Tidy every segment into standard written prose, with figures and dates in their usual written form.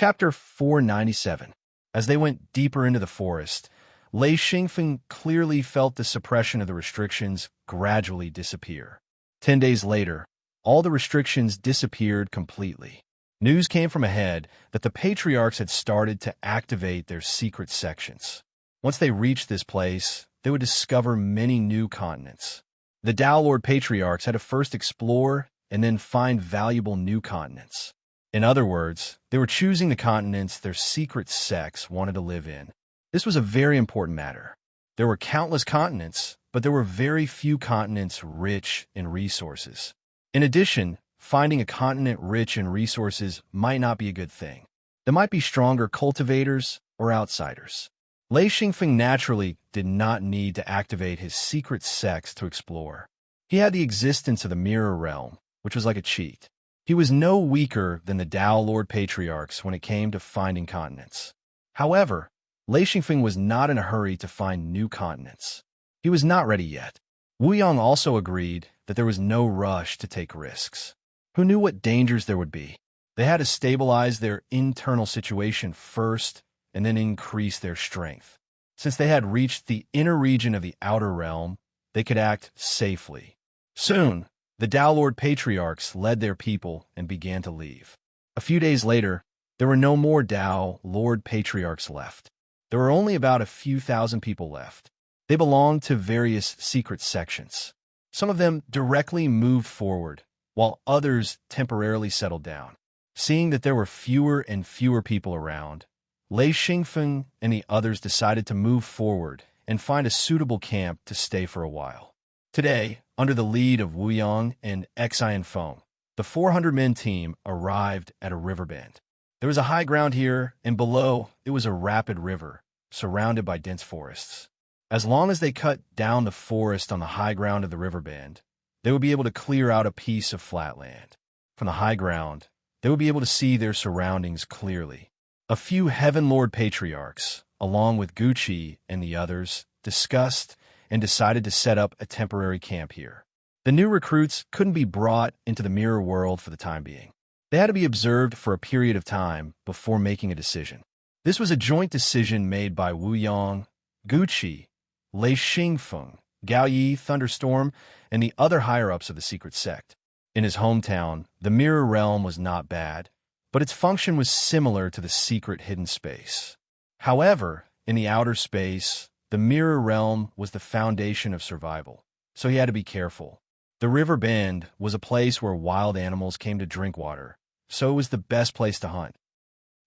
Chapter 497. As they went deeper into the forest, Lei Xingfeng clearly felt the suppression of the restrictions gradually disappear. 10 days later, all the restrictions disappeared completely. News came from ahead that the patriarchs had started to activate their secret sections. Once they reached this place, they would discover many new continents. The Tao Lord patriarchs had to first explore and then find valuable new continents. In other words, they were choosing the continents their secret sects wanted to live in. This was a very important matter. There were countless continents, but there were very few continents rich in resources. In addition, finding a continent rich in resources might not be a good thing. There might be stronger cultivators or outsiders. Lei Xingfeng naturally did not need to activate his secret sects to explore. He had the existence of the mirror realm, which was like a cheat. He was no weaker than the Tao Lord Patriarchs when it came to finding continents. However, Lei Xingfeng was not in a hurry to find new continents. He was not ready yet. Wu Yang also agreed that there was no rush to take risks. Who knew what dangers there would be? They had to stabilize their internal situation first and then increase their strength. Since they had reached the inner region of the outer realm, they could act safely. Soon, the Tao Lord Patriarchs led their people and began to leave. A few days later, there were no more Tao Lord Patriarchs left. There were only about a few thousand people left. They belonged to various secret sections. Some of them directly moved forward, while others temporarily settled down. Seeing that there were fewer and fewer people around, Lei Xingfeng and the others decided to move forward and find a suitable camp to stay for a while. Today, under the lead of Wu Yang and Xian Feng, the 400-men team arrived at a river bend. There was a high ground here, and below it was a rapid river, surrounded by dense forests. As long as they cut down the forest on the high ground of the river bend, they would be able to clear out a piece of flat land. From the high ground, they would be able to see their surroundings clearly. A few Heaven Lord Patriarchs, along with Gucci and the others, discussed and decided to set up a temporary camp here. The new recruits couldn't be brought into the mirror world for the time being. They had to be observed for a period of time before making a decision. This was a joint decision made by Wu Yang, Gucci, Lei Xingfeng, Gao Yi, Thunderstorm, and the other higher-ups of the secret sect. In his hometown, the mirror realm was not bad, but its function was similar to the secret hidden space. However, in the outer space, the mirror realm was the foundation of survival, so he had to be careful. The river bend was a place where wild animals came to drink water, so it was the best place to hunt.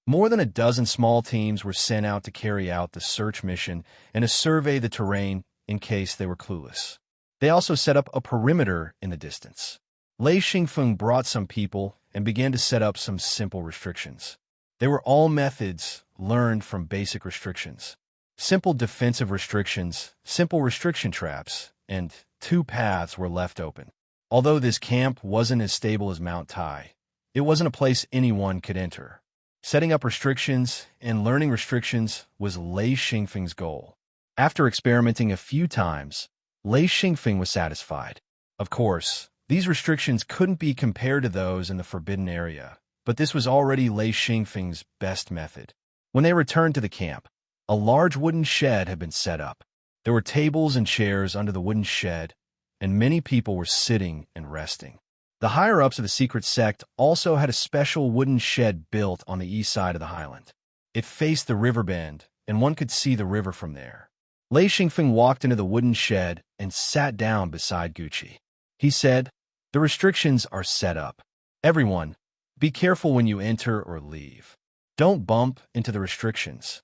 More than a dozen small teams were sent out to carry out the search mission and to survey the terrain in case they were clueless. They also set up a perimeter in the distance. Lei Xingfeng brought some people and began to set up some simple restrictions. They were all methods learned from basic restrictions. Simple defensive restrictions, simple restriction traps, and 2 paths were left open. Although this camp wasn't as stable as Mount Tai, it wasn't a place anyone could enter. Setting up restrictions and learning restrictions was Lei Xingfeng's goal. After experimenting a few times, Lei Xingfeng was satisfied. Of course, these restrictions couldn't be compared to those in the forbidden area, but this was already Lei Xingfeng's best method. When they returned to the camp, a large wooden shed had been set up. There were tables and chairs under the wooden shed, and many people were sitting and resting. The higher-ups of the secret sect also had a special wooden shed built on the east side of the highland. It faced the river bend, and one could see the river from there. Lei Xingfeng walked into the wooden shed and sat down beside Gucci. He said, "The restrictions are set up. Everyone, be careful when you enter or leave. Don't bump into the restrictions."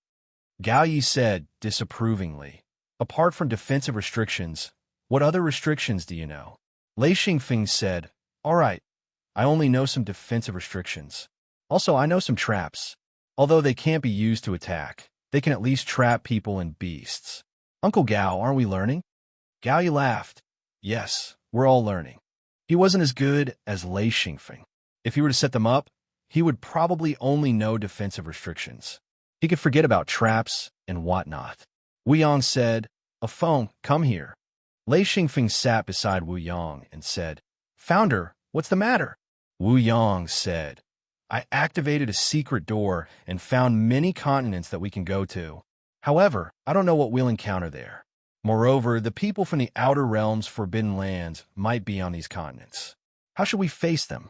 Gao Yi said disapprovingly, "Apart from defensive restrictions, what other restrictions do you know?" Lei Xingfeng said, "All right, I only know some defensive restrictions. Also, I know some traps. Although they can't be used to attack, they can at least trap people and beasts." "Uncle Gao, aren't we learning?" Gao Yi laughed. "Yes, we're all learning." He wasn't as good as Lei Xingfeng. If he were to set them up, he would probably only know defensive restrictions. He could forget about traps and whatnot. Wu Yang said, "A phone, come here." Lei Xingfeng sat beside Wu Yang and said, "Founder, what's the matter?" Wu Yang said, I activated a secret door and found many continents that we can go to. However, I don't know what we'll encounter there. Moreover, the people from the outer realms' forbidden lands might be on these continents. How should we face them?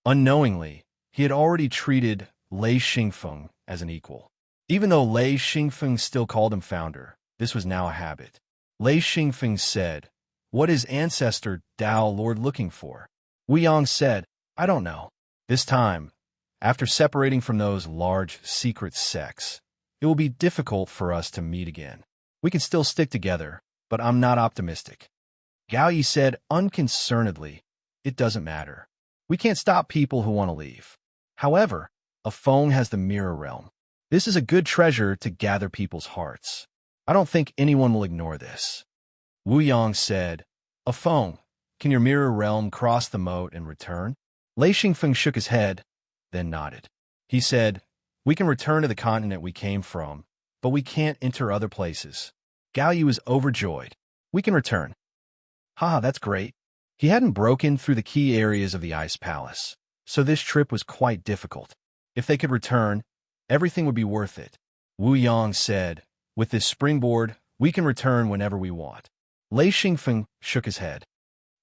Unknowingly, he had already treated Lei Xingfeng as an equal. Even though Lei Xingfeng still called him founder, this was now a habit. Lei Xingfeng said, "What is ancestor Dao Lord looking for?" Wu Yang said, "I don't know." This time, after separating from those large secret sects, it will be difficult for us to meet again. We can still stick together, but I'm not optimistic. Gao Yi said unconcernedly, "It doesn't matter. We can't stop people who want to leave. However, a Feng has the mirror realm. This is a good treasure to gather people's hearts. I don't think anyone will ignore this." Wu Yang said, "A Feng, can your mirror realm cross the moat and return?" Lei Xingfeng shook his head, then nodded. He said, "We can return to the continent we came from, but we can't enter other places." Gao Yi was overjoyed. "We can return." Haha, that's great. He hadn't broken through the key areas of the Ice Palace, so this trip was quite difficult. If they could return, everything would be worth it. Wu Yang said, "With this springboard, we can return whenever we want." Lei Xingfeng shook his head.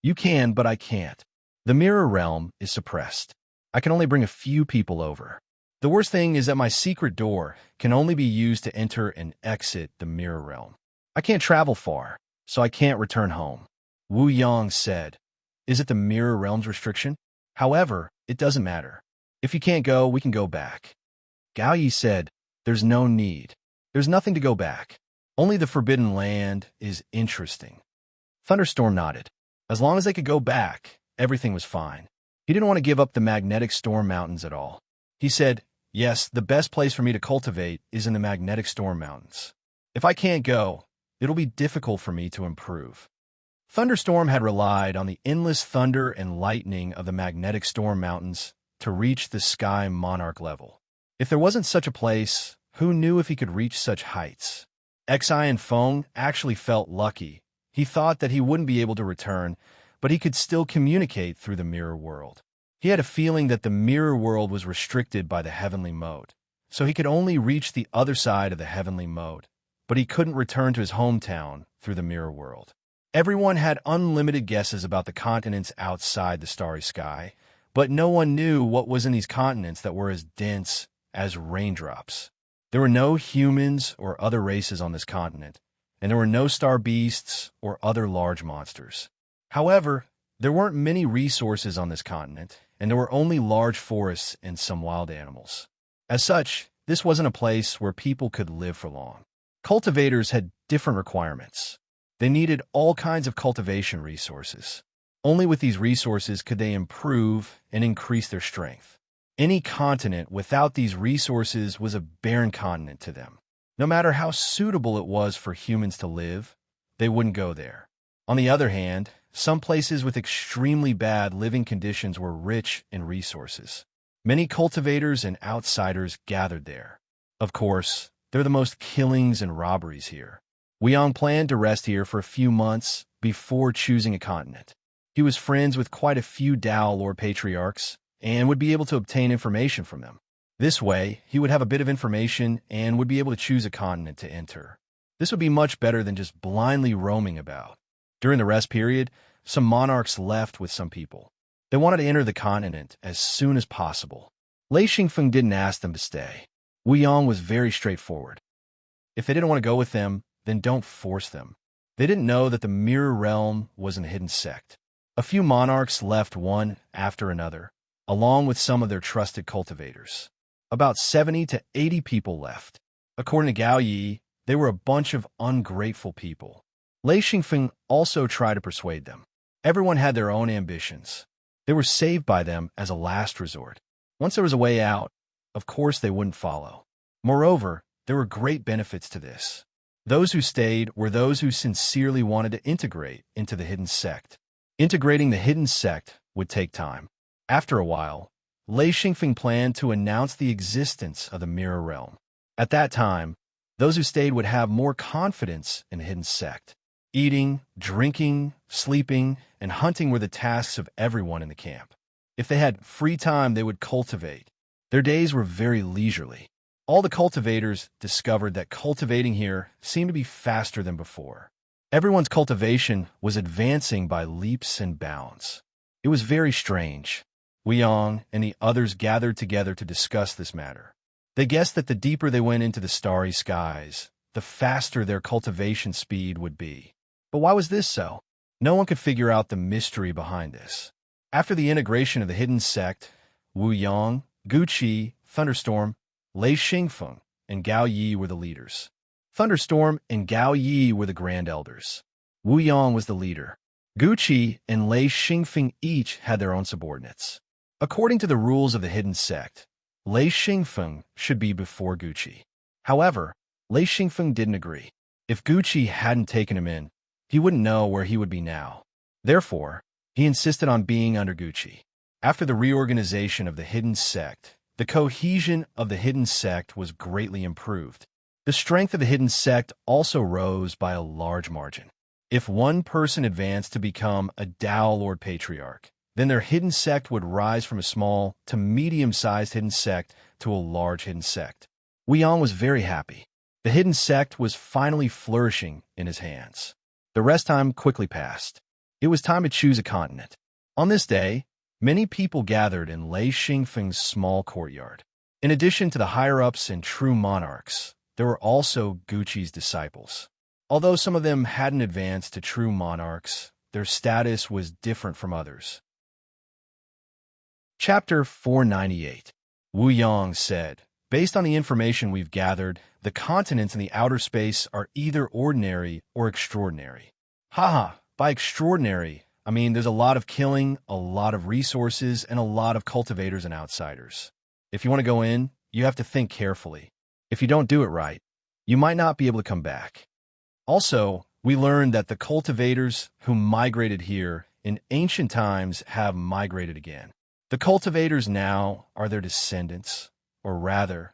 "You can, but I can't. The mirror realm is suppressed. I can only bring a few people over. The worst thing is that my secret door can only be used to enter and exit the mirror realm. I can't travel far, so I can't return home." Wu Yang said, "Is it the mirror realm's restriction? However, it doesn't matter. If you can't go, we can go back." Gao Yi said, "There's no need. There's nothing to go back. Only the forbidden land is interesting." Thunderstorm nodded. As long as they could go back, everything was fine. He didn't want to give up the magnetic storm mountains at all. He said, "Yes, the best place for me to cultivate is in the magnetic storm mountains. If I can't go, it'll be difficult for me to improve." Thunderstorm had relied on the endless thunder and lightning of the magnetic storm mountains to reach the sky monarch level. If there wasn't such a place, who knew if he could reach such heights? Xi and Feng actually felt lucky. He thought that he wouldn't be able to return, but he could still communicate through the mirror world. He had a feeling that the mirror world was restricted by the heavenly mode, so he could only reach the other side of the heavenly mode, but he couldn't return to his hometown through the mirror world. Everyone had unlimited guesses about the continents outside the starry sky, but no one knew what was in these continents that were as dense as raindrops. There were no humans or other races on this continent, and there were no star beasts or other large monsters. However, there weren't many resources on this continent, and there were only large forests and some wild animals. As such, this wasn't a place where people could live for long. Cultivators had different requirements. They needed all kinds of cultivation resources. Only with these resources could they improve and increase their strength. Any continent without these resources was a barren continent to them. No matter how suitable it was for humans to live, they wouldn't go there. On the other hand, some places with extremely bad living conditions were rich in resources. Many cultivators and outsiders gathered there. Of course, there are the most killings and robberies here. Weiyang planned to rest here for a few months before choosing a continent. He was friends with quite a few Dao Lord Patriarchs and would be able to obtain information from them. This way, he would have a bit of information and would be able to choose a continent to enter. This would be much better than just blindly roaming about. During the rest period, some monarchs left with some people. They wanted to enter the continent as soon as possible. Lei Xingfeng didn't ask them to stay. Wu Yang was very straightforward. If they didn't want to go with them, then don't force them. They didn't know that the mirror realm was an hidden sect. A few monarchs left one after another, along with some of their trusted cultivators. About 70 to 80 people left. According to Gao Yi, they were a bunch of ungrateful people. Lei Xingfeng also tried to persuade them. Everyone had their own ambitions. They were saved by them as a last resort. Once there was a way out, of course they wouldn't follow. Moreover, there were great benefits to this. Those who stayed were those who sincerely wanted to integrate into the hidden sect. Integrating the hidden sect would take time. After a while, Lei Xingfeng planned to announce the existence of the mirror realm. At that time, those who stayed would have more confidence in the hidden sect. Eating, drinking, sleeping, and hunting were the tasks of everyone in the camp. If they had free time, they would cultivate. Their days were very leisurely. All the cultivators discovered that cultivating here seemed to be faster than before. Everyone's cultivation was advancing by leaps and bounds. It was very strange. Wuyong and the others gathered together to discuss this matter. They guessed that the deeper they went into the starry skies, the faster their cultivation speed would be. But why was this so? No one could figure out the mystery behind this. After the integration of the hidden sect, Wuyong, Guqi, Thunderstorm, Lei Xingfeng, and Gao Yi were the leaders. Thunderstorm and Gao Yi were the grand elders. Wuyong was the leader. Guqi and Lei Xingfeng each had their own subordinates. According to the rules of the hidden sect, Lei Xingfeng should be before Guqi. However, Lei Xingfeng didn't agree. If Guqi hadn't taken him in, he wouldn't know where he would be now. Therefore, he insisted on being under Guqi. After the reorganization of the hidden sect, the cohesion of the hidden sect was greatly improved. The strength of the hidden sect also rose by a large margin. If one person advanced to become a Dao Lord Patriarch, then their hidden sect would rise from a small to medium-sized hidden sect to a large hidden sect. Wuyong was very happy. The hidden sect was finally flourishing in his hands. The rest time quickly passed. It was time to choose a continent. On this day, many people gathered in Lei Xingfeng's small courtyard. In addition to the higher-ups and true monarchs, there were also Guqi's disciples. Although some of them hadn't advanced to true monarchs, their status was different from others. Chapter 498. Wuyong said, "Based on the information we've gathered, the continents in the outer space are either ordinary or extraordinary." Haha, by extraordinary, I mean there's a lot of killing, a lot of resources, and a lot of cultivators and outsiders. If you want to go in, you have to think carefully. If you don't do it right, you might not be able to come back. Also, we learned that the cultivators who migrated here in ancient times have migrated again. The cultivators now are their descendants, or rather,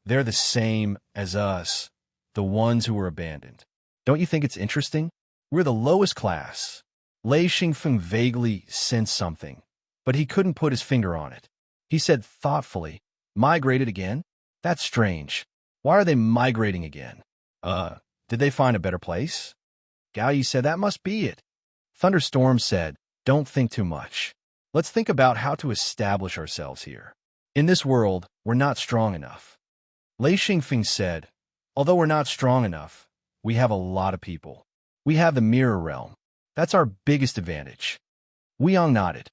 they're the same as us, the ones who were abandoned. Don't you think it's interesting? We're the lowest class. Lei Xingfeng vaguely sensed something, but he couldn't put his finger on it. He said thoughtfully, "Migrated again? That's strange. Why are they migrating again? Did they find a better place?" Gao Yi said, "That must be it." Thunderstorm said, "Don't think too much. Let's think about how to establish ourselves here. In this world, we're not strong enough." Lei Xingfeng said, "Although we're not strong enough, we have a lot of people. We have the mirror realm. That's our biggest advantage." Wuyong nodded.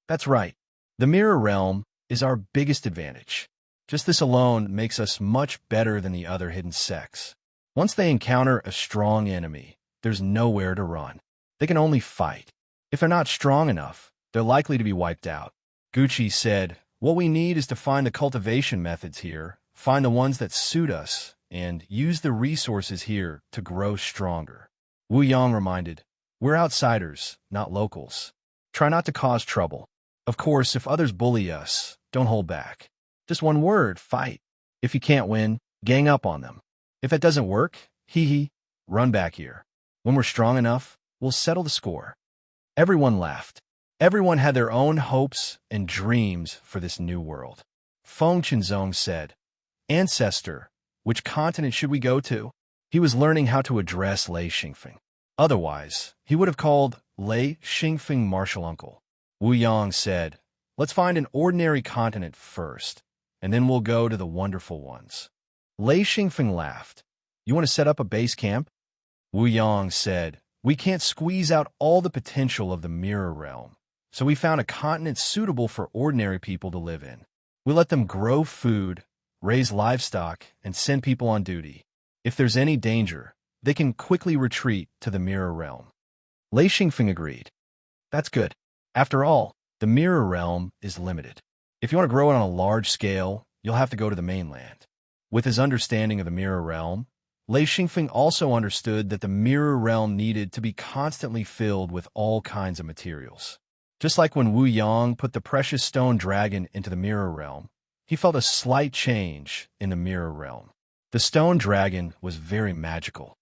"That's right. The mirror realm is our biggest advantage. Just this alone makes us much better than the other hidden sects. Once they encounter a strong enemy, there's nowhere to run. They can only fight. If they're not strong enough, they're likely to be wiped out." Guqi said, "What we need is to find the cultivation methods here, find the ones that suit us, and use the resources here to grow stronger." Wuyong reminded, "We're outsiders, not locals. Try not to cause trouble. Of course, if others bully us, don't hold back. Just one word, fight. If you can't win, gang up on them. If that doesn't work, run back here. When we're strong enough, we'll settle the score." Everyone laughed. Everyone had their own hopes and dreams for this new world. Feng Qinzong said, "Ancestor, which continent should we go to?" He was learning how to address Lei Xingfeng. Otherwise, he would have called Lei Xingfeng martial uncle. Wuyong said, "Let's find an ordinary continent first, and then we'll go to the wonderful ones." Lei Xingfeng laughed. "You want to set up a base camp?" Wuyong said, "We can't squeeze out all the potential of the mirror realm, so we found a continent suitable for ordinary people to live in. We let them grow food, raise livestock, and send people on duty. If there's any danger, they can quickly retreat to the mirror realm." Lei Xingfeng agreed. "That's good. After all, the mirror realm is limited. If you want to grow it on a large scale, you'll have to go to the mainland." With his understanding of the mirror realm, Lei Xingfeng also understood that the mirror realm needed to be constantly filled with all kinds of materials. Just like when Wuyong put the precious stone dragon into the mirror realm, he felt a slight change in the mirror realm. The stone dragon was very magical.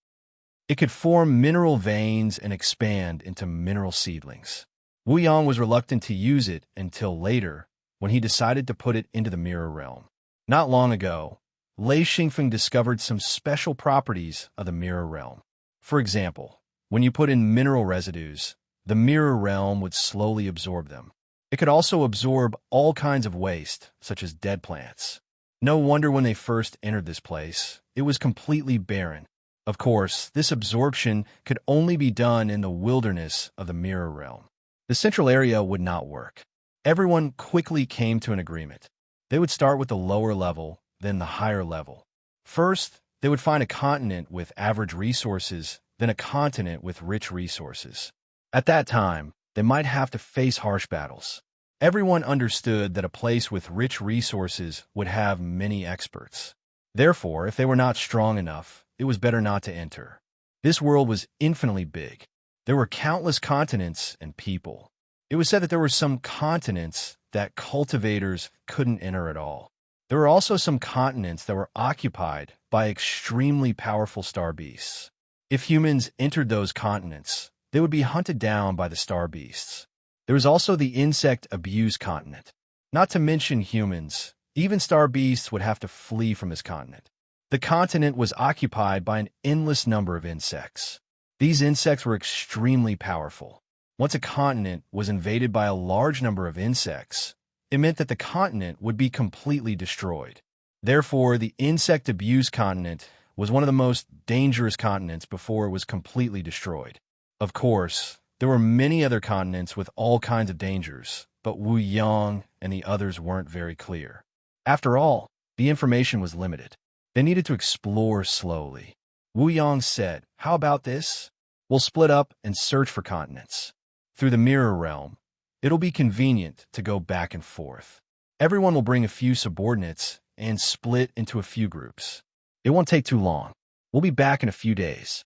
It could form mineral veins and expand into mineral seedlings. Wuyong was reluctant to use it until later, when he decided to put it into the mirror realm. Not long ago, Lei Xingfeng discovered some special properties of the mirror realm. For example, when you put in mineral residues, the mirror realm would slowly absorb them. It could also absorb all kinds of waste, such as dead plants. No wonder when they first entered this place, it was completely barren. Of course, this absorption could only be done in the wilderness of the mirror realm. The central area would not work. Everyone quickly came to an agreement. They would start with the lower level, then the higher level. First, they would find a continent with average resources, then a continent with rich resources. At that time, they might have to face harsh battles. Everyone understood that a place with rich resources would have many experts. Therefore, if they were not strong enough, it was better not to enter. This world was infinitely big. There were countless continents and people. It was said that there were some continents that cultivators couldn't enter at all. There were also some continents that were occupied by extremely powerful star beasts. If humans entered those continents, they would be hunted down by the star beasts. There was also the insect abuse continent. Not to mention humans, even star beasts would have to flee from this continent. The continent was occupied by an endless number of insects. These insects were extremely powerful. Once a continent was invaded by a large number of insects, it meant that the continent would be completely destroyed. Therefore, the insect abuse continent was one of the most dangerous continents before it was completely destroyed. Of course, there were many other continents with all kinds of dangers, but Wu Yang and the others weren't very clear. After all, the information was limited. They needed to explore slowly. Wu Yang said, "How about this? We'll split up and search for continents. Through the mirror realm, it'll be convenient to go back and forth. Everyone will bring a few subordinates and split into a few groups. It won't take too long. We'll be back in a few days."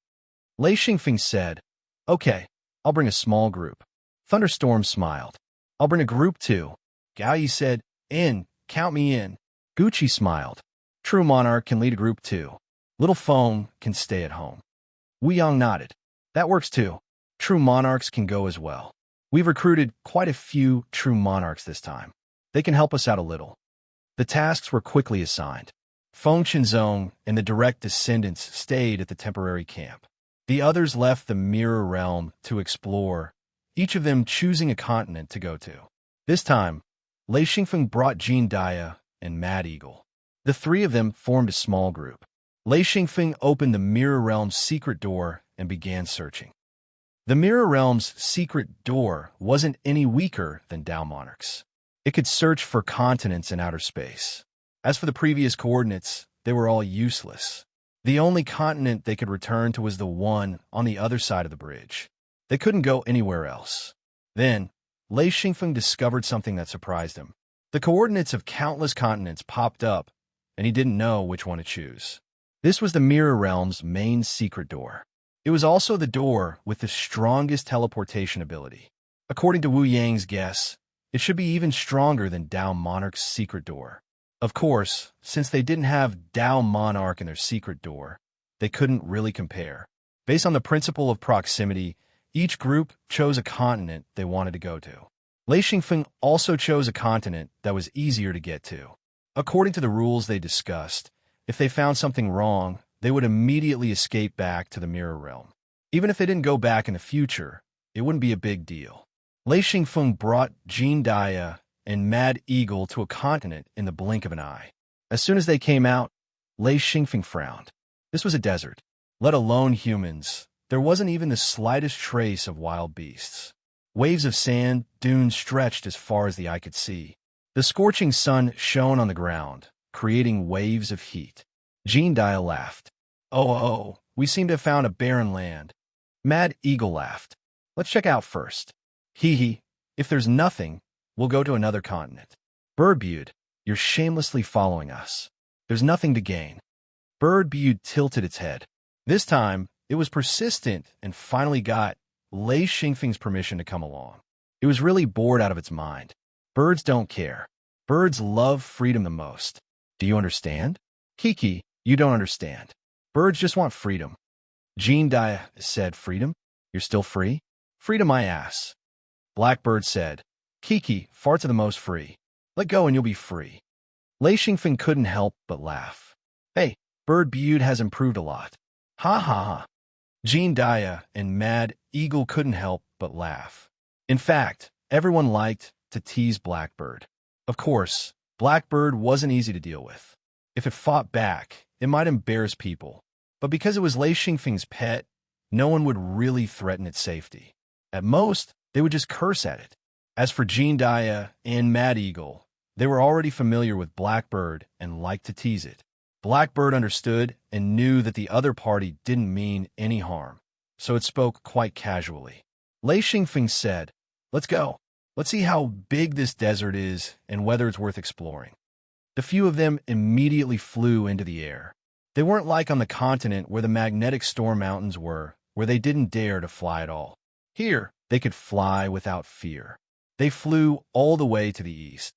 Lei Xingfeng said, "Okay, I'll bring a small group." Thunderstorm smiled. "I'll bring a group too." Gao Yi said, Count me in." Gucci smiled. "True Monarch can lead a group too. Little Foam can stay at home." Wu Yang nodded. "That works too. True Monarchs can go as well. We've recruited quite a few True Monarchs this time. They can help us out a little." The tasks were quickly assigned. Feng Qinzong and the direct descendants stayed at the temporary camp. The others left the mirror realm to explore, each of them choosing a continent to go to. This time, Lei Xingfeng brought Jean Dia and Mad Eagle. The three of them formed a small group. Lei Xingfeng opened the mirror realm's secret door and began searching. The mirror realm's secret door wasn't any weaker than Dao Monarch's. It could search for continents in outer space. As for the previous coordinates, they were all useless. The only continent they could return to was the one on the other side of the bridge. They couldn't go anywhere else. Then, Lei Xingfeng discovered something that surprised him. The coordinates of countless continents popped up, and he didn't know which one to choose. This was the mirror realm's main secret door. It was also the door with the strongest teleportation ability. According to Wu Yang's guess, it should be even stronger than Dao Monarch's secret door. Of course, since they didn't have Dao Monarch in their secret door, they couldn't really compare. Based on the principle of proximity, each group chose a continent they wanted to go to. Lei Xingfeng also chose a continent that was easier to get to. According to the rules they discussed, if they found something wrong, they would immediately escape back to the mirror realm. Even if they didn't go back in the future, it wouldn't be a big deal. Lei Xingfeng brought Jean Dia and Mad Eagle to a continent in the blink of an eye. As soon as they came out, Lei Xingfeng frowned. This was a desert. Let alone humans, there wasn't even the slightest trace of wild beasts. Waves of sand dunes stretched as far as the eye could see. The scorching sun shone on the ground, creating waves of heat. Jean Dia laughed. Oh, we seem to have found a barren land." Mad Eagle laughed. "Let's check out first." Hee. If there's nothing, we'll go to another continent." Birdbude, "You're shamelessly following us. There's nothing to gain." Birdbude tilted its head. This time, it was persistent and finally got Lei Xingfeng's permission to come along. It was really bored out of its mind. Birds don't care. Birds love freedom the most. Do you understand? Kiki, you don't understand. Birds just want freedom. Jean Dia said, "Freedom? You're still free?" "Freedom my ass." Blackbird said, "Kiki, farts are the most free. Let go and you'll be free. Lei Xingfeng couldn't help but laugh. Hey, Bird Bude has improved a lot. Ha ha ha. Jean Dia and Mad Eagle couldn't help but laugh. In fact, everyone liked to tease Blackbird. Of course, Blackbird wasn't easy to deal with. If it fought back, it might embarrass people. But because it was Lei Xingfeng's pet, no one would really threaten its safety. At most, they would just curse at it. As for Jean Dia and Mad Eagle, they were already familiar with Blackbird and liked to tease it. Blackbird understood and knew that the other party didn't mean any harm, so it spoke quite casually. Lei Xingfeng said, "Let's go. Let's see how big this desert is and whether it's worth exploring." The few of them immediately flew into the air. They weren't like on the continent where the magnetic storm mountains were, where they didn't dare to fly at all. Here, they could fly without fear. They flew all the way to the east.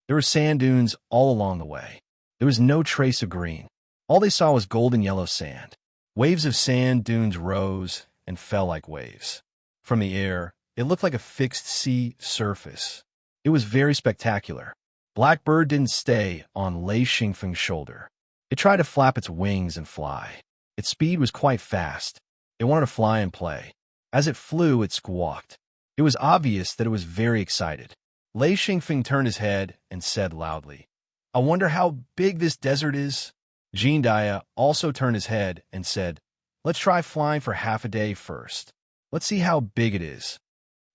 There were sand dunes all along the way. There was no trace of green. All they saw was golden yellow sand. Waves of sand dunes rose and fell like waves. From the air, it looked like a fixed sea surface. It was very spectacular. Blackbird didn't stay on Lei Xingfeng's shoulder. It tried to flap its wings and fly. Its speed was quite fast. It wanted to fly and play. As it flew, it squawked. It was obvious that it was very excited. Lei Xingfeng turned his head and said loudly, "I wonder how big this desert is." Jean Dia also turned his head and said, "Let's try flying for half a day first. Let's see how big it is."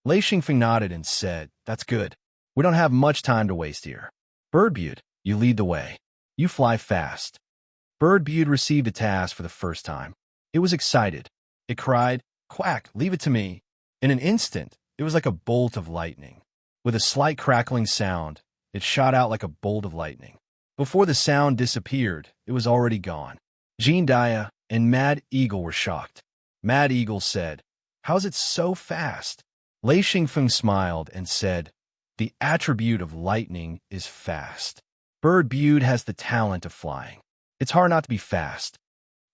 Lei Xingfeng nodded and said, "That's good. We don't have much time to waste here. Bird Bude, you lead the way. You fly fast." Bird Bude received the task for the first time. It was excited. It cried, "Quack, leave it to me." In an instant, it was like a bolt of lightning. With a slight crackling sound, it shot out like a bolt of lightning. Before the sound disappeared, it was already gone. Jean Dia and Mad Eagle were shocked. Mad Eagle said, "How's it so fast?" Lei Xingfeng smiled and said, "The attribute of lightning is fast. Bird Bude has the talent of flying. It's hard not to be fast."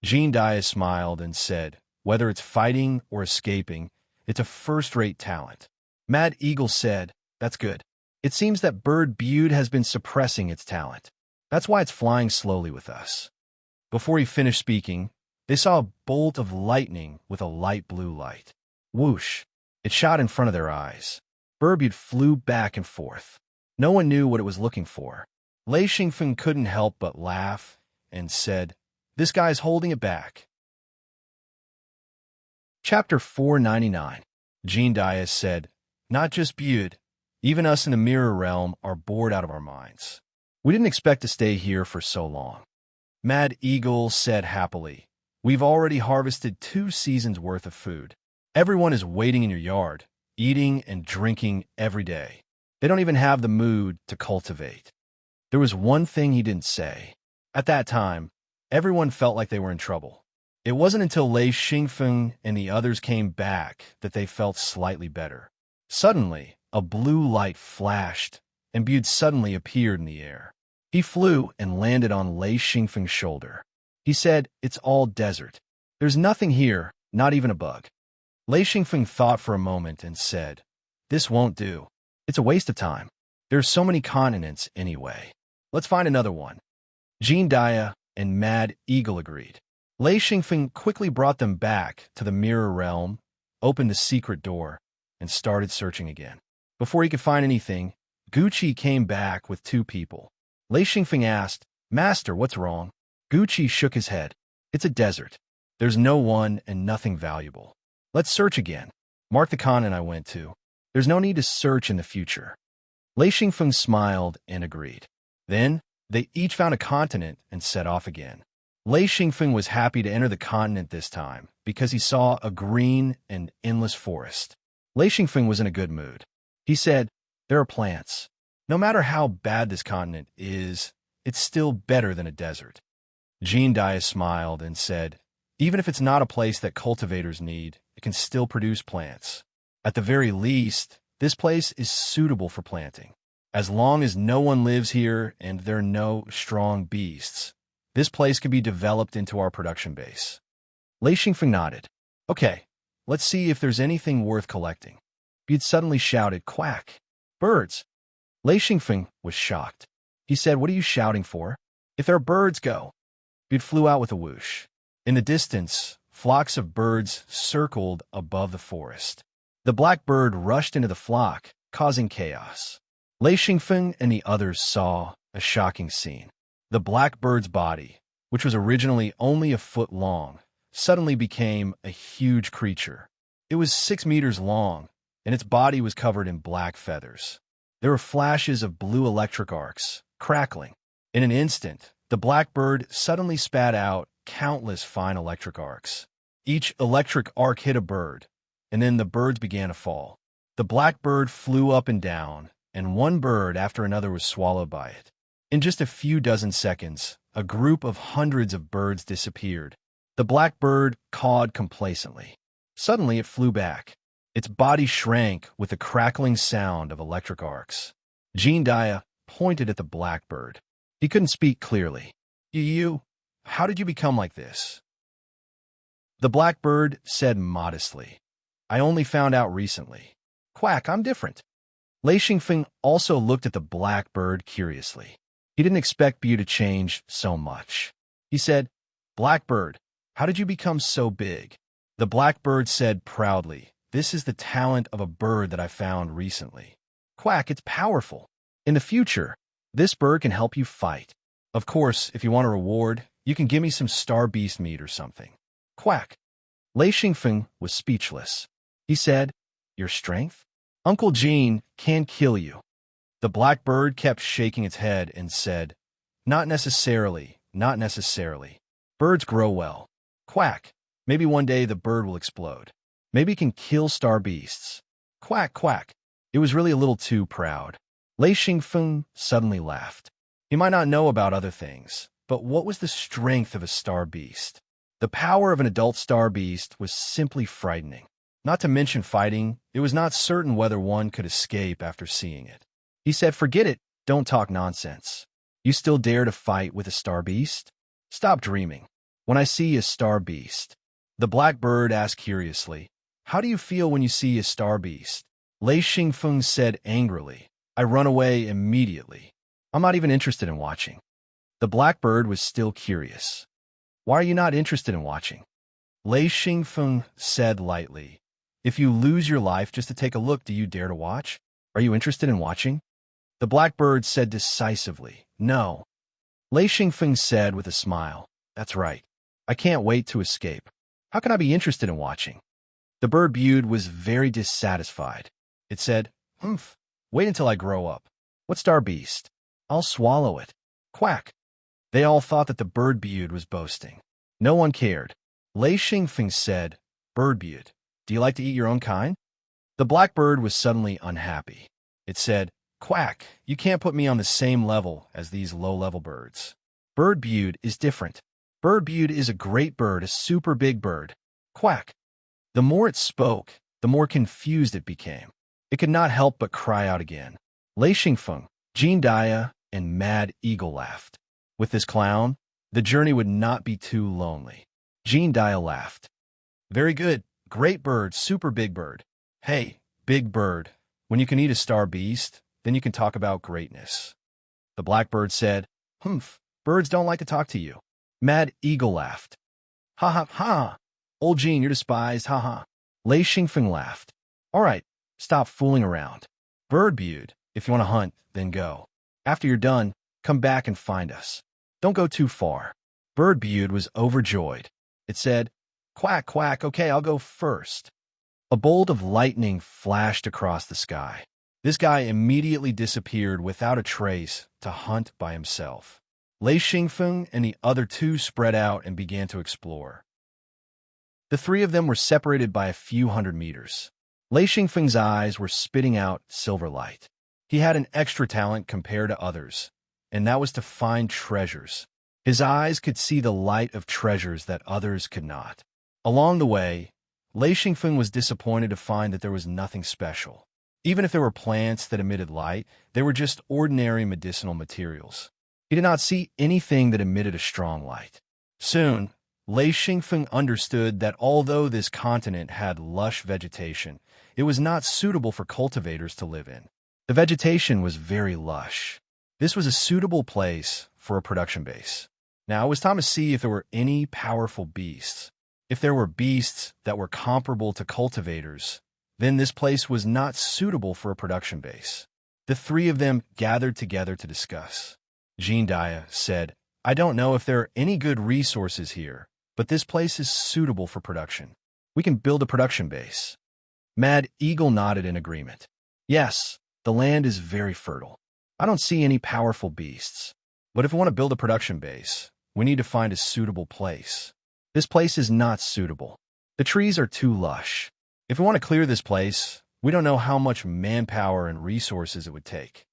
Jean Dia smiled and said, "Whether it's fighting or escaping, it's a first-rate talent." Mad Eagle said, "That's good. It seems that Bird Bude has been suppressing its talent. That's why it's flying slowly with us." Before he finished speaking, they saw a bolt of lightning with a light blue light. Whoosh! It shot in front of their eyes. Bird Bude flew back and forth. No one knew what it was looking for. Lei Xingfeng couldn't help but laugh and said, "This guy's holding it back." Chapter 499. Jean Dia said, "Not just Bude. Even us in the mirror realm are bored out of our minds. We didn't expect to stay here for so long." Mad Eagle said happily, "We've already harvested 2 seasons worth of food. Everyone is waiting in your yard, eating and drinking every day. They don't even have the mood to cultivate." There was one thing he didn't say. At that time, everyone felt like they were in trouble. It wasn't until Lei Xingfeng and the others came back that they felt slightly better. Suddenly, a blue light flashed, and Bude suddenly appeared in the air. He flew and landed on Lei Xingfeng's shoulder. He said, "It's all desert. There's nothing here, not even a bug." Lei Xingfeng thought for a moment and said, "This won't do. It's a waste of time. There's so many continents anyway. Let's find another one." Jean Dia and Mad Eagle agreed. Lei Xingfeng quickly brought them back to the mirror realm, opened a secret door, and started searching again. Before he could find anything, Gucci came back with 2 people. Lei Xingfeng asked, "Master, what's wrong?" Gucci shook his head. "It's a desert. There's no one and nothing valuable. Let's search again. Mark the continent I went to. There's no need to search in the future." Lei Xingfeng smiled and agreed. Then, they each found a continent and set off again. Lei Xingfeng was happy to enter the continent this time because he saw a green and endless forest. Lei Xingfeng was in a good mood. He said, "There are plants. No matter how bad this continent is, it's still better than a desert." Jean Dia smiled and said, "Even if it's not a place that cultivators need, it can still produce plants. At the very least, this place is suitable for planting. As long as no one lives here and there are no strong beasts, this place can be developed into our production base." Lei Xingfeng nodded. "Okay, let's see if there's anything worth collecting." Bude suddenly shouted, "Quack! Birds! Lei Xingfeng was shocked. He said, "What are you shouting for? If there are birds, go." It flew out with a whoosh. In the distance, flocks of birds circled above the forest. The black bird rushed into the flock, causing chaos. Lei Xingfeng and the others saw a shocking scene. The black bird's body, which was originally only a foot long, suddenly became a huge creature. It was 6 meters long, and its body was covered in black feathers. There were flashes of blue electric arcs, crackling. In an instant, the black bird suddenly spat out countless fine electric arcs. Each electric arc hit a bird, and then the birds began to fall. The black bird flew up and down, and one bird after another was swallowed by it. In just a few dozen seconds, a group of hundreds of birds disappeared. The black bird cawed complacently. Suddenly it flew back. Its body shrank with the crackling sound of electric arcs. Jean Dia pointed at the blackbird. He couldn't speak clearly. How did you become like this?" The blackbird said modestly, "I only found out recently. Quack, I'm different." Lei Xingfeng also looked at the blackbird curiously. He didn't expect you to change so much. He said, "Blackbird, how did you become so big?" The blackbird said proudly, "This is the talent of a bird that I found recently. Quack, it's powerful. In the future, this bird can help you fight. Of course, if you want a reward, you can give me some star beast meat or something." Quack. Lei Xingfeng was speechless. He said, "Your strength? Uncle Jean can kill you." The blackbird kept shaking its head and said, "Not necessarily, not necessarily. Birds grow well. Quack. Maybe one day the bird will explode. Maybe it can kill star beasts." Quack, quack. It was really a little too proud. Lei Xingfeng suddenly laughed. He might not know about other things, but what was the strength of a star beast? The power of an adult star beast was simply frightening. Not to mention fighting, it was not certain whether one could escape after seeing it. He said, "Forget it, don't talk nonsense. You still dare to fight with a star beast? Stop dreaming. When I see a star beast." The blackbird asked curiously, "How do you feel when you see a star beast?" Lei Xingfeng said angrily, "I run away immediately. I'm not even interested in watching." The blackbird was still curious. "Why are you not interested in watching?" Lei Xingfeng said lightly, "If you lose your life just to take a look, do you dare to watch? Are you interested in watching?" The blackbird said decisively, "No." Lei Xingfeng said with a smile, "That's right. I can't wait to escape. How can I be interested in watching?" The bird Bude was very dissatisfied. It said, "Humph, wait until I grow up. What star beast? I'll swallow it." Quack. They all thought that the bird Bude was boasting. No one cared. Lei Xingfeng said, "Bird Bude, do you like to eat your own kind?" The blackbird was suddenly unhappy. It said, "Quack, you can't put me on the same level as these low-level birds. Bird Bude is different. Bird Bude is a great bird, a super big bird." Quack. The more it spoke, the more confused it became. It could not help but cry out again. Lei Xingfeng, Jean Dia, and Mad Eagle laughed. With this clown, the journey would not be too lonely. Jean Dia laughed. "Very good. Great bird, super big bird. Hey, big bird, when you can eat a star beast, then you can talk about greatness." The blackbird said, "Humph, birds don't like to talk to you." Mad Eagle laughed. "Ha ha ha! Old Jean, you're despised, ha ha." Lei Xingfeng laughed. "All right, stop fooling around. Bird Bude, if you want to hunt, then go. After you're done, come back and find us. Don't go too far." Bird Bude was overjoyed. It said, "Quack, quack, okay, I'll go first." A bolt of lightning flashed across the sky. This guy immediately disappeared without a trace to hunt by himself. Lei Xingfeng and the other two spread out and began to explore. The three of them were separated by a few hundred meters. Lei Xingfeng's eyes were spitting out silver light. He had an extra talent compared to others, and that was to find treasures. His eyes could see the light of treasures that others could not. Along the way, Lei Xingfeng was disappointed to find that there was nothing special. Even if there were plants that emitted light, they were just ordinary medicinal materials. He did not see anything that emitted a strong light. Soon, Lei Xingfeng understood that although this continent had lush vegetation, it was not suitable for cultivators to live in. The vegetation was very lush. This was a suitable place for a production base. Now it was time to see if there were any powerful beasts. If there were beasts that were comparable to cultivators, then this place was not suitable for a production base. The three of them gathered together to discuss. Jean said, I don't know if there are any good resources here, but this place is suitable for production. We can build a production base. Mad Eagle nodded in agreement. Yes, the land is very fertile. I don't see any powerful beasts. But if we want to build a production base, we need to find a suitable place. This place is not suitable. The trees are too lush. If we want to clear this place, we don't know how much manpower and resources it would take.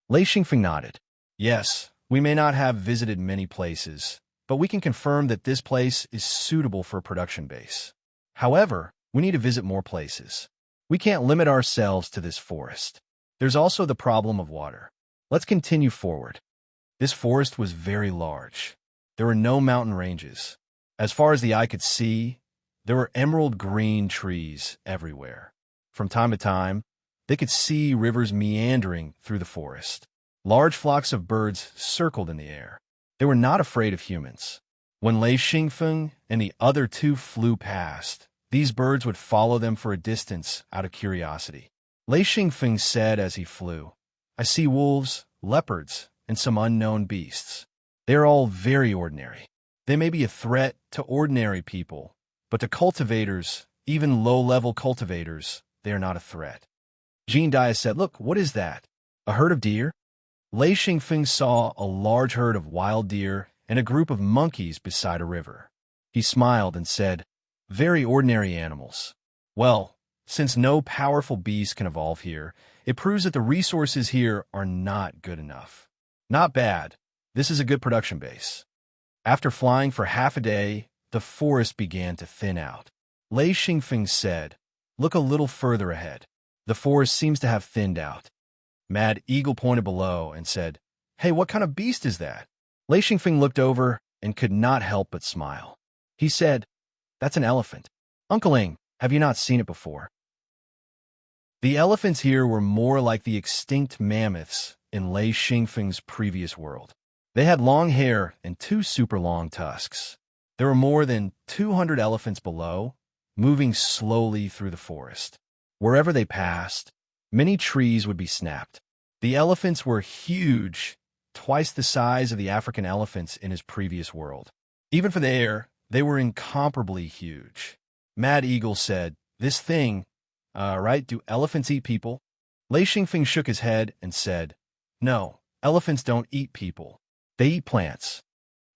Lei Xingfeng nodded. Yes, we may not have visited many places, but we can confirm that this place is suitable for a production base. However, we need to visit more places. We can't limit ourselves to this forest. There's also the problem of water. Let's continue forward. This forest was very large. There were no mountain ranges. As far as the eye could see, there were emerald green trees everywhere. From time to time, they could see rivers meandering through the forest. Large flocks of birds circled in the air. They were not afraid of humans. When Lei Xingfeng and the other two flew past, these birds would follow them for a distance out of curiosity. Lei Xingfeng said as he flew, I see wolves, leopards, and some unknown beasts. They are all very ordinary. They may be a threat to ordinary people, but to cultivators, even low-level cultivators, they are not a threat. Jean said, Look, what is that? A herd of deer? Lei Xingfeng saw a large herd of wild deer and a group of monkeys beside a river. He smiled and said, Very ordinary animals. Well, since no powerful beast can evolve here, it proves that the resources here are not good enough. Not bad. This is a good production base. After flying for half a day, the forest began to thin out. Lei Xingfeng said, Look a little further ahead. The forest seems to have thinned out. Mad Eagle pointed below and said, Hey, what kind of beast is that? Lei Xingfeng looked over and could not help but smile. He said, That's an elephant. Uncleing, have you not seen it before? The elephants here were more like the extinct mammoths in Lei Xingfeng's previous world. They had long hair and two super long tusks. There were more than 200 elephants below, moving slowly through the forest. Wherever they passed, many trees would be snapped. The elephants were huge, twice the size of the African elephants in his previous world. Even for the air, they were incomparably huge. Mad Eagle said, This thing, right, do elephants eat people? Lei Xingfeng shook his head and said, No, elephants don't eat people. They eat plants.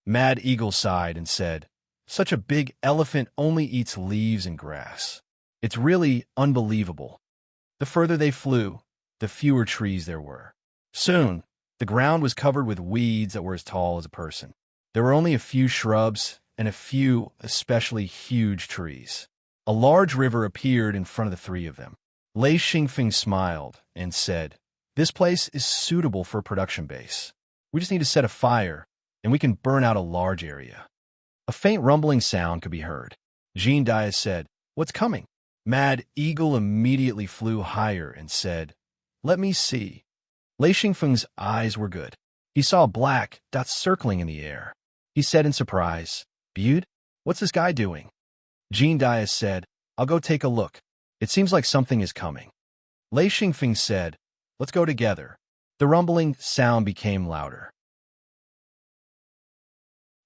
Mad Eagle sighed and said, Such a big elephant only eats leaves and grass. It's really unbelievable. The further they flew, the fewer trees there were. Soon, the ground was covered with weeds that were as tall as a person. There were only a few shrubs and a few especially huge trees. A large river appeared in front of the three of them. Lei Xingfeng smiled and said, This place is suitable for a production base. We just need to set a fire, and we can burn out a large area. A faint rumbling sound could be heard. Jean said, What's coming? Mad Eagle immediately flew higher and said, Let me see. Lei Xingfeng's eyes were good. He saw black dots circling in the air. He said in surprise, Bude, what's this guy doing? Jean said, I'll go take a look. It seems like something is coming. Lei Xingfeng said, Let's go together. The rumbling sound became louder.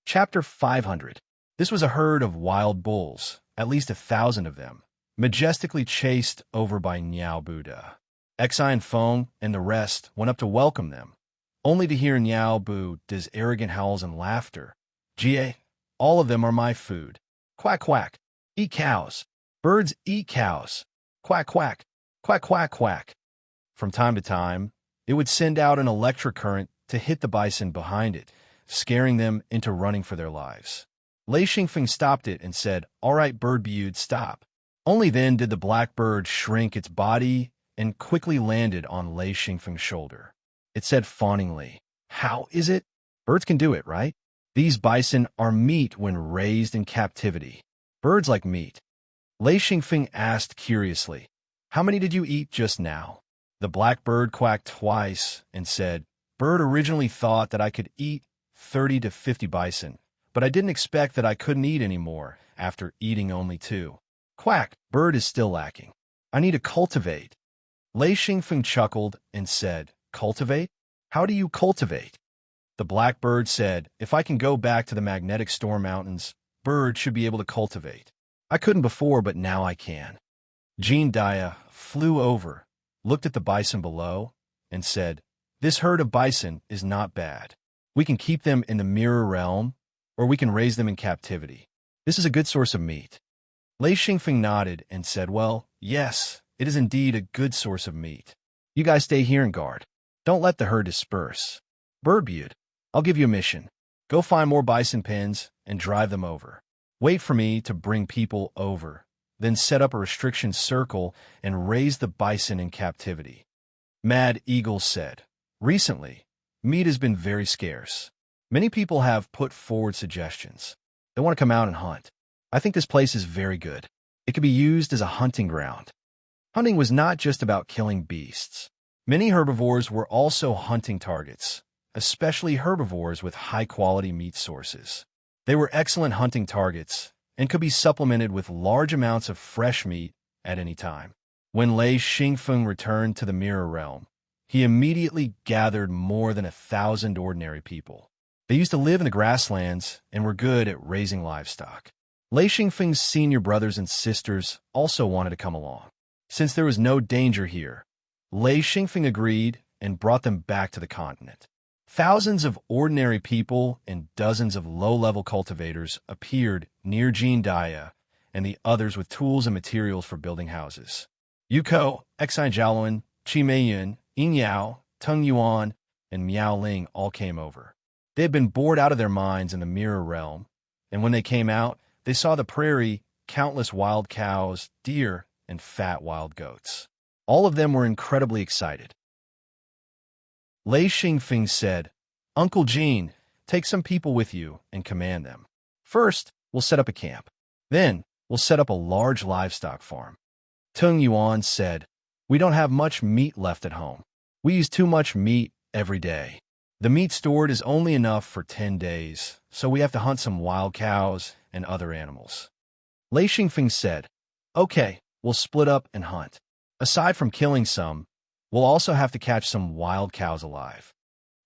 Chapter 500. This was a herd of wild bulls, at least 1,000 of them, majestically chased over by Niao Buddha. Exai and Feng and the rest went up to welcome them, only to hear Niao Buddha's arrogant howls and laughter. Jie, all of them are my food. Quack, quack. Eat cows. Birds eat cows. Quack, quack. Quack, quack, quack. From time to time, it would send out an electric current to hit the bison behind it, scaring them into running for their lives. Lei Xingfeng stopped it and said, All right, bird Bude, stop. Only then did the black bird shrink its body and quickly landed on Lei Xingfeng's shoulder. It said fawningly, How is it? Birds can do it, right? These bison are meat when raised in captivity. Birds like meat. Lei Xingfeng asked curiously, How many did you eat just now? The blackbird quacked twice and said, Bird originally thought that I could eat 30 to 50 bison, but I didn't expect that I couldn't eat any more after eating only 2. Quack, bird is still lacking. I need to cultivate. Lei Xingfeng chuckled and said, Cultivate? How do you cultivate? The blackbird said, If I can go back to the magnetic storm mountains, bird should be able to cultivate. I couldn't before, but now I can. Jean Dia flew over, looked at the bison below, and said, This herd of bison is not bad. We can keep them in the mirror realm, or we can raise them in captivity. This is a good source of meat. Lei Xingfeng nodded and said, Well, yes, it is indeed a good source of meat. You guys stay here and guard. Don't let the herd disperse. Birdbute, I'll give you a mission. Go find more bison pens and drive them over. Wait for me to bring people over, then set up a restriction circle and raise the bison in captivity. Mad Eagle said, Recently, meat has been very scarce. Many people have put forward suggestions. They want to come out and hunt. I think this place is very good. It could be used as a hunting ground. Hunting was not just about killing beasts. Many herbivores were also hunting targets, especially herbivores with high-quality meat sources. They were excellent hunting targets and could be supplemented with large amounts of fresh meat at any time. When Lei Xingfeng returned to the Mirror Realm, he immediately gathered more than 1,000 ordinary people. They used to live in the grasslands and were good at raising livestock. Lei Xingfeng's senior brothers and sisters also wanted to come along. Since there was no danger here, Lei Xingfeng agreed and brought them back to the continent. Thousands of ordinary people and dozens of low-level cultivators appeared near Jean Dia and the others with tools and materials for building houses. Yuko, Xai Jiaoluan, Qi Meiyun, Yin Yao, Tung Yuan, and Miao Ling all came over. They had been bored out of their minds in the Mirror Realm, and when they came out, they saw the prairie, countless wild cows, deer, and fat wild goats. All of them were incredibly excited. Lei Xingfeng said, Uncle Jean, take some people with you and command them. First, we'll set up a camp. Then, we'll set up a large livestock farm. Tung Yuan said, We don't have much meat left at home. We use too much meat every day. The meat stored is only enough for 10 days, so we have to hunt some wild cows and other animals. Lei Xingfeng said, Okay, we'll split up and hunt. Aside from killing some, we'll also have to catch some wild cows alive.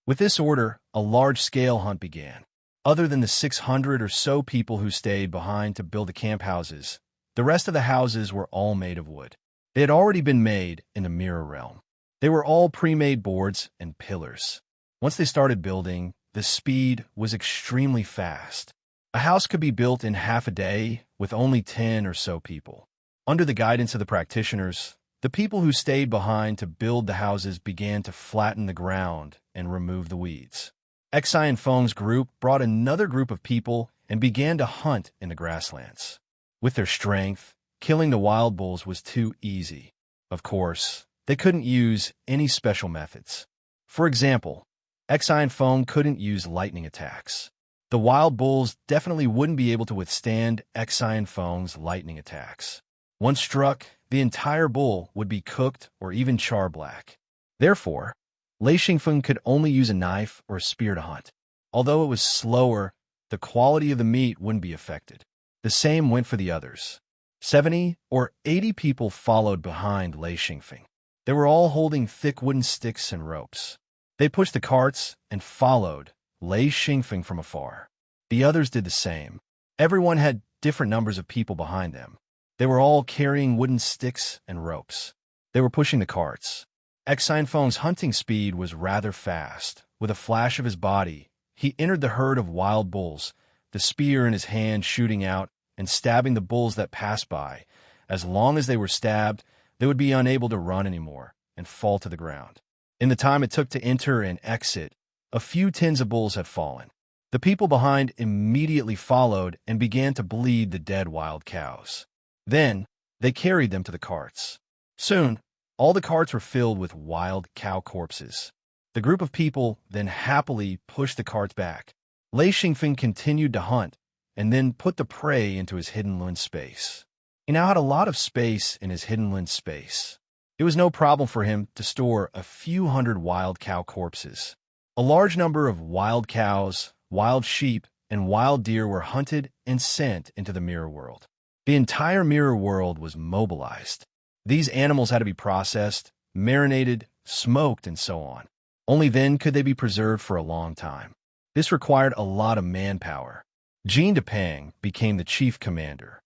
With this order, a large-scale hunt began. Other than the 600 or so people who stayed behind to build the camp houses, the rest of the houses were all made of wood. They had already been made in the Mirror Realm. They were all pre-made boards and pillars. Once they started building, the speed was extremely fast. A house could be built in half a day with only 10 or so people. Under the guidance of the practitioners, the people who stayed behind to build the houses began to flatten the ground and remove the weeds. Xi and Feng's group brought another group of people and began to hunt in the grasslands. With their strength, killing the wild bulls was too easy. Of course, they couldn't use any special methods. For example, Xi and Feng couldn't use lightning attacks. The wild bulls definitely wouldn't be able to withstand Xi and Feng's lightning attacks. Once struck, the entire bull would be cooked or even char black. Therefore, Lei Xingfeng could only use a knife or a spear to hunt. Although it was slower, the quality of the meat wouldn't be affected. The same went for the others. 70 or 80 people followed behind Lei Xingfeng. They were all holding thick wooden sticks and ropes. They pushed the carts and followed Lei Xingfeng from afar. The others did the same. Everyone had different numbers of people behind them. They were all carrying wooden sticks and ropes. They were pushing the carts. Xi and Feng's hunting speed was rather fast. With a flash of his body, he entered the herd of wild bulls, the spear in his hand shooting out and stabbing the bulls that passed by. As long as they were stabbed, they would be unable to run anymore and fall to the ground. In the time it took to enter and exit, a few tens of bulls had fallen. The people behind immediately followed and began to bleed the dead wild cows. Then, they carried them to the carts. Soon, all the carts were filled with wild cow corpses. The group of people then happily pushed the carts back. Lei Xingfeng continued to hunt and then put the prey into his hidden lens space. He now had a lot of space in his hidden lens space. It was no problem for him to store a few hundred wild cow corpses. A large number of wild cows, wild sheep, and wild deer were hunted and sent into the mirror world. The entire mirror world was mobilized. These animals had to be processed, marinated, smoked, and so on. Only then could they be preserved for a long time. This required a lot of manpower. Jean Depang became the chief commander.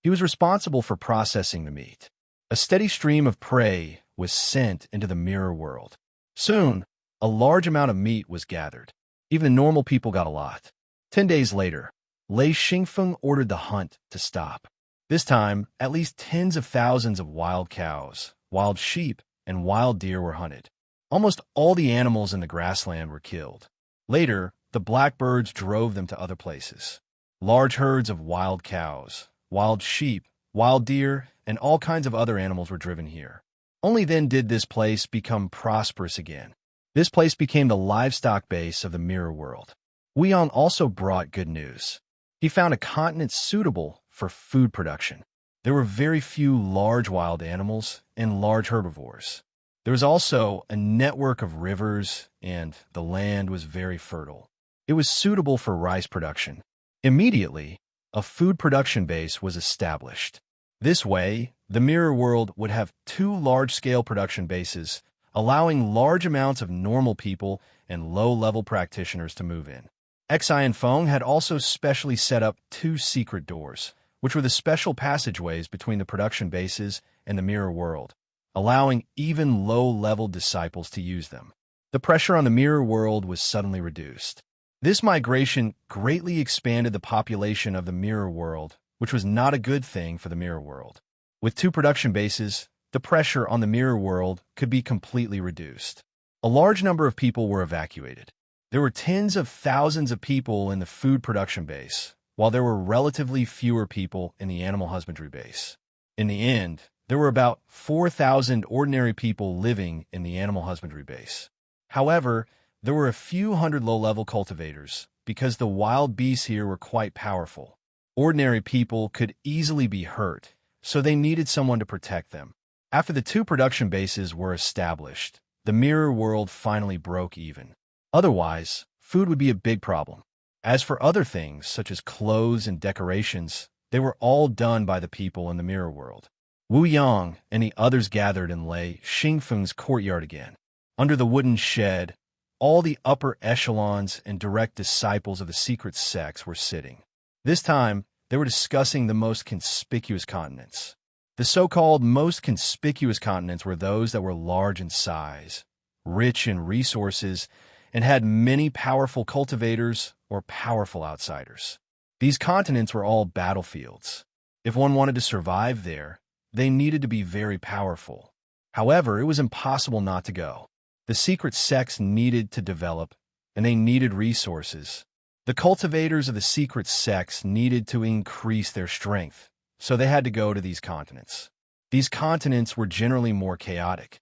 He was responsible for processing the meat. A steady stream of prey was sent into the mirror world. Soon, a large amount of meat was gathered. Even the normal people got a lot. 10 days later, Lei Xingfeng ordered the hunt to stop. This time, at least tens of thousands of wild cows, wild sheep, and wild deer were hunted. Almost all the animals in the grassland were killed. Later, the blackbirds drove them to other places. Large herds of wild cows, wild sheep, wild deer, and all kinds of other animals were driven here. Only then did this place become prosperous again. This place became the livestock base of the mirror world. Weiyang also brought good news. He found a continent suitable for food production. There were very few large wild animals and large herbivores. There was also a network of rivers, and the land was very fertile. It was suitable for rice production. Immediately, a food production base was established. This way, the mirror world would have two large-scale production bases, allowing large amounts of normal people and low-level practitioners to move in. Xi and Feng had also specially set up two secret doors, which were the special passageways between the production bases and the mirror world, allowing even low-level disciples to use them. The pressure on the mirror world was suddenly reduced. This migration greatly expanded the population of the mirror world, which was not a good thing for the mirror world. With two production bases, the pressure on the mirror world could be completely reduced. A large number of people were evacuated. There were tens of thousands of people in the food production base, while there were relatively fewer people in the animal husbandry base. In the end, there were about 4,000 ordinary people living in the animal husbandry base. However, there were a few hundred low-level cultivators, because the wild beasts here were quite powerful. Ordinary people could easily be hurt, so they needed someone to protect them. After the two production bases were established, the mirror world finally broke even. Otherwise, food would be a big problem. As for other things, such as clothes and decorations, they were all done by the people in the mirror world. Wu Yang and the others gathered in Lei Xingfeng's courtyard again. Under the wooden shed, all the upper echelons and direct disciples of the secret sects were sitting. This time, they were discussing the most conspicuous continents. The so-called most conspicuous continents were those that were large in size, rich in resources, and had many powerful cultivators or powerful outsiders. These continents were all battlefields. If one wanted to survive there, they needed to be very powerful. However, it was impossible not to go. The secret sects needed to develop, and they needed resources. The cultivators of the secret sects needed to increase their strength, so they had to go to these continents. These continents were generally more chaotic.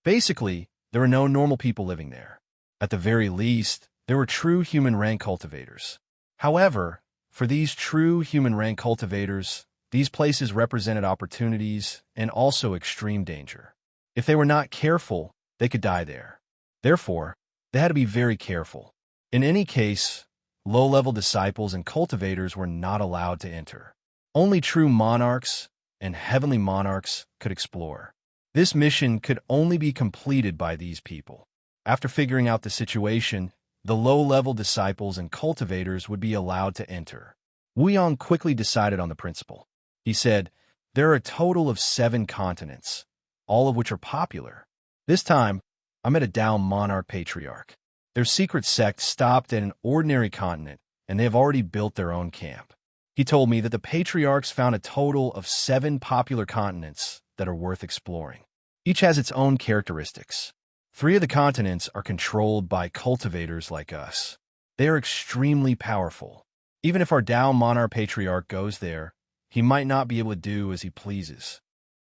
Basically, there were no normal people living there. At the very least, there were true human rank cultivators. However, for these true human rank cultivators, these places represented opportunities and also extreme danger. If they were not careful, they could die there. Therefore, they had to be very careful. In any case, low-level disciples and cultivators were not allowed to enter. Only true monarchs and heavenly monarchs could explore. This mission could only be completed by these people. After figuring out the situation, the low-level disciples and cultivators would be allowed to enter. Wu Yang quickly decided on the principle. He said, "There are a total of 7 continents, all of which are popular. This time, I met a Tao monarch patriarch. Their secret sect stopped at an ordinary continent, and they have already built their own camp. He told me that the patriarchs found a total of 7 popular continents that are worth exploring. Each has its own characteristics. 3 of the continents are controlled by cultivators like us. They are extremely powerful. Even if our Tao monarch patriarch goes there, he might not be able to do as he pleases."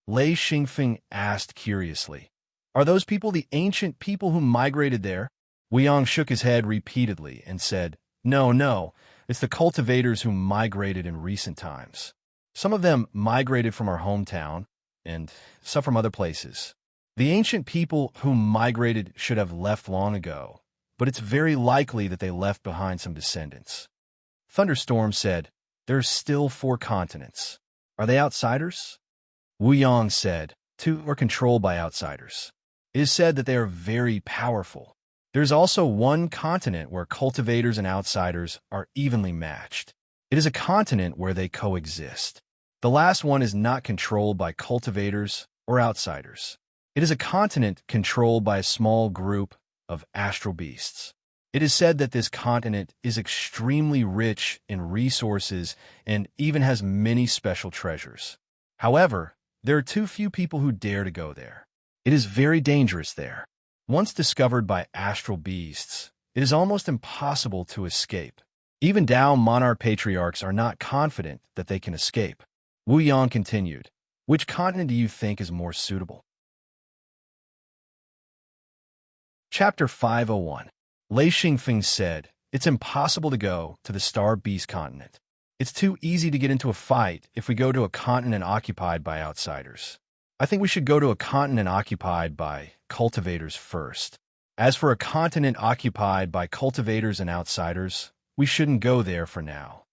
Lei Xingfeng asked curiously, "Are those people the ancient people who migrated there?" Wu Yang shook his head repeatedly and said, No, it's the cultivators who migrated in recent times. Some of them migrated from our hometown, and some from other places. The ancient people who migrated should have left long ago, but it's very likely that they left behind some descendants. Thunderstorm said, "There's still 4 continents. Are they outsiders?" Wu Yang said, 2 are controlled by outsiders. It is said that they are very powerful. There's also 1 continent where cultivators and outsiders are evenly matched. It is a continent where they coexist. The last one is not controlled by cultivators or outsiders. It is a continent controlled by a small group of astral beasts. It is said that this continent is extremely rich in resources and even has many special treasures. However, there are too few people who dare to go there. It is very dangerous there. Once discovered by astral beasts, it is almost impossible to escape. Even Tao monarch patriarchs are not confident that they can escape. Wu Yang continued, "Which continent do you think is more suitable?" Chapter 501. Lei Xingfeng said, "It's impossible to go to the Star Beast continent. It's too easy to get into a fight if we go to a continent occupied by outsiders. I think we should go to a continent occupied by cultivators first. As for a continent occupied by cultivators and outsiders, we shouldn't go there for now."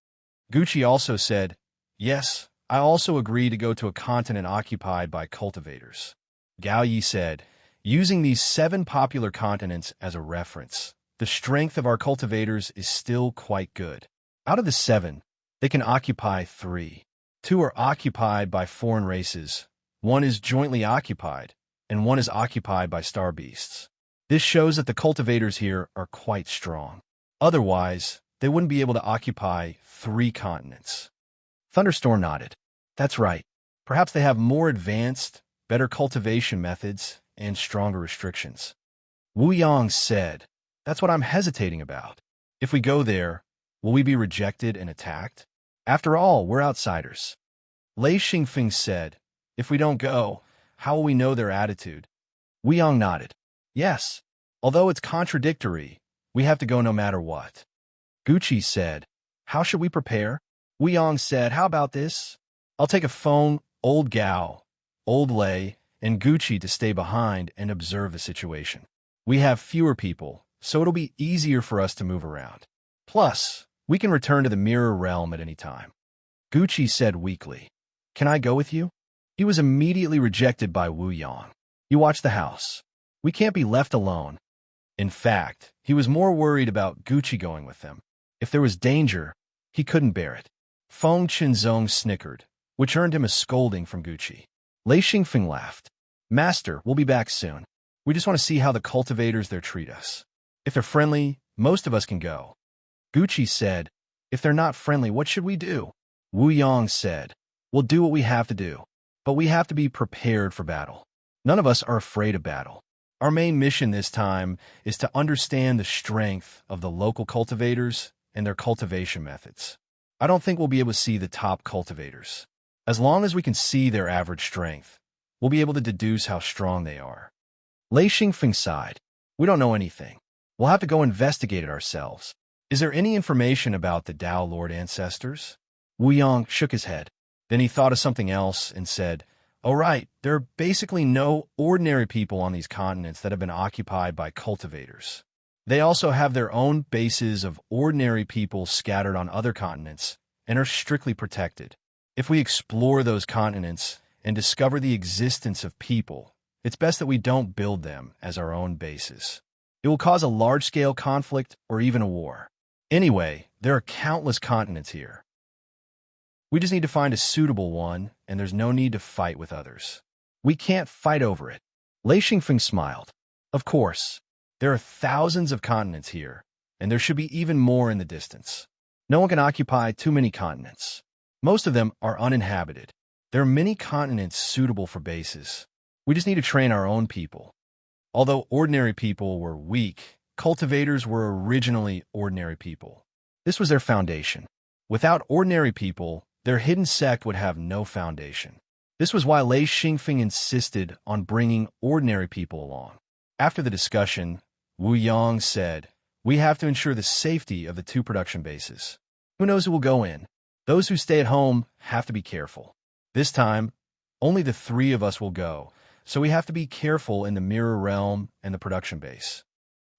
Gucci also said, "Yes, I also agree to go to a continent occupied by cultivators." Gao Yi said, "Using these 7 popular continents as a reference, the strength of our cultivators is still quite good. Out of the 7, they can occupy 3. 2 are occupied by foreign races, 1 is jointly occupied, and 1 is occupied by star beasts. This shows that the cultivators here are quite strong. Otherwise, they wouldn't be able to occupy 3 continents." Thunderstorm nodded. "That's right. Perhaps they have more advanced, better cultivation methods, and stronger restrictions." Wu Yang said, "That's what I'm hesitating about. If we go there, will we be rejected and attacked? After all, we're outsiders." Lei Xingfeng said, "If we don't go, how will we know their attitude?" Wu Yang nodded. "Yes. Although it's contradictory, we have to go no matter what." Gucci said, "How should we prepare?" Wu Yang said, "How about this? I'll take a phone, old Gao, old Lei, and Gucci to stay behind and observe the situation. We have fewer people, so it'll be easier for us to move around. Plus, we can return to the mirror realm at any time." Gucci said weakly, "Can I go with you?" He was immediately rejected by Wu Yang. "You watch the house. We can't be left alone." In fact, he was more worried about Gucci going with them. If there was danger, he couldn't bear it. Feng Qinzong snickered, which earned him a scolding from Gucci. Lei Xingfeng laughed. "Master, we'll be back soon. We just want to see how the cultivators there treat us. If they're friendly, most of us can go." Gucci said, "If they're not friendly, what should we do?" Wu Yang said, "We'll do what we have to do, but we have to be prepared for battle. None of us are afraid of battle. Our main mission this time is to understand the strength of the local cultivators and their cultivation methods. I don't think we'll be able to see the top cultivators. As long as we can see their average strength, we'll be able to deduce how strong they are." Lei Xingfeng sighed. "We don't know anything. We'll have to go investigate it ourselves. Is there any information about the Tao Lord ancestors?" Wu Yang shook his head. Then he thought of something else and said, "Oh right, there are basically no ordinary people on these continents that have been occupied by cultivators. They also have their own bases of ordinary people scattered on other continents and are strictly protected. If we explore those continents and discover the existence of people, it's best that we don't build them as our own bases. It will cause a large-scale conflict or even a war. Anyway, there are countless continents here. We just need to find a suitable one, and there's no need to fight with others. We can't fight over it." Lei Xingfeng smiled. "Of course, there are thousands of continents here, and there should be even more in the distance. No one can occupy too many continents. Most of them are uninhabited. There are many continents suitable for bases. We just need to train our own people. Although ordinary people were weak, cultivators were originally ordinary people. This was their foundation. Without ordinary people, their hidden sect would have no foundation. This was why Lei Xingfeng insisted on bringing ordinary people along." After the discussion, Wu Yang said, "We have to ensure the safety of the 2 production bases. Who knows who will go in? Those who stay at home have to be careful. This time, Only the three of us will go, so we have to be careful in the mirror realm and the production base.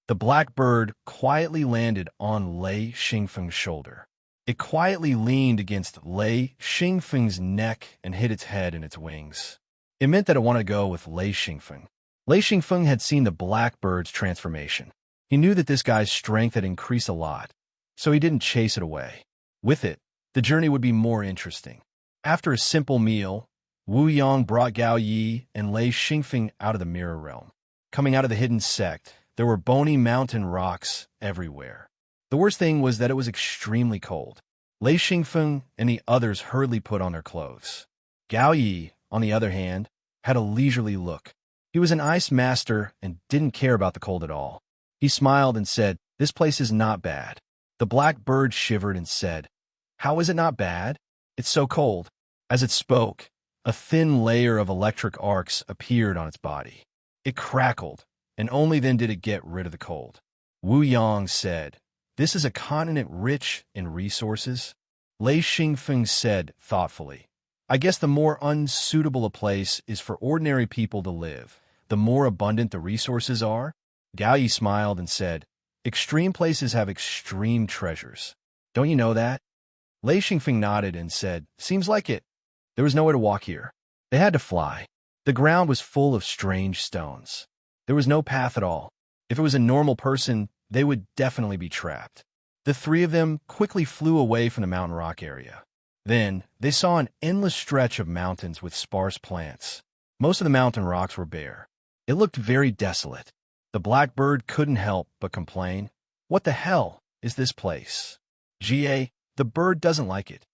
The black bird quietly landed on Lei Xingfeng's shoulder. It quietly leaned against Lei Xingfeng's neck and hid its head in its wings. It meant that it wanted to go with Lei Xingfeng. Lei Xingfeng had seen the black bird's transformation. He knew that this guy's strength had increased a lot, so he didn't chase it away. With it, the journey would be more interesting. After a simple meal, Wu Yang brought Gao Yi and Lei Xingfeng out of the mirror realm. Coming out of the hidden sect, there were bony mountain rocks everywhere. The worst thing was that it was extremely cold. Lei Xingfeng and the others hurriedly put on their clothes. Gao Yi, on the other hand, had a leisurely look. He was an ice master and didn't care about the cold at all. He smiled and said, "This place is not bad." The black bird shivered and said, "How is it not bad? It's so cold." As it spoke, a thin layer of electric arcs appeared on its body. It crackled, and only then did it get rid of the cold. Wu Yang said, "This is a continent rich in resources." Lei Xingfeng said thoughtfully, "I guess the more unsuitable a place is for ordinary people to live, the more abundant the resources are." Gao Yi smiled and said, "Extreme places have extreme treasures. Don't you know that?" Lei Xingfeng nodded and said, "Seems like it." There was nowhere to walk here. They had to fly. The ground was full of strange stones. There was no path at all. If it was a normal person, they would definitely be trapped. The three of them quickly flew away from the mountain rock area. Then, they saw an endless stretch of mountains with sparse plants. Most of the mountain rocks were bare. It looked very desolate. The black bird couldn't help but complain, "What the hell is this place?" The bird doesn't like it.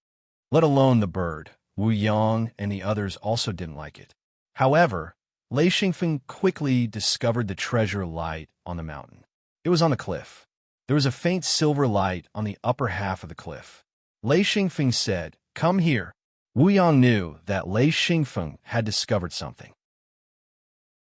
Let alone the bird, Wu Yang and the others also didn't like it. However, Lei Xingfeng quickly discovered the treasure light on the mountain. It was on the cliff. There was a faint silver light on the upper half of the cliff. Lei Xingfeng said, "Come here." Wu Yang knew that Lei Xingfeng had discovered something.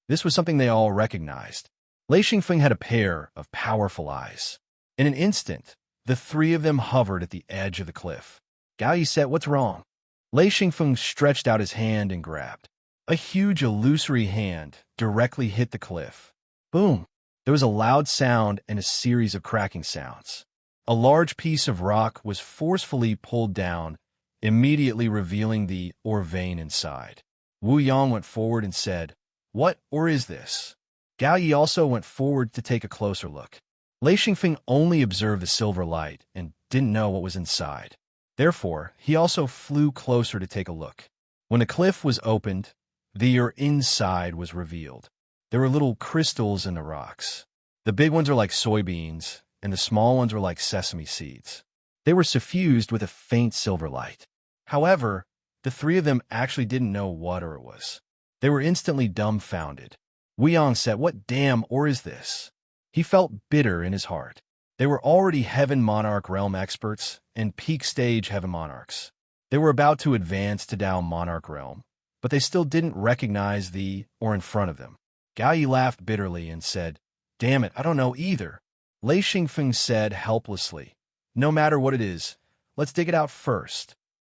This was something they all recognized. Lei Xingfeng had a pair of powerful eyes. In an instant, the three of them hovered at the edge of the cliff. Gao Yi said, "What's wrong?" Lei Xingfeng stretched out his hand and grabbed. A huge illusory hand directly hit the cliff. Boom! There was a loud sound and a series of cracking sounds. A large piece of rock was forcefully pulled down, immediately revealing the ore vein inside. Wu Yang went forward and said, "What ore is this?" Gao Yi also went forward to take a closer look. Lei Xingfeng only observed the silver light and didn't know what was inside. Therefore, he also flew closer to take a look. When the cliff was opened, the ore inside was revealed. There were little crystals in the rocks. The big ones are like soybeans, and the small ones were like sesame seeds. They were suffused with a faint silver light. However, the three of them actually didn't know what ore it was. They were instantly dumbfounded. Wu Yang said, "What damn ore is this?" He felt bitter in his heart. They were already Heaven Monarch realm experts and peak stage Heaven Monarchs. They were about to advance to Dao Monarch realm, but they still didn't recognize the ore in front of them. Gao Yi laughed bitterly and said, "Damn it, I don't know either." Lei Xingfeng said helplessly, "No matter what it is, let's dig it out first."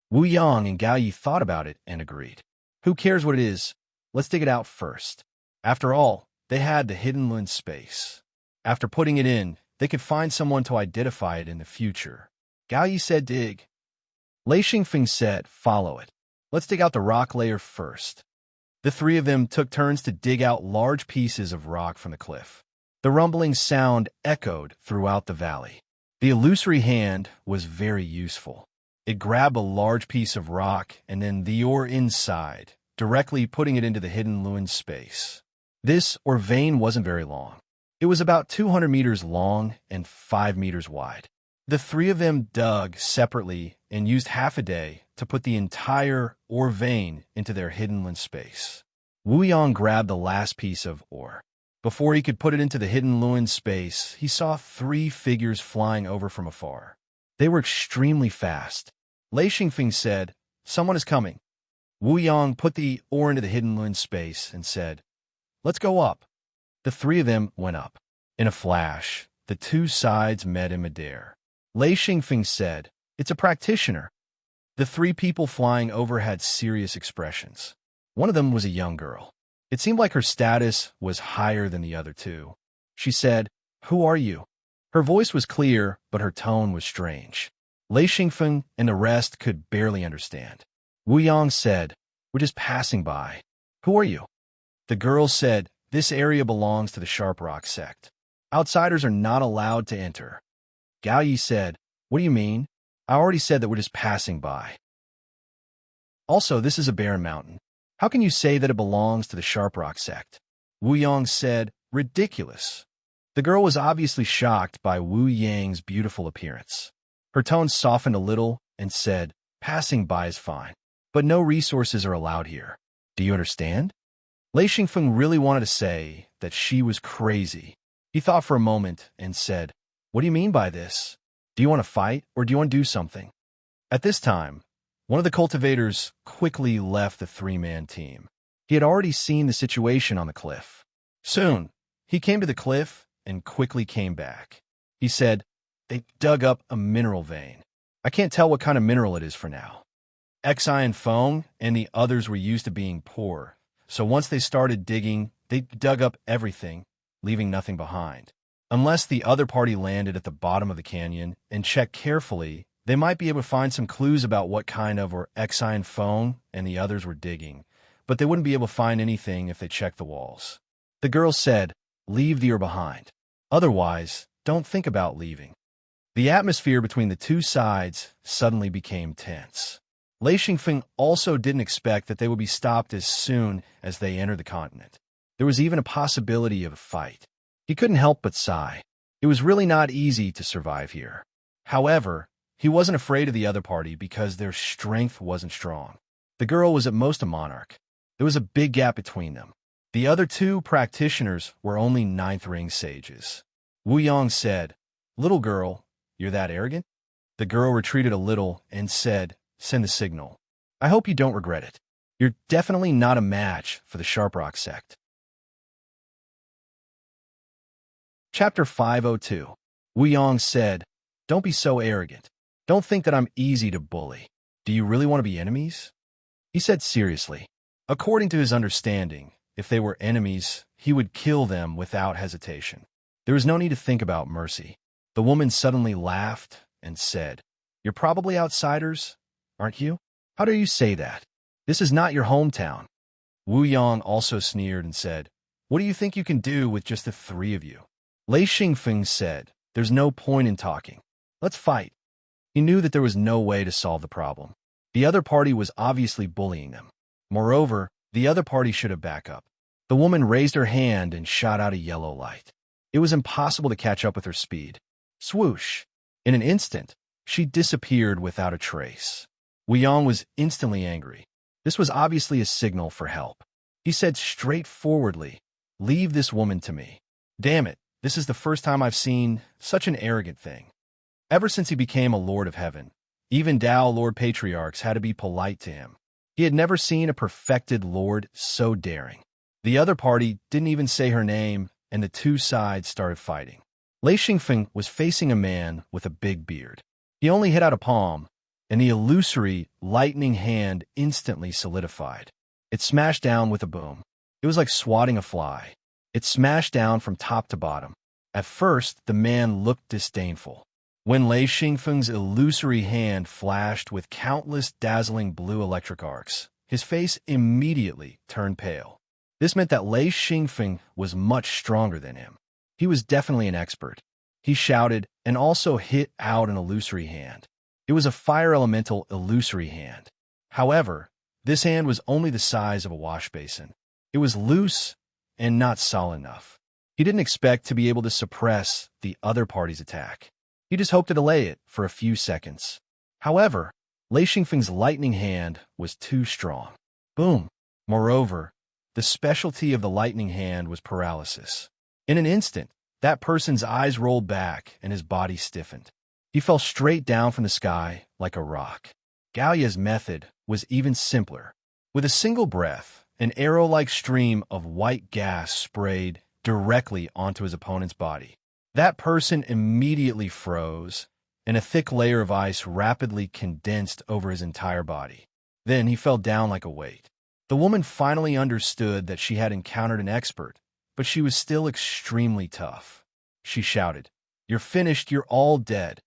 Wu Yang and Gao Yi thought about it and agreed. Who cares what it is? Let's dig it out first. After all, they had the hidden lens space. After putting it in, they could find someone to identify it in the future. Gao Yi said, "Dig." Lei Xingfeng said, "Follow it. Let's dig out the rock layer first." The three of them took turns to dig out large pieces of rock from the cliff. The rumbling sound echoed throughout the valley. The illusory hand was very useful. It grabbed a large piece of rock and then the ore inside, directly putting it into the hidden Luen space. This ore vein wasn't very long. It was about 200 meters long and 5 meters wide. The three of them dug separately and used half a day to put the entire ore vein into their hidden Luen space. Wu Yang grabbed the last piece of ore. Before he could put it into the hidden Luen space, he saw 3 figures flying over from afar. They were extremely fast. Lei Xingfeng said, "Someone is coming." Wu Yang put the ore into the hidden Luen space and said, "Let's go up." The three of them went up. In a flash, the 2 sides met in midair. Lei Xingfeng said, "It's a practitioner." The 3 people flying over had serious expressions. One of them was a young girl. It seemed like her status was higher than the other two. She said, "Who are you?" Her voice was clear, but her tone was strange. Lei Xingfeng and the rest could barely understand. Wu Yang said, "We're just passing by. Who are you?" The girl said, "This area belongs to the Sharp Rock sect. Outsiders are not allowed to enter." Gao Yi said, "What do you mean? I already said that we're just passing by. Also, this is a barren mountain. How can you say that it belongs to the Sharp Rock sect?" Wu Yang said, "Ridiculous." The girl was obviously shocked by Wu Yang's beautiful appearance. Her tone softened a little and said, "Passing by is fine, but no resources are allowed here. Do you understand?" Lei Xingfeng really wanted to say that she was crazy. He thought for a moment and said, "What do you mean by this? Do you want to fight or do you want to do something?" At this time, one of the cultivators quickly left the three-man team. He had already seen the situation on the cliff. Soon, he came to the cliff and quickly came back. He said, "They dug up a mineral vein. I can't tell what kind of mineral it is for now." Xi and Feng and the others were used to being poor, so once they started digging, they dug up everything, leaving nothing behind. Unless the other party landed at the bottom of the canyon and checked carefully, they might be able to find some clues about what kind of or Xi and Feng and the others were digging, but they wouldn't be able to find anything if they checked the walls. The girl said, "Leave the ore behind. Otherwise, don't think about leaving." The atmosphere between the two sides suddenly became tense. Lei Xingfeng also didn't expect that they would be stopped as soon as they entered the continent. There was even a possibility of a fight. He couldn't help but sigh. It was really not easy to survive here. However, he wasn't afraid of the other party because their strength wasn't strong. The girl was at most a monarch. There was a big gap between them. The other two practitioners were only ninth ring sages. Wu Yang said, "Little girl, you're that arrogant?" The girl retreated a little and said, "Send the signal. I hope you don't regret it. You're definitely not a match for the Sharp Rock sect." Chapter 502. Wu Yang said, "Don't be so arrogant. Don't think that I'm easy to bully. Do you really want to be enemies?" He said seriously. According to his understanding, if they were enemies, he would kill them without hesitation. There was no need to think about mercy. The woman suddenly laughed and said, "You're probably outsiders, aren't you? How dare you say that? This is not your hometown." Wu Yang also sneered and said, "What do you think you can do with just the three of you?" Lei Xingfeng said, "There's no point in talking. Let's fight." He knew that there was no way to solve the problem. The other party was obviously bullying them. Moreover, the other party should have backup. The woman raised her hand and shot out a yellow light. It was impossible to catch up with her speed. Swoosh! In an instant, she disappeared without a trace. Wu Yang was instantly angry. This was obviously a signal for help. He said straightforwardly, "Leave this woman to me." Damn it, this is the first time I've seen such an arrogant thing. Ever since he became a Lord of Heaven, even Dao Lord Patriarchs had to be polite to him. He had never seen a perfected lord so daring. The other party didn't even say her name, and the two sides started fighting. Lei Xingfeng was facing a man with a big beard. He only hit out a palm, and the illusory, lightning hand instantly solidified. It smashed down with a boom. It was like swatting a fly. It smashed down from top to bottom. At first, the man looked disdainful. When Lei Xingfeng's illusory hand flashed with countless dazzling blue electric arcs, his face immediately turned pale. This meant that Lei Xingfeng was much stronger than him. He was definitely an expert. He shouted and also hit out an illusory hand. It was a fire elemental illusory hand. However, this hand was only the size of a wash basin. It was loose and not solid enough. He didn't expect to be able to suppress the other party's attack. He just hoped to delay it for a few seconds. However, Lei Xingfeng's lightning hand was too strong. Boom! Moreover, the specialty of the lightning hand was paralysis. In an instant, that person's eyes rolled back and his body stiffened. He fell straight down from the sky like a rock. Gallia's method was even simpler. With a single breath, an arrow-like stream of white gas sprayed directly onto his opponent's body. That person immediately froze, and a thick layer of ice rapidly condensed over his entire body. Then he fell down like a weight. The woman finally understood that she had encountered an expert, but she was still extremely tough. She shouted, "You're finished, you're all dead."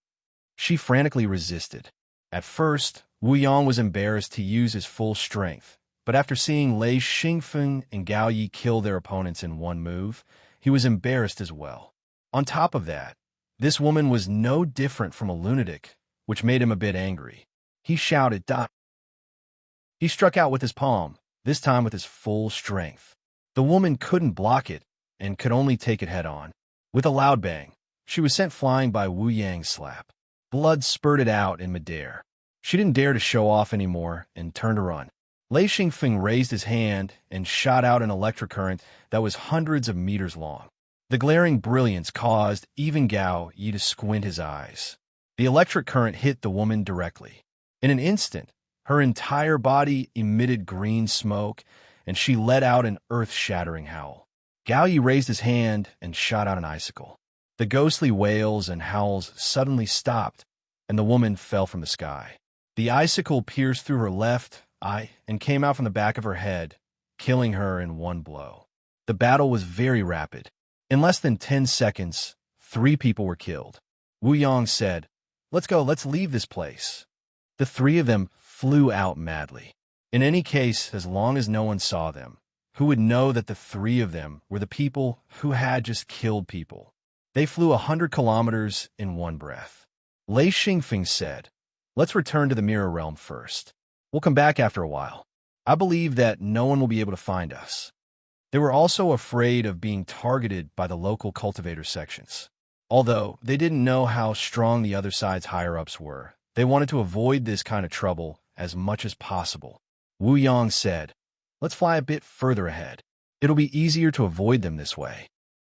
She frantically resisted. At first, Wu Yang was embarrassed to use his full strength, but after seeing Lei Xingfeng and Gao Yi kill their opponents in one move, he was embarrassed as well. On top of that, this woman was no different from a lunatic, which made him a bit angry. He shouted, "Dot!" He struck out with his palm, this time with his full strength. The woman couldn't block it and could only take it head-on. With a loud bang, she was sent flying by Wu Yang's slap. Blood spurted out in midair. She didn't dare to show off anymore and turned to run. Lei Xingfeng raised his hand and shot out an electric current that was hundreds of meters long. The glaring brilliance caused even Gao Yi to squint his eyes. The electric current hit the woman directly. In an instant, her entire body emitted green smoke, and she let out an earth-shattering howl. Gao Yi raised his hand and shot out an icicle. The ghostly wails and howls suddenly stopped, and the woman fell from the sky. The icicle pierced through her left eye and came out from the back of her head, killing her in one blow. The battle was very rapid. In less than 10 seconds, 3 people were killed. Wu Yang said, "Let's go, let's leave this place." The 3 of them flew out madly. In any case, as long as no one saw them, who would know that the 3 of them were the people who had just killed people? They flew 100 kilometers in one breath. Lei Xingfeng said, "Let's return to the Mirror Realm first. We'll come back after a while. I believe that no one will be able to find us." They were also afraid of being targeted by the local cultivator sections. Although they didn't know how strong the other side's higher-ups were, they wanted to avoid this kind of trouble as much as possible. Wu Yang said, "Let's fly a bit further ahead. It'll be easier to avoid them this way."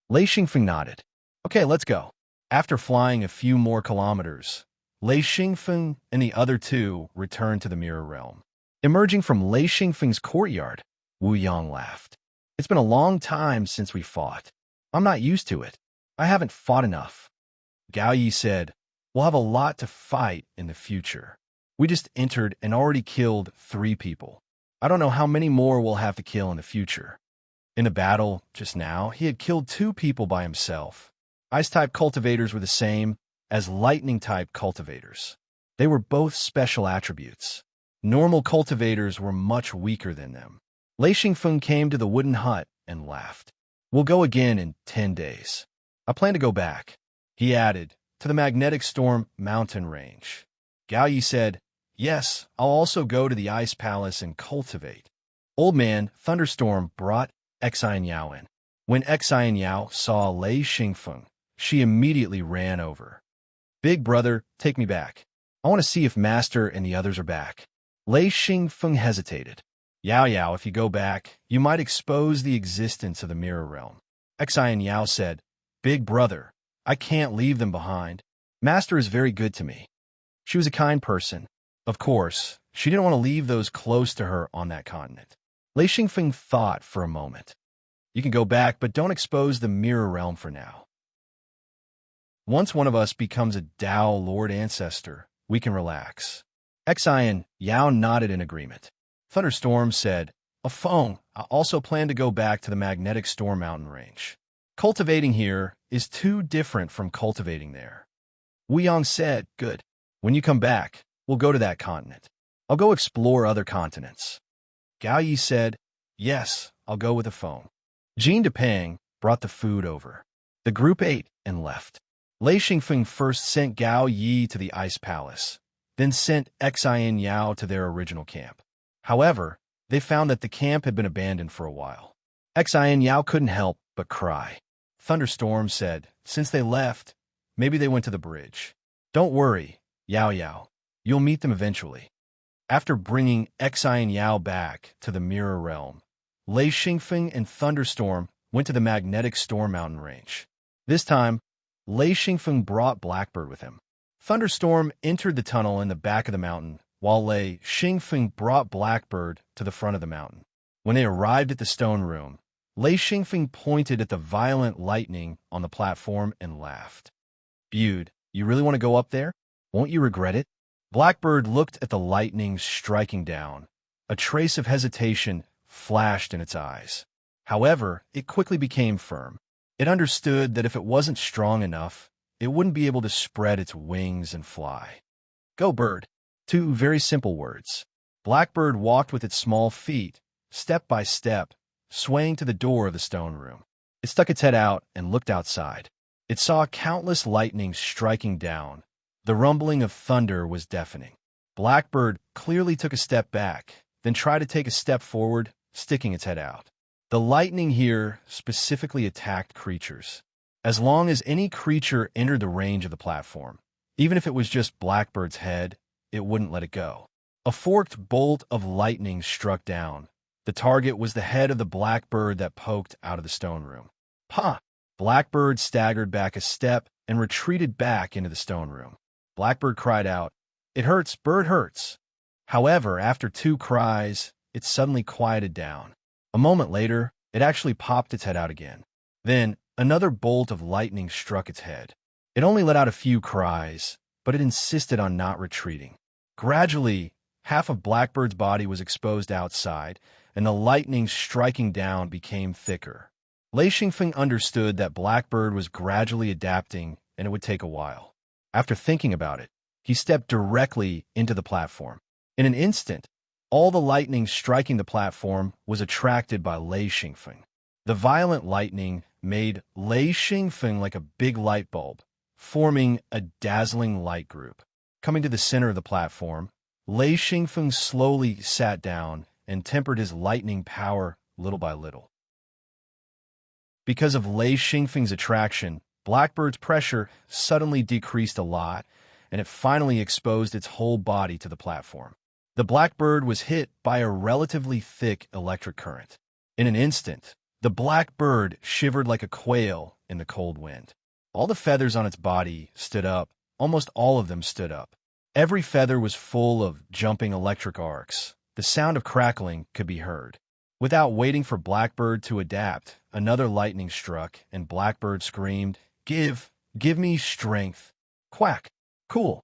Lei Xingfeng nodded. "Okay, let's go." After flying a few more kilometers, Lei Xingfeng and the other 2 returned to the Mirror Realm. Emerging from Lei Xingfeng's courtyard, Wu Yang laughed. "It's been a long time since we fought. I'm not used to it. I haven't fought enough." Gao Yi said, "We'll have a lot to fight in the future. We just entered and already killed 3 people. I don't know how many more we'll have to kill in the future." In the battle just now, he had killed 2 people by himself. Ice-type cultivators were the same as lightning-type cultivators. They were both special attributes. Normal cultivators were much weaker than them. Lei Xingfeng came to the wooden hut and laughed. "We'll go again in 10 days. I plan to go back," he added, "to the magnetic storm mountain range." Gao Yi said, "Yes, I'll also go to the ice palace and cultivate." Old Man Thunderstorm brought Xian Yao in. When Xian Yao saw Lei Xingfeng, she immediately ran over. "Big brother, take me back. I want to see if Master and the others are back." Lei Xingfeng hesitated. "Yao Yao, if you go back, you might expose the existence of the Mirror Realm." Xian Yao said, "Big brother, I can't leave them behind. Master is very good to me." She was a kind person. Of course, she didn't want to leave those close to her on that continent. Lei Xingfeng thought for a moment. "You can go back, but don't expose the Mirror Realm for now. Once one of us becomes a Dao Lord Ancestor, we can relax." Xian Yao nodded in agreement. Thunderstorm said, "A phone. I also plan to go back to the magnetic storm mountain range. Cultivating here is too different from cultivating there." Wu Yang said, "Good. When you come back, we'll go to that continent. I'll go explore other continents." Gao Yi said, "Yes, I'll go with the phone." Jean Depeng brought the food over. The group ate and left. Lei Xingfeng first sent Gao Yi to the Ice Palace, then sent Xian Yao to their original camp. However, they found that the camp had been abandoned for a while. Xian Yao couldn't help but cry. Thunderstorm said, since they left, maybe they went to the bridge. "Don't worry, Yao Yao. You'll meet them eventually." After bringing Xian Yao back to the Mirror Realm, Lei Xingfeng and Thunderstorm went to the magnetic storm mountain range. This time, Lei Xingfeng brought Blackbird with him. Thunderstorm entered the tunnel in the back of the mountain, while Lei Xingfeng brought Blackbird to the front of the mountain. When they arrived at the stone room, Lei Xingfeng pointed at the violent lightning on the platform and laughed. "Bude, you really want to go up there? Won't you regret it?" Blackbird looked at the lightning striking down. A trace of hesitation flashed in its eyes. However, it quickly became firm. It understood that if it wasn't strong enough, it wouldn't be able to spread its wings and fly. Go, bird. Two very simple words. Blackbird walked with its small feet, step by step, swaying to the door of the stone room. It stuck its head out and looked outside. It saw countless lightnings striking down. The rumbling of thunder was deafening. Blackbird clearly took a step back, then tried to take a step forward, sticking its head out. The lightning here specifically attacked creatures. As long as any creature entered the range of the platform, even if it was just Blackbird's head, it wouldn't let it go. A forked bolt of lightning struck down. The target was the head of the blackbird that poked out of the stone room. "Ha!" Blackbird staggered back a step and retreated back into the stone room. Blackbird cried out, "It hurts, bird hurts." However, after two cries, it suddenly quieted down. A moment later, it actually popped its head out again. Then, another bolt of lightning struck its head. It only let out a few cries, but it insisted on not retreating. Gradually, half of Blackbird's body was exposed outside, and the lightning striking down became thicker. Lei Xingfeng understood that Blackbird was gradually adapting, and it would take a while. After thinking about it, he stepped directly into the platform. In an instant, all the lightning striking the platform was attracted by Lei Xingfeng. The violent lightning made Lei Xingfeng like a big light bulb, forming a dazzling light group. Coming to the center of the platform, Lei Xingfeng slowly sat down and tempered his lightning power little by little. Because of Lei Xingfeng's attraction, Blackbird's pressure suddenly decreased a lot, and it finally exposed its whole body to the platform. The Blackbird was hit by a relatively thick electric current. In an instant, the Blackbird shivered like a quail in the cold wind. All the feathers on its body stood up. Almost all of them stood up. Every feather was full of jumping electric arcs. The sound of crackling could be heard. Without waiting for Blackbird to adapt, another lightning struck, and Blackbird screamed, Give me strength. Quack! Cool.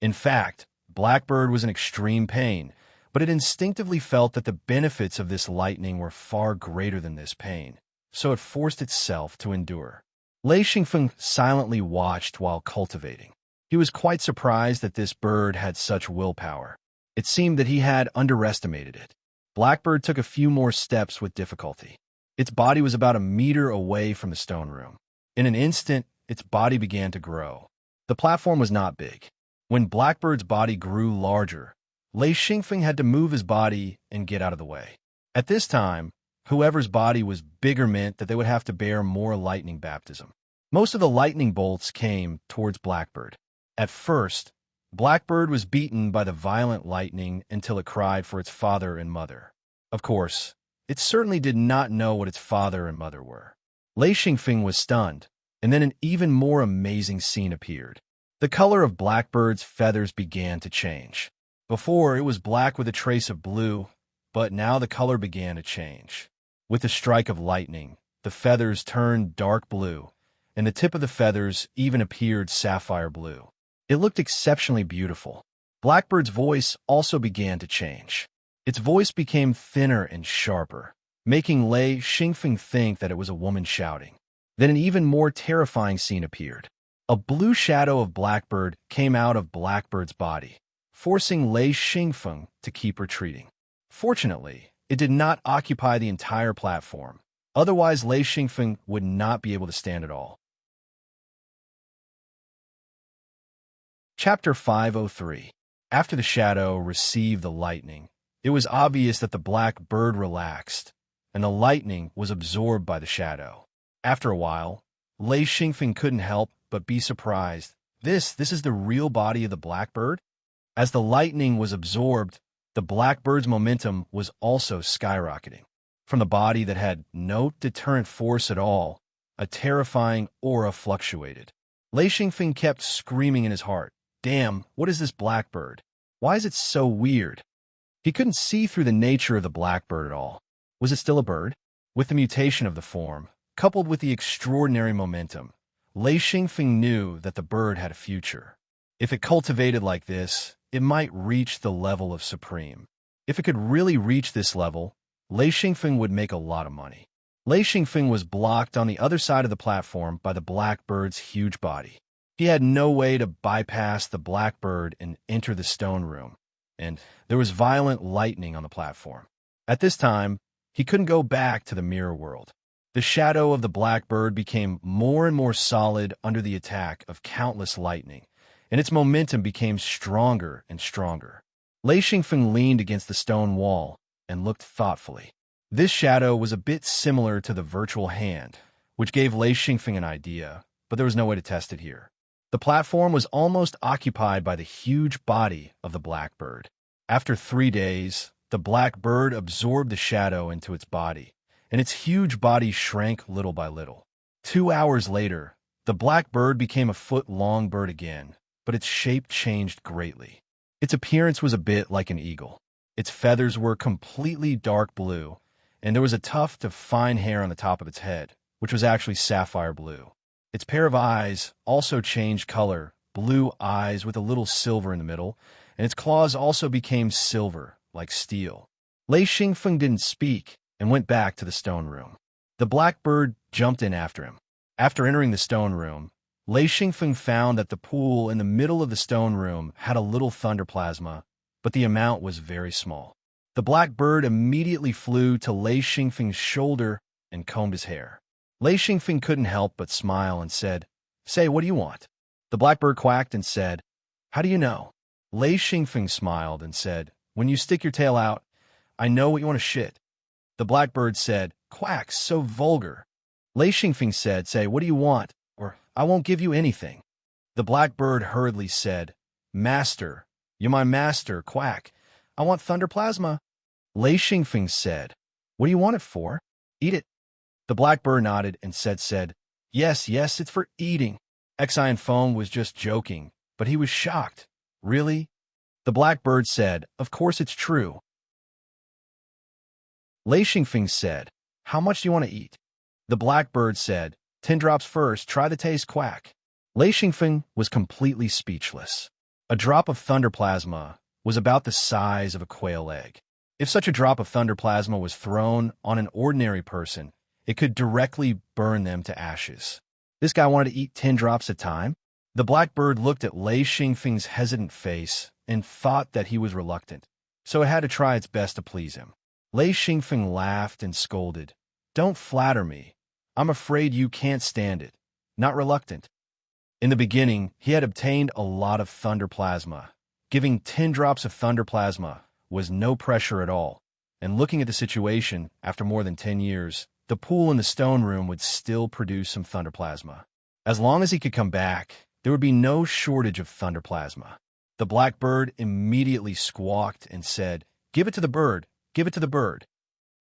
In fact, Blackbird was in extreme pain, but it instinctively felt that the benefits of this lightning were far greater than this pain, so it forced itself to endure. Lei Xingfeng silently watched while cultivating. He was quite surprised that this bird had such willpower. It seemed that he had underestimated it. Blackbird took a few more steps with difficulty. Its body was about a meter away from the stone room. In an instant, its body began to grow. The platform was not big. When Blackbird's body grew larger, Lei Xingfeng had to move his body and get out of the way. At this time, whoever's body was bigger meant that they would have to bear more lightning baptism. Most of the lightning bolts came towards Blackbird. At first, Blackbird was beaten by the violent lightning until it cried for its father and mother. Of course, it certainly did not know what its father and mother were. Lei Xingfeng was stunned, and then an even more amazing scene appeared. The color of Blackbird's feathers began to change. Before, it was black with a trace of blue, but now the color began to change. With the strike of lightning, the feathers turned dark blue, and the tip of the feathers even appeared sapphire blue. It looked exceptionally beautiful. Blackbird's voice also began to change. Its voice became thinner and sharper, making Lei Xingfeng think that it was a woman shouting. Then an even more terrifying scene appeared. A blue shadow of Blackbird came out of Blackbird's body, forcing Lei Xingfeng to keep retreating. Fortunately, it did not occupy the entire platform. Otherwise, Lei Xingfeng would not be able to stand at all. Chapter 503. After the shadow received the lightning, it was obvious that the Blackbird relaxed, and the lightning was absorbed by the shadow. After a while, Lei Xingfeng couldn't help but be surprised. This is the real body of the Blackbird? As the lightning was absorbed, the Blackbird's momentum was also skyrocketing. From the body that had no deterrent force at all, a terrifying aura fluctuated. Lei Xingfeng kept screaming in his heart, Damn, what is this Blackbird? Why is it so weird? He couldn't see through the nature of the Blackbird at all. Was it still a bird? With the mutation of the form, coupled with the extraordinary momentum, Lei Xingfeng knew that the bird had a future. If it cultivated like this, it might reach the level of supreme. If it could really reach this level, Lei Xingfeng would make a lot of money. Lei Xingfeng was blocked on the other side of the platform by the blackbird's huge body. He had no way to bypass the blackbird and enter the stone room, and there was violent lightning on the platform. At this time, he couldn't go back to the mirror world. The shadow of the blackbird became more and more solid under the attack of countless lightning, and its momentum became stronger and stronger. Lei Xingfeng leaned against the stone wall and looked thoughtfully. This shadow was a bit similar to the virtual hand, which gave Lei Xingfeng an idea, but there was no way to test it here. The platform was almost occupied by the huge body of the blackbird. After 3 days, the blackbird absorbed the shadow into its body, and its huge body shrank little by little. 2 hours later, the blackbird became a foot-long bird again, but its shape changed greatly. Its appearance was a bit like an eagle. Its feathers were completely dark blue, and there was a tuft of fine hair on the top of its head, which was actually sapphire blue. Its pair of eyes also changed color, blue eyes with a little silver in the middle, and its claws also became silver, like steel. Lei Xingfeng didn't speak and went back to the stone room. The blackbird jumped in after him. After entering the stone room, Lei Xingfeng found that the pool in the middle of the stone room had a little thunder plasma, but the amount was very small. The blackbird immediately flew to Lei Xingfeng's shoulder and combed his hair. Lei Xingfeng couldn't help but smile and said, "Say, what do you want?" The blackbird quacked and said, "How do you know?" Lei Xingfeng smiled and said, "When you stick your tail out, I know what you want to shit." The blackbird said, "Quack, so vulgar." Lei Xingfeng said, "Say, what do you want, or I won't give you anything." The blackbird hurriedly said, "Master, you're my master, quack. I want thunder plasma." Lei Xingfeng said, "What do you want it for?" "Eat it." The blackbird nodded and said, Yes, it's for eating." Xian Feng was just joking, but he was shocked. "Really?" The blackbird said, "Of course it's true." Lei Xingfeng said, "How much do you want to eat?" The blackbird said, 10 drops first, try the taste, quack." Lei Xingfeng was completely speechless. A drop of thunder plasma was about the size of a quail egg. If such a drop of thunder plasma was thrown on an ordinary person, it could directly burn them to ashes. This guy wanted to eat 10 drops at a time? The blackbird looked at Lei Xingfeng's hesitant face and thought that he was reluctant, so it had to try its best to please him. Lei Xingfeng laughed and scolded, "Don't flatter me. I'm afraid you can't stand it. Not reluctant." In the beginning, he had obtained a lot of thunder plasma. Giving 10 drops of thunder plasma was no pressure at all, and looking at the situation, after more than 10 years, the pool in the stone room would still produce some thunder plasma. As long as he could come back, there would be no shortage of thunder plasma. The blackbird immediately squawked and said, "Give it to the bird, give it to the bird."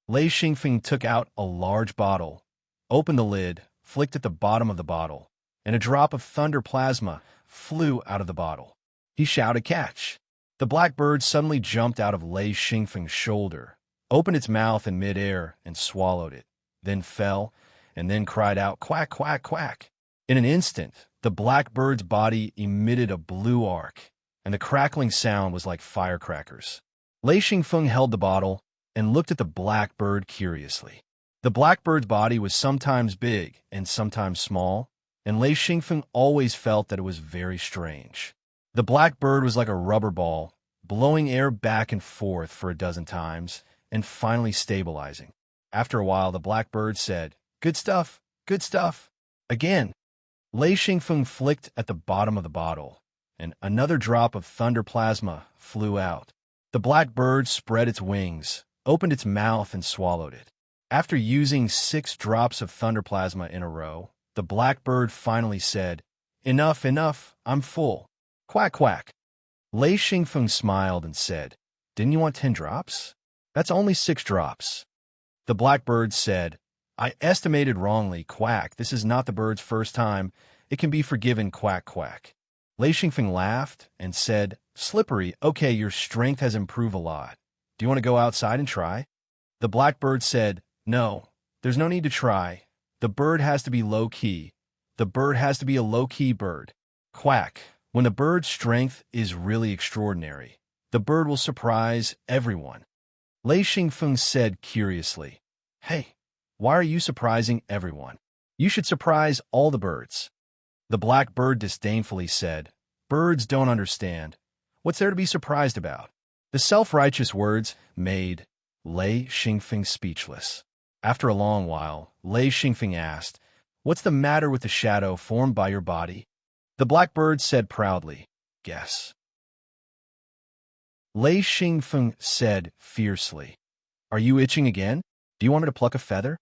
Lei Xingfeng took out a large bottle, opened the lid, flicked at the bottom of the bottle, and a drop of thunder plasma flew out of the bottle. He shouted, "Catch!" The blackbird suddenly jumped out of Lei Xingfeng's shoulder, opened its mouth in midair and swallowed it, then fell, and then cried out, "Quack, quack, quack." In an instant, the blackbird's body emitted a blue arc, and the crackling sound was like firecrackers. Lei Xingfeng held the bottle and looked at the blackbird curiously. The blackbird's body was sometimes big and sometimes small, and Lei Xingfeng always felt that it was very strange. The blackbird was like a rubber ball, blowing air back and forth for a dozen times, and finally stabilizing. After a while, the blackbird said, "Good stuff, good stuff." Again, Lei Xingfeng flicked at the bottom of the bottle, and another drop of thunder plasma flew out. The blackbird spread its wings, opened its mouth, and swallowed it. After using 6 drops of thunder plasma in a row, the blackbird finally said, "Enough, enough, I'm full. Quack, quack." Lei Xingfeng smiled and said, "Didn't you want 10 drops? That's only 6 drops." The blackbird said, "I estimated wrongly, quack. This is not the bird's first time. It can be forgiven, quack, quack." Lei Xingfeng laughed and said, "Slippery, okay, your strength has improved a lot. Do you want to go outside and try?" The blackbird said, "No, there's no need to try. The bird has to be low-key. The bird has to be a low-key bird. Quack. When the bird's strength is really extraordinary, the bird will surprise everyone." Lei Xingfeng said curiously. Hey, why are you surprising everyone? You should surprise all the birds. The black bird disdainfully said, Birds don't understand. What's there to be surprised about? The self-righteous words made Lei Xingfeng speechless. After a long while, Lei Xingfeng asked, What's the matter with the shadow formed by your body? The black bird said proudly, Guess. Lei Xingfeng said fiercely, Are you itching again? Do you want me to pluck a feather?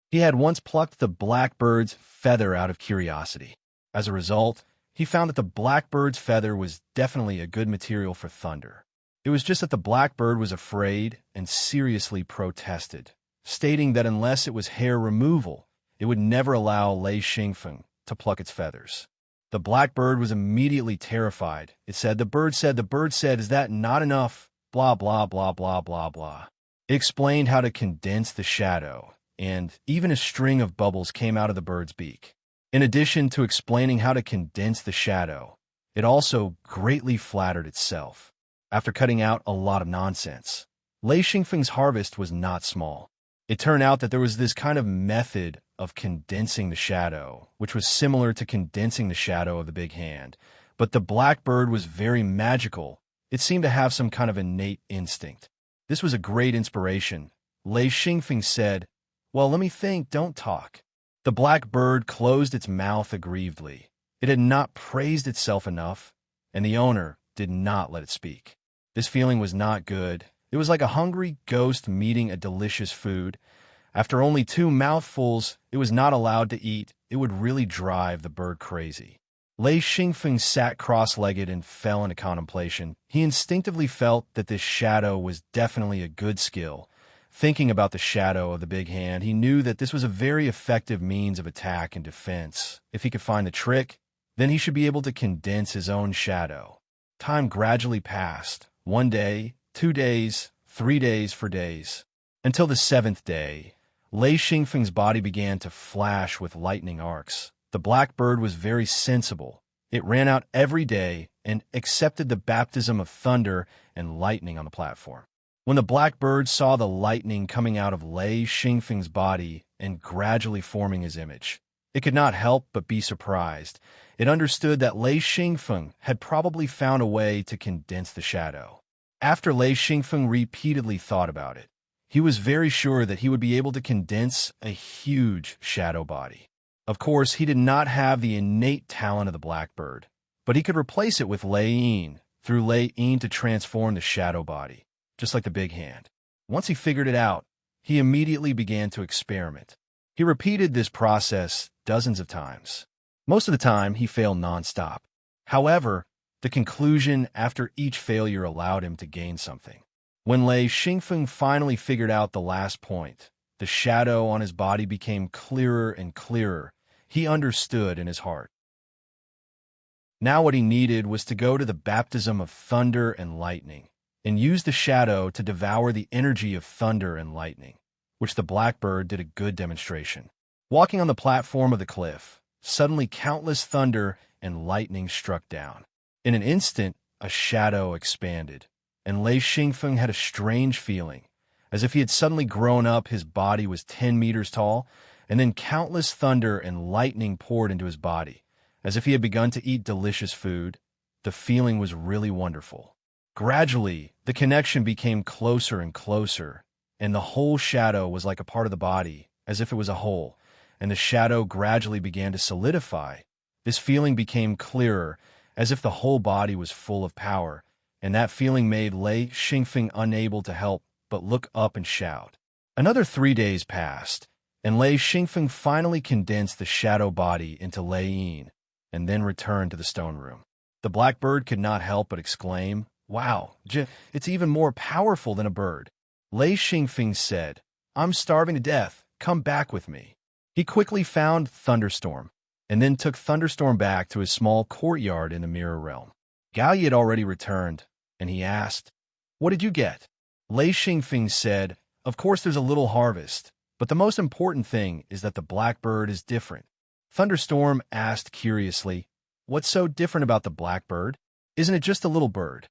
He had once plucked the blackbird's feather out of curiosity. As a result, he found that the blackbird's feather was definitely a good material for thunder. It was just that the blackbird was afraid and seriously protested, stating that unless it was hair removal, it would never allow Lei Xingfeng to pluck its feathers. The blackbird was immediately terrified. It said, the bird said, is that not enough? Blah, blah, blah, blah, blah, blah. It explained how to condense the shadow, and even a string of bubbles came out of the bird's beak. In addition to explaining how to condense the shadow, it also greatly flattered itself. After cutting out a lot of nonsense, Lei Xingfeng's harvest was not small. It turned out that there was this kind of method of condensing the shadow, which was similar to condensing the shadow of the big hand. But the blackbird was very magical. It seemed to have some kind of innate instinct. This was a great inspiration. Lei Xingfeng said, Well, let me think, don't talk. The blackbird closed its mouth aggrievedly. It had not praised itself enough, and the owner did not let it speak. This feeling was not good. It was like a hungry ghost meeting a delicious food. After only 2 mouthfuls, it was not allowed to eat. It would really drive the bird crazy. Lei Xingfeng sat cross-legged and fell into contemplation. He instinctively felt that this shadow was definitely a good skill. Thinking about the shadow of the big hand, he knew that this was a very effective means of attack and defense. If he could find the trick, then he should be able to condense his own shadow. Time gradually passed. 1 day, 2 days, 3 days, 4 days. Until the 7th day, Lei Xingfeng's body began to flash with lightning arcs. The blackbird was very sensible. It ran out every day and accepted the baptism of thunder and lightning on the platform. When the blackbird saw the lightning coming out of Lei Xingfeng's body and gradually forming his image, it could not help but be surprised. It understood that Lei Xingfeng had probably found a way to condense the shadow. After Lei Xingfeng repeatedly thought about it, he was very sure that he would be able to condense a huge shadow body. Of course, he did not have the innate talent of the blackbird, but he could replace it with Lei Yin, through Lei Yin to transform the shadow body, just like the big hand. Once he figured it out, he immediately began to experiment. He repeated this process dozens of times. Most of the time, he failed nonstop. However, the conclusion after each failure allowed him to gain something. When Lei Xingfeng finally figured out the last point, the shadow on his body became clearer and clearer. He understood in his heart. Now what he needed was to go to the baptism of thunder and lightning, and use the shadow to devour the energy of thunder and lightning, which the blackbird did a good demonstration. Walking on the platform of the cliff, suddenly countless thunder and lightning struck down. In an instant, a shadow expanded, and Lei Xingfeng had a strange feeling. As if he had suddenly grown up, his body was 10 meters tall, and then countless thunder and lightning poured into his body. As if he had begun to eat delicious food, the feeling was really wonderful. Gradually, the connection became closer and closer, and the whole shadow was like a part of the body, as if it was a whole, and the shadow gradually began to solidify. This feeling became clearer, as if the whole body was full of power, and that feeling made Lei Xingfeng unable to help but look up and shout. Another 3 days passed, and Lei Xingfeng finally condensed the shadow body into Lei Yin, and then returned to the stone room. The blackbird could not help but exclaim, Wow, it's even more powerful than a bird. Lei Xingfeng said, I'm starving to death, come back with me. He quickly found Thunderstorm, and then took Thunderstorm back to his small courtyard in the Mirror Realm. Gao Yi had already returned, and he asked, What did you get? Lei Xingfeng said, Of course there's a little harvest, but the most important thing is that the blackbird is different. Thunderstorm asked curiously, What's so different about the blackbird? Isn't it just a little bird?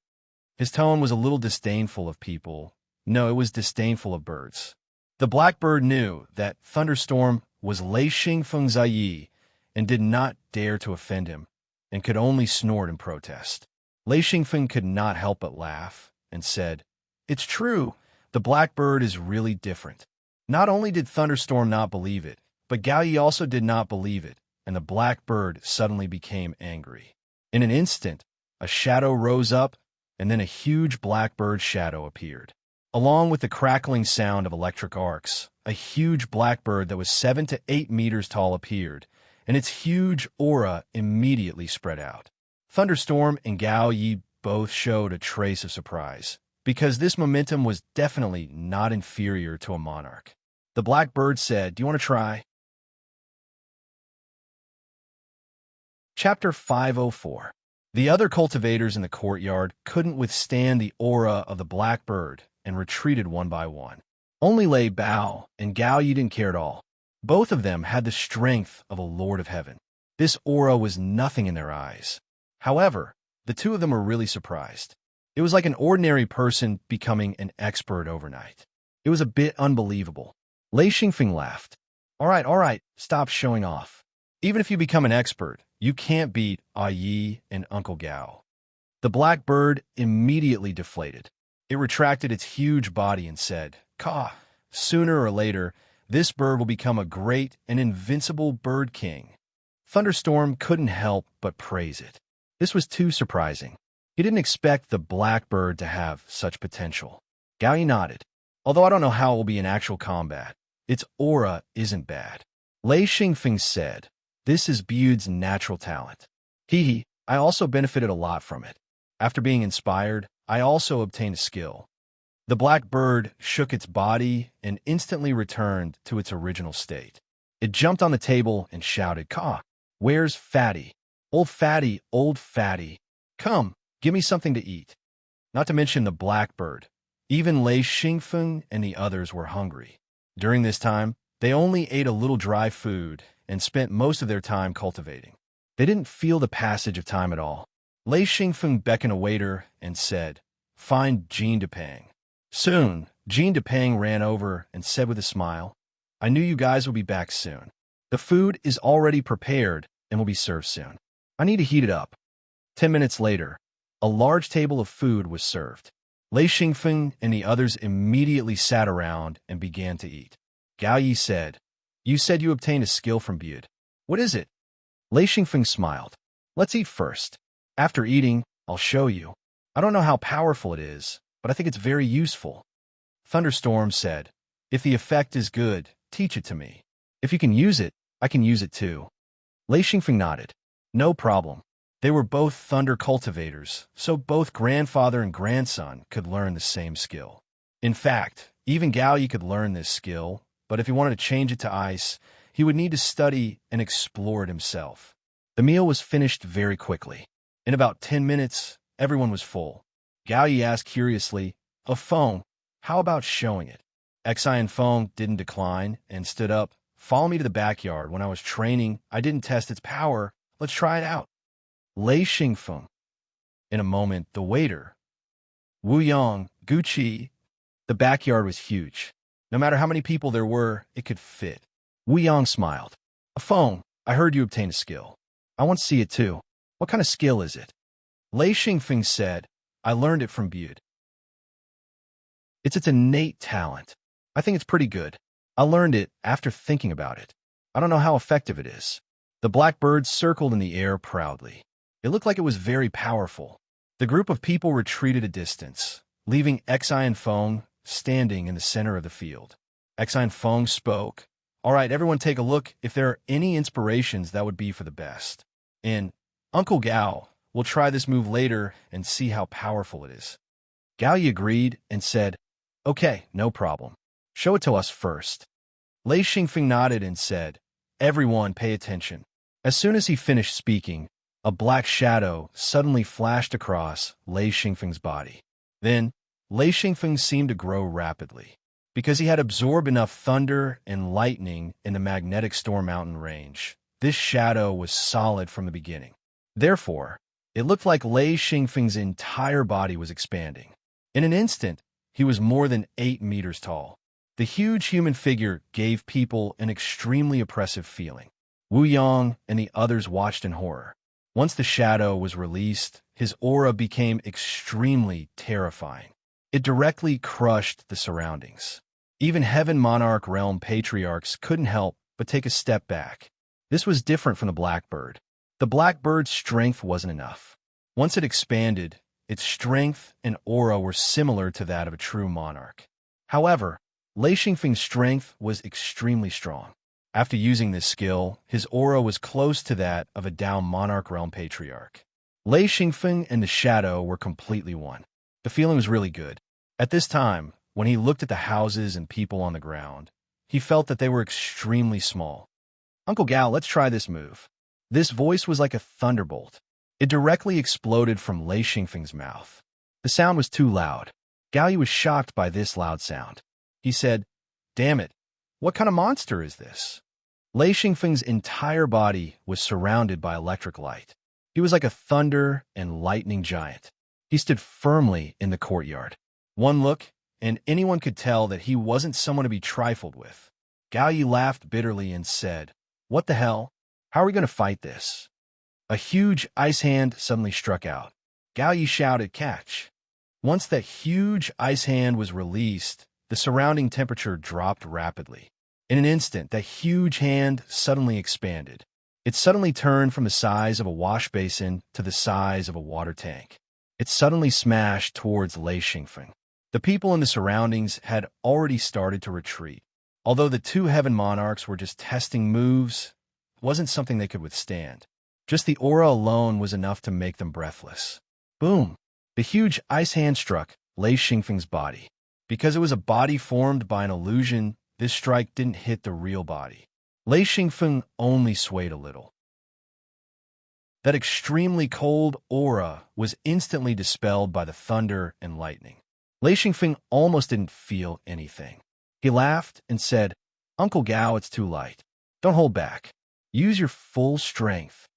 His tone was a little disdainful of people, No, it was disdainful of birds. The blackbird knew that Thunderstorm was Lei Xingfeng's Yi and did not dare to offend him, and could only snort in protest. Lei Xingfeng could not help but laugh and said, "It's true, the blackbird is really different." Not only did Thunderstorm not believe it, but Gao Yi also did not believe it, and the blackbird suddenly became angry. In an instant, a shadow rose up, and then a huge blackbird shadow appeared. Along with the crackling sound of electric arcs, a huge blackbird that was 7 to 8 meters tall appeared, and its huge aura immediately spread out. Thunderstorm and Gao Yi both showed a trace of surprise, because this momentum was definitely not inferior to a monarch. The blackbird said, "Do you want to try?" Chapter 504. The other cultivators in the courtyard couldn't withstand the aura of the blackbird and retreated one by one. Only Lei Bao and Gao Yi didn't care at all. Both of them had the strength of a lord of heaven. This aura was nothing in their eyes. However, the two of them were really surprised. It was like an ordinary person becoming an expert overnight. It was a bit unbelievable. Lei Xingfeng laughed. All right, stop showing off. Even if you become an expert, you can't beat Yi and Uncle Gao." The blackbird immediately deflated. It retracted its huge body and said, "Caw, sooner or later, this bird will become a great and invincible bird king." Thunderstorm couldn't help but praise it. This was too surprising. He didn't expect the blackbird to have such potential. Gao Yi nodded. "Although I don't know how it will be in actual combat, its aura isn't bad." Lei Xingfeng said, "This is Bude's natural talent. I also benefited a lot from it. After being inspired, I also obtained a skill." The blackbird shook its body and instantly returned to its original state. It jumped on the table and shouted, "Caw, where's Fatty? Old Fatty, old Fatty. Come, give me something to eat." Not to mention the blackbird. Even Lei Xingfeng and the others were hungry. During this time, they only ate a little dry food and spent most of their time cultivating. They didn't feel the passage of time at all. Lei Xingfeng beckoned a waiter and said, "Find Jean Depang." Soon, Jean Depang ran over and said with a smile, "I knew you guys would be back soon. The food is already prepared and will be served soon. I need to heat it up." 10 minutes later, a large table of food was served. Lei Xingfeng and the others immediately sat around and began to eat. Gao Yi said, "You said you obtained a skill from Bude. What is it?" Lei Xingfeng smiled. "Let's eat first. After eating, I'll show you. I don't know how powerful it is, but I think it's very useful." Thunderstorm said, "If the effect is good, teach it to me. If you can use it, I can use it too." Lei Xingfeng nodded. "No problem." They were both thunder cultivators, so both grandfather and grandson could learn the same skill. In fact, even Gao Yi could learn this skill, but if he wanted to change it to ice, he would need to study and explore it himself. The meal was finished very quickly. In about 10 minutes, everyone was full. Gao Yi asked curiously, "A Feng, how about showing it?" Xi Feng didn't decline and stood up. "Follow me to the backyard. When I was training, I didn't test its power. Let's try it out." Lei Xingfeng. In a moment, the waiter. Wu Yang, Gucci. The backyard was huge. No matter how many people there were, it could fit. Wu Yang smiled. "A Feng, I heard you obtained a skill. I want to see it too. What kind of skill is it?" Lei Xingfeng said, "I learned it from Bude. It's its innate talent. I think it's pretty good. I learned it after thinking about it. I don't know how effective it is." The blackbird circled in the air proudly. It looked like it was very powerful. The group of people retreated a distance, leaving Xi Feng standing in the center of the field. Xi Feng spoke, "All right, everyone take a look. If there are any inspirations, that would be for the best. And Uncle Gao, we'll try this move later and see how powerful it is." Gao Yi agreed and said, "Okay, no problem. Show it to us first." Lei Xingfeng nodded and said, "Everyone pay attention." As soon as he finished speaking, a black shadow suddenly flashed across Lei Xingfeng's body. Then, Lei Xingfeng seemed to grow rapidly. Because he had absorbed enough thunder and lightning in the magnetic storm mountain range, this shadow was solid from the beginning. Therefore, it looked like Lei Xingfeng's entire body was expanding. In an instant, He was more than 8 meters tall. The huge human figure gave people an extremely oppressive feeling. Wu Yong and the others watched in horror. Once the shadow was released, his aura became extremely terrifying. It directly crushed the surroundings. Even Heaven Monarch Realm patriarchs couldn't help but take a step back. This was different from the Blackbird. The Blackbird's strength wasn't enough. Once it expanded, its strength and aura were similar to that of a true monarch. However, Lei Xingfeng's strength was extremely strong. After using this skill, his aura was close to that of a down Monarch Realm patriarch. Lei Xingfeng and the shadow were completely one. The feeling was really good. At this time, when he looked at the houses and people on the ground, he felt that they were extremely small. "Uncle Gao, let's try this move." This voice was like a thunderbolt. It directly exploded from Lei Xingfeng's mouth. The sound was too loud. Gao Yi was shocked by this loud sound. He said, "Damn it, what kind of monster is this?" Lei Xingfeng's entire body was surrounded by electric light. He was like a thunder and lightning giant. He stood firmly in the courtyard. One look, and anyone could tell that he wasn't someone to be trifled with. Gao Yi laughed bitterly and said, "What the hell? How are we going to fight this?" A huge ice hand suddenly struck out. Gao Yi shouted, "Catch!" Once that huge ice hand was released, the surrounding temperature dropped rapidly. In an instant, that huge hand suddenly expanded. It suddenly turned from the size of a wash basin to the size of a water tank. It suddenly smashed towards Lei Xingfeng. The people in the surroundings had already started to retreat. Although the two Heaven Monarchs were just testing moves, it wasn't something they could withstand. Just the aura alone was enough to make them breathless. Boom! The huge ice hand struck Lei Xingfeng's body. Because it was a body formed by an illusion, this strike didn't hit the real body. Lei Xingfeng only swayed a little. That extremely cold aura was instantly dispelled by the thunder and lightning. Lei Xingfeng almost didn't feel anything. He laughed and said, "Uncle Gao, it's too light. Don't hold back. Use your full strength."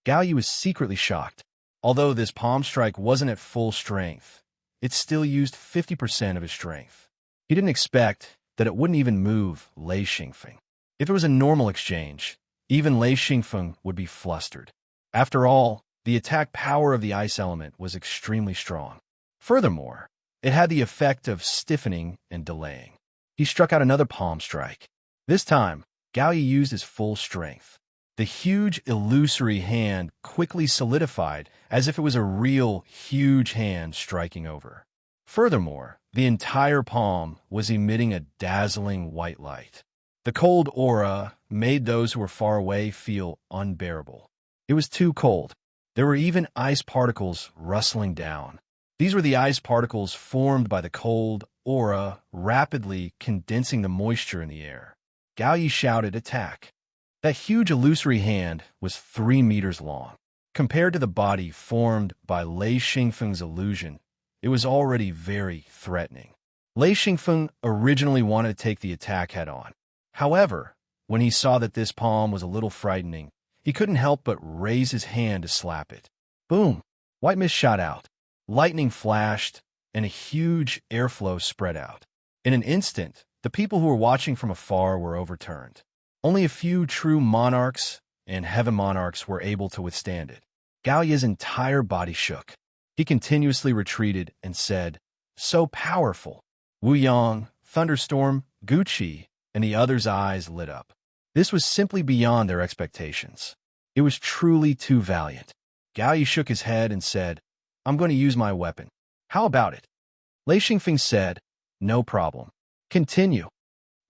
Gao Yi was secretly shocked. Although this palm strike wasn't at full strength, it still used 50% of his strength. He didn't expect that it wouldn't even move Lei Xingfeng. If it was a normal exchange, even Lei Xingfeng would be flustered. After all, the attack power of the ice element was extremely strong. Furthermore, it had the effect of stiffening and delaying. He struck out another palm strike. This time, Gao Yi used his full strength. The huge illusory hand quickly solidified as if it was a real huge hand striking over. Furthermore, the entire palm was emitting a dazzling white light. The cold aura made those who were far away feel unbearable. It was too cold. There were even ice particles rustling down. These were the ice particles formed by the cold aura rapidly condensing the moisture in the air. Gao Yi shouted, "Attack!" That huge illusory hand was 3 meters long. Compared to the body formed by Lei Xingfeng's illusion, it was already very threatening. Lei Xingfeng originally wanted to take the attack head-on. However, when he saw that this palm was a little frightening, he couldn't help but raise his hand to slap it. Boom! White mist shot out. Lightning flashed, and a huge airflow spread out. In an instant, the people who were watching from afar were overturned. Only a few true monarchs and heaven monarchs were able to withstand it. Gao Yi's entire body shook. He continuously retreated and said, "So powerful." Wu Yong, Thunderstorm, Guqi, and the others' eyes lit up. This was simply beyond their expectations. It was truly too valiant. Gao Yi shook his head and said, "I'm going to use my weapon. How about it?" Lei Xingfeng said, "No problem. Continue."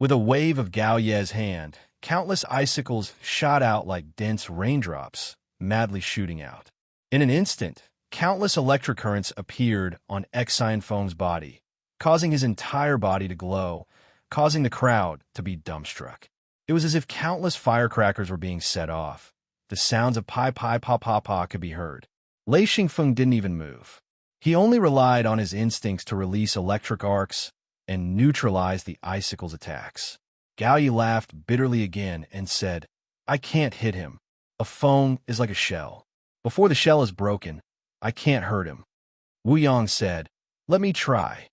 With a wave of Gao Ye's hand, countless icicles shot out like dense raindrops, madly shooting out. In an instant, countless electric currents appeared on Exine Feng's body, causing his entire body to glow, causing the crowd to be dumbstruck. It was as if countless firecrackers were being set off. The sounds of pi pi pa pa pa could be heard. Lei Xingfeng didn't even move. He only relied on his instincts to release electric arcs and neutralize the icicle's attacks. Gao Yi laughed bitterly again and said, "I can't hit him. A foam is like a shell. Before the shell is broken, I can't hurt him." Wu Yong said, "Let me try."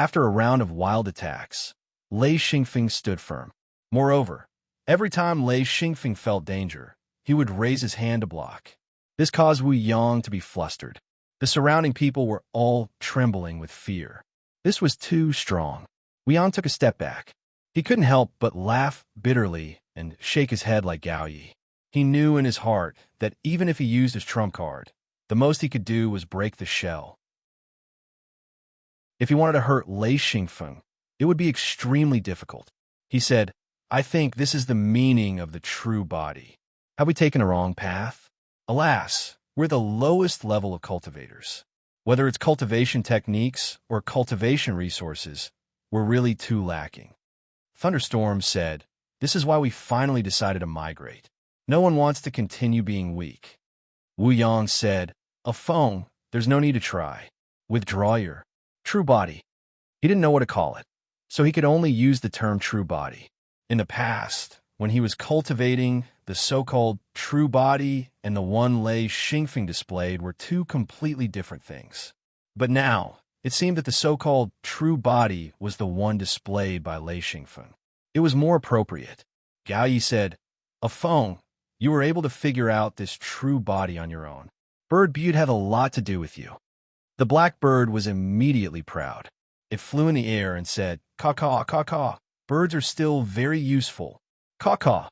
After a round of wild attacks, Lei Xingfeng stood firm. Moreover, every time Lei Xingfeng felt danger, he would raise his hand to block. This caused Wu Yang to be flustered. The surrounding people were all trembling with fear. This was too strong. Wu Yang took a step back. He couldn't help but laugh bitterly and shake his head like Gao Yi. He knew in his heart that even if he used his trump card, the most he could do was break the shell. If he wanted to hurt Lei Xingfeng, it would be extremely difficult. He said, "I think this is the meaning of the true body. Have we taken a wrong path? Alas, we're the lowest level of cultivators. Whether it's cultivation techniques or cultivation resources, we're really too lacking." Thunderstorm said, "This is why we finally decided to migrate. No one wants to continue being weak." Wu Yang said, "A phone, there's no need to try. Withdraw your true body." He didn't know what to call it, so he could only use the term true body. In the past, when he was cultivating, the so-called true body and the one Lei Xingfeng displayed were two completely different things. But now, it seemed that the so-called true body was the one displayed by Lei Xingfeng. It was more appropriate. Gao Yi said, "A phone, you were able to figure out this true body on your own. Bird Butte had a lot to do with you." The black bird was immediately proud. It flew in the air and said, "Caw-caw, caw-caw. Birds are still very useful. Caw-caw."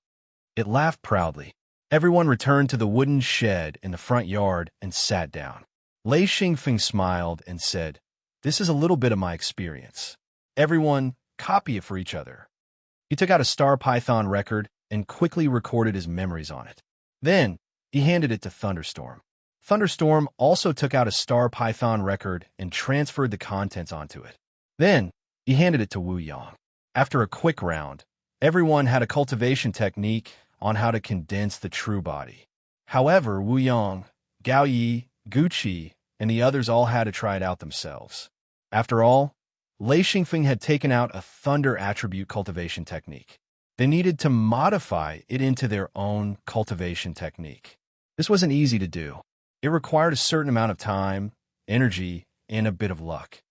It laughed proudly. Everyone returned to the wooden shed in the front yard and sat down. Lei Xingfeng smiled and said, "This is a little bit of my experience. Everyone, copy it for each other." He took out a star python record and quickly recorded his memories on it. Then, he handed it to Thunderstorm. Thunderstorm also took out a star python record and transferred the contents onto it. Then, he handed it to Wu Yang. After a quick round, everyone had a cultivation technique on how to condense the true body. However, Wu Yang, Gao Yi, Gucci, and the others all had to try it out themselves. After all, Lei Xingfeng had taken out a thunder attribute cultivation technique. They needed to modify it into their own cultivation technique. This wasn't easy to do. It required a certain amount of time, energy, and a bit of luck.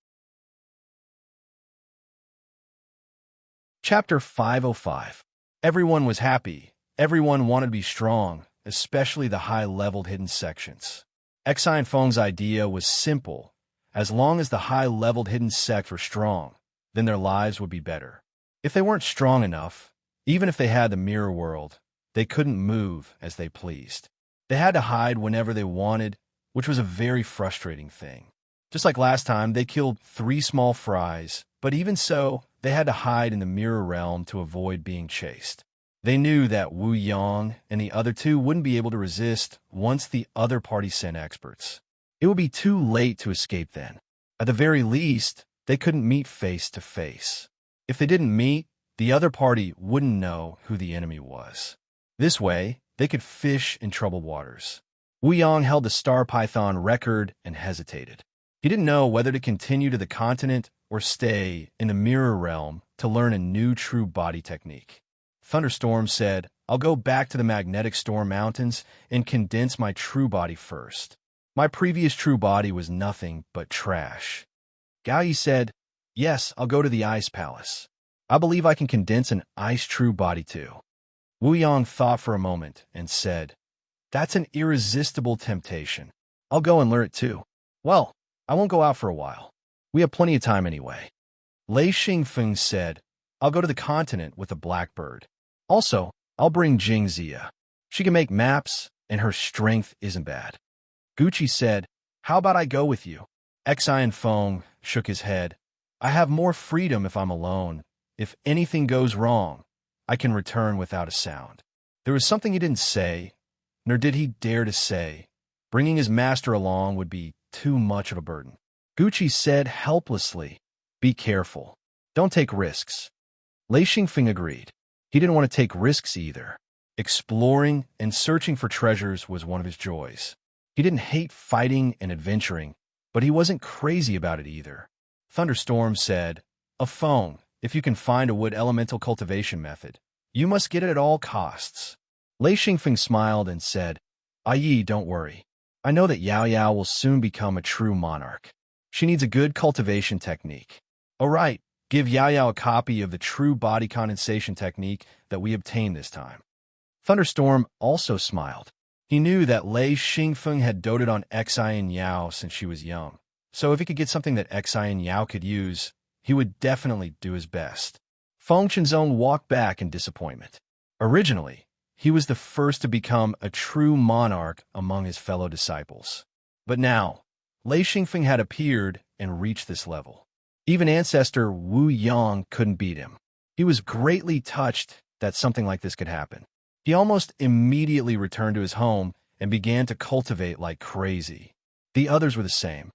Chapter 505. Everyone was happy. Everyone wanted to be strong, especially the high-leveled hidden sections. Xi and Feng's idea was simple. As long as the high-leveled hidden sects were strong, then their lives would be better. If they weren't strong enough, even if they had the mirror world, they couldn't move as they pleased. They had to hide whenever they wanted, which was a very frustrating thing. Just like last time, they killed 3 small fries, but even so, they had to hide in the mirror realm to avoid being chased. They knew that Wu Yang and the other 2 wouldn't be able to resist once the other party sent experts. It would be too late to escape then. At the very least, they couldn't meet face to face. If they didn't meet, the other party wouldn't know who the enemy was. This way, they could fish in troubled waters. Wu Yang held the star python record and hesitated. He didn't know whether to continue to the continent or stay in the mirror realm to learn a new true body technique. Thunderstorm said, "I'll go back to the magnetic storm mountains and condense my true body first. My previous true body was nothing but trash." Gao Yi said, "Yes, I'll go to the ice palace. I believe I can condense an ice true body too." Wu Yang thought for a moment and said, "That's an irresistible temptation. I'll go and learn it too. Well, I won't go out for a while. We have plenty of time anyway." Lei Xingfeng said, "I'll go to the continent with the blackbird. Also, I'll bring Jing Zia. She can make maps, and her strength isn't bad." Gucci said, "How about I go with you?" Xi and Feng shook his head. "I have more freedom if I'm alone. If anything goes wrong, I can return without a sound." There was something he didn't say, nor did he dare to say. Bringing his master along would be too much of a burden. Gucci said helplessly, "Be careful. Don't take risks." Lei Xingfeng agreed. He didn't want to take risks either. Exploring and searching for treasures was one of his joys. He didn't hate fighting and adventuring, but he wasn't crazy about it either. Thunderstorm said, "A phone, if you can find a wood elemental cultivation method, you must get it at all costs." Lei Xingfeng smiled and said, "Yi, don't worry. I know that Yao Yao will soon become a true monarch. She needs a good cultivation technique. All right, give Yao Yao a copy of the true body condensation technique that we obtained this time. Thunderstorm also smiled. He knew that Lei Xingfeng had doted on Xi and Yao since she was young, so if he could get something that Xi and Yao could use, he would definitely do his best. Feng Chenzong walked back in disappointment. Originally, he was the first to become a true monarch among his fellow disciples. But now, Lei Xingfeng had appeared and reached this level. Even ancestor Wu Yang couldn't beat him. He was greatly touched that something like this could happen. He almost immediately returned to his home and began to cultivate like crazy. The others were the same.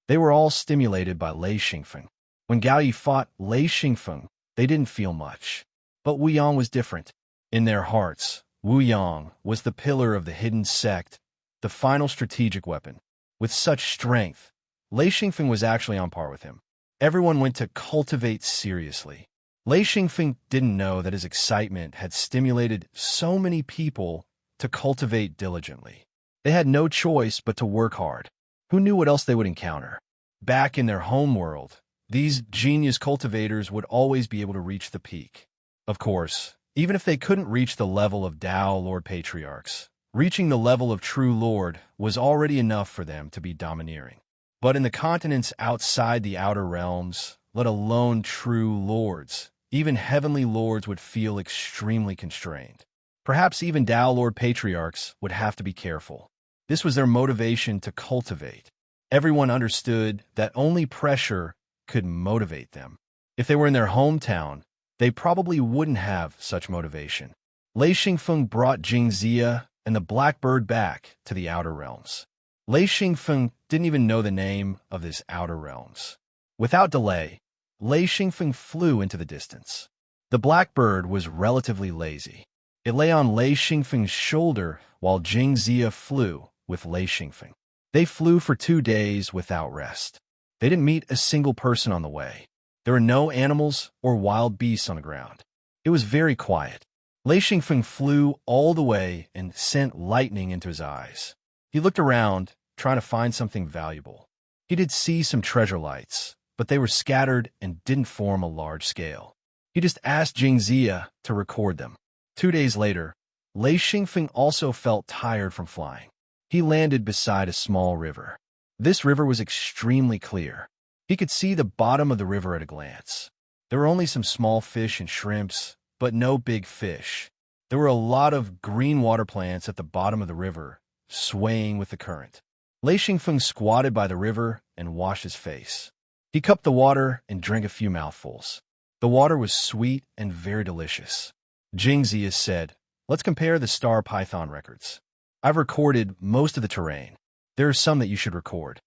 They were all stimulated by Lei Xingfeng. When Gao Yi fought Lei Xingfeng, they didn't feel much. But Wu Yang was different. In their hearts, Wu Yang was the pillar of the hidden sect, the final strategic weapon. With such strength, Lei Xingfeng was actually on par with him. Everyone went to cultivate seriously. Lei Xingfeng didn't know that his excitement had stimulated so many people to cultivate diligently. They had no choice but to work hard. Who knew what else they would encounter? Back in their home world, these genius cultivators would always be able to reach the peak. Of course, even if they couldn't reach the level of Dao Lord Patriarchs, reaching the level of True Lord was already enough for them to be domineering. But in the continents outside the outer realms, let alone true lords, even heavenly lords would feel extremely constrained. Perhaps even Dao Lord Patriarchs would have to be careful. This was their motivation to cultivate. Everyone understood that only pressure could motivate them. If they were in their hometown, they probably wouldn't have such motivation. Lei Xingfeng brought Jingzia and the Blackbird back to the outer realms. Lei Xingfeng didn't even know the name of this outer realms. Without delay, Lei Xingfeng flew into the distance. The Blackbird was relatively lazy. It lay on Lei Xingfeng's shoulder while Jingzia flew with Lei Xingfeng. They flew for 2 days without rest. They didn't meet a single person on the way. There were no animals or wild beasts on the ground. It was very quiet. Lei Xingfeng flew all the way and sent lightning into his eyes. He looked around, trying to find something valuable. He did see some treasure lights, but they were scattered and didn't form a large scale. He just asked Jingzia to record them. 2 days later, Lei Xingfeng also felt tired from flying. He landed beside a small river. This river was extremely clear. He could see the bottom of the river at a glance. There were only some small fish and shrimps, but no big fish. There were a lot of green water plants at the bottom of the river, swaying with the current. Lei Xingfeng squatted by the river and washed his face. He cupped the water and drank a few mouthfuls. The water was sweet and very delicious. Jingzia said, "Let's compare the star python records. I've recorded most of the terrain. There are some that you should record."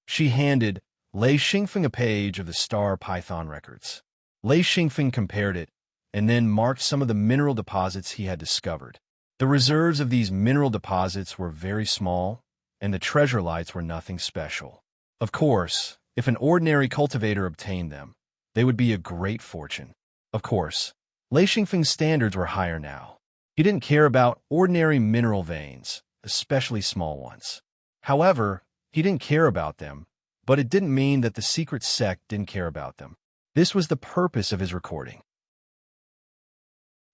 She handed Lei Xingfeng a page of the star python records. Lei Xingfeng compared it and then marked some of the mineral deposits he had discovered. The reserves of these mineral deposits were very small, and the treasure lights were nothing special. Of course, if an ordinary cultivator obtained them, they would be a great fortune. Of course, Lei Xingfeng's standards were higher now. He didn't care about ordinary mineral veins, especially small ones. However, he didn't care about them, but it didn't mean that the secret sect didn't care about them. This was the purpose of his recording.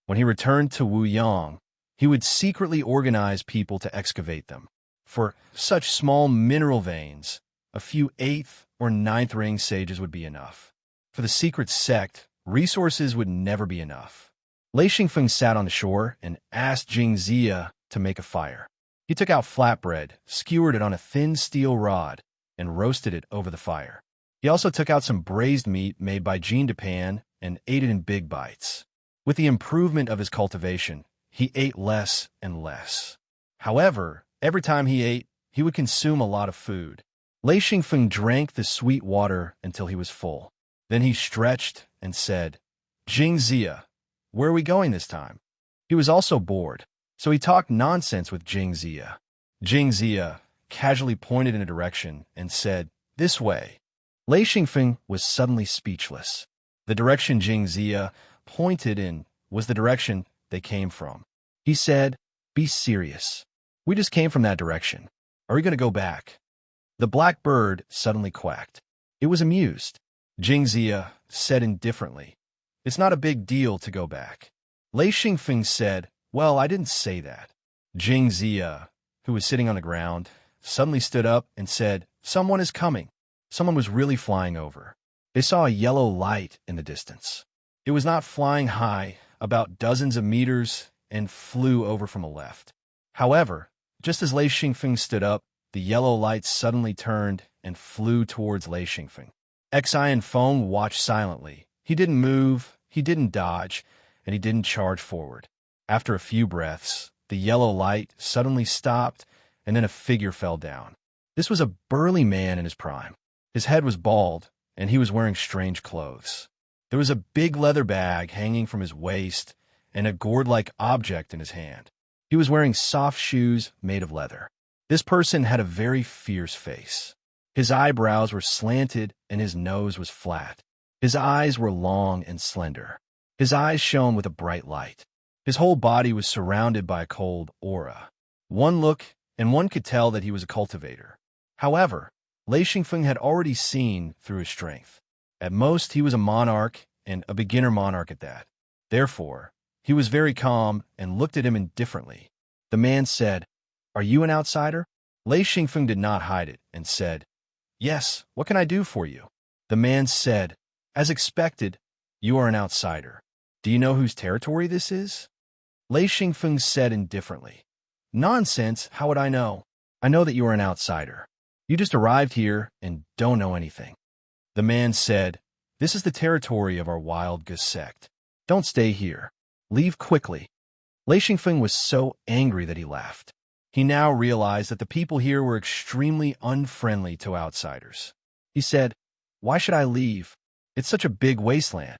When he returned to Wu Yang, he would secretly organize people to excavate them. For such small mineral veins, a few 8th or 9th ring sages would be enough. For the secret sect, resources would never be enough. Lei Xingfeng sat on the shore and asked Jingzia to make a fire. He took out flatbread, skewered it on a thin steel rod, and roasted it over the fire. He also took out some braised meat made by Jean Depan and ate it in big bites. With the improvement of his cultivation, he ate less and less. However, every time he ate, he would consume a lot of food. Lei Xingfeng drank the sweet water until he was full. Then he stretched and said, "Jingzia, where are we going this time?" He was also bored, so he talked nonsense with Jingzia. Jingzia casually pointed in a direction and said, "This way." Lei Xingfeng was suddenly speechless. The direction Jingzia pointed in was the direction they came from. He said, "Be serious. We just came from that direction. Are we going to go back?" The black bird suddenly quacked. It was amused. Jingzia said indifferently, "It's not a big deal to go back." Lei Xingfeng said, "Well, I didn't say that." Jingzia, who was sitting on the ground, suddenly stood up and said, "Someone is coming." Someone was really flying over. They saw a yellow light in the distance. It was not flying high, about dozens of meters, and flew over from the left. However, just as Lei Xingfeng stood up, the yellow light suddenly turned and flew towards Lei Xingfeng. Xi and Feng watched silently. He didn't move, he didn't dodge, and he didn't charge forward. After a few breaths, the yellow light suddenly stopped, and then a figure fell down. This was a burly man in his prime. His head was bald, and he was wearing strange clothes. There was a big leather bag hanging from his waist and a gourd-like object in his hand. He was wearing soft shoes made of leather. This person had a very fierce face. His eyebrows were slanted and his nose was flat. His eyes were long and slender. His eyes shone with a bright light. His whole body was surrounded by a cold aura. One look, and one could tell that he was a cultivator. However, Lei Xingfeng had already seen through his strength. At most, he was a monarch, and a beginner monarch at that. Therefore, he was very calm and looked at him indifferently. The man said, "Are you an outsider?" Lei Xingfeng did not hide it and said, "Yes, what can I do for you?" The man said, "As expected, you are an outsider. Do you know whose territory this is?" Lei Xingfeng said indifferently, "Nonsense, how would I know? I know that you are an outsider. You just arrived here and don't know anything." The man said, "This is the territory of our wild goose sect. Don't stay here. Leave quickly." Lei Xingfeng was so angry that he laughed. He now realized that the people here were extremely unfriendly to outsiders. He said, "Why should I leave? It's such a big wasteland.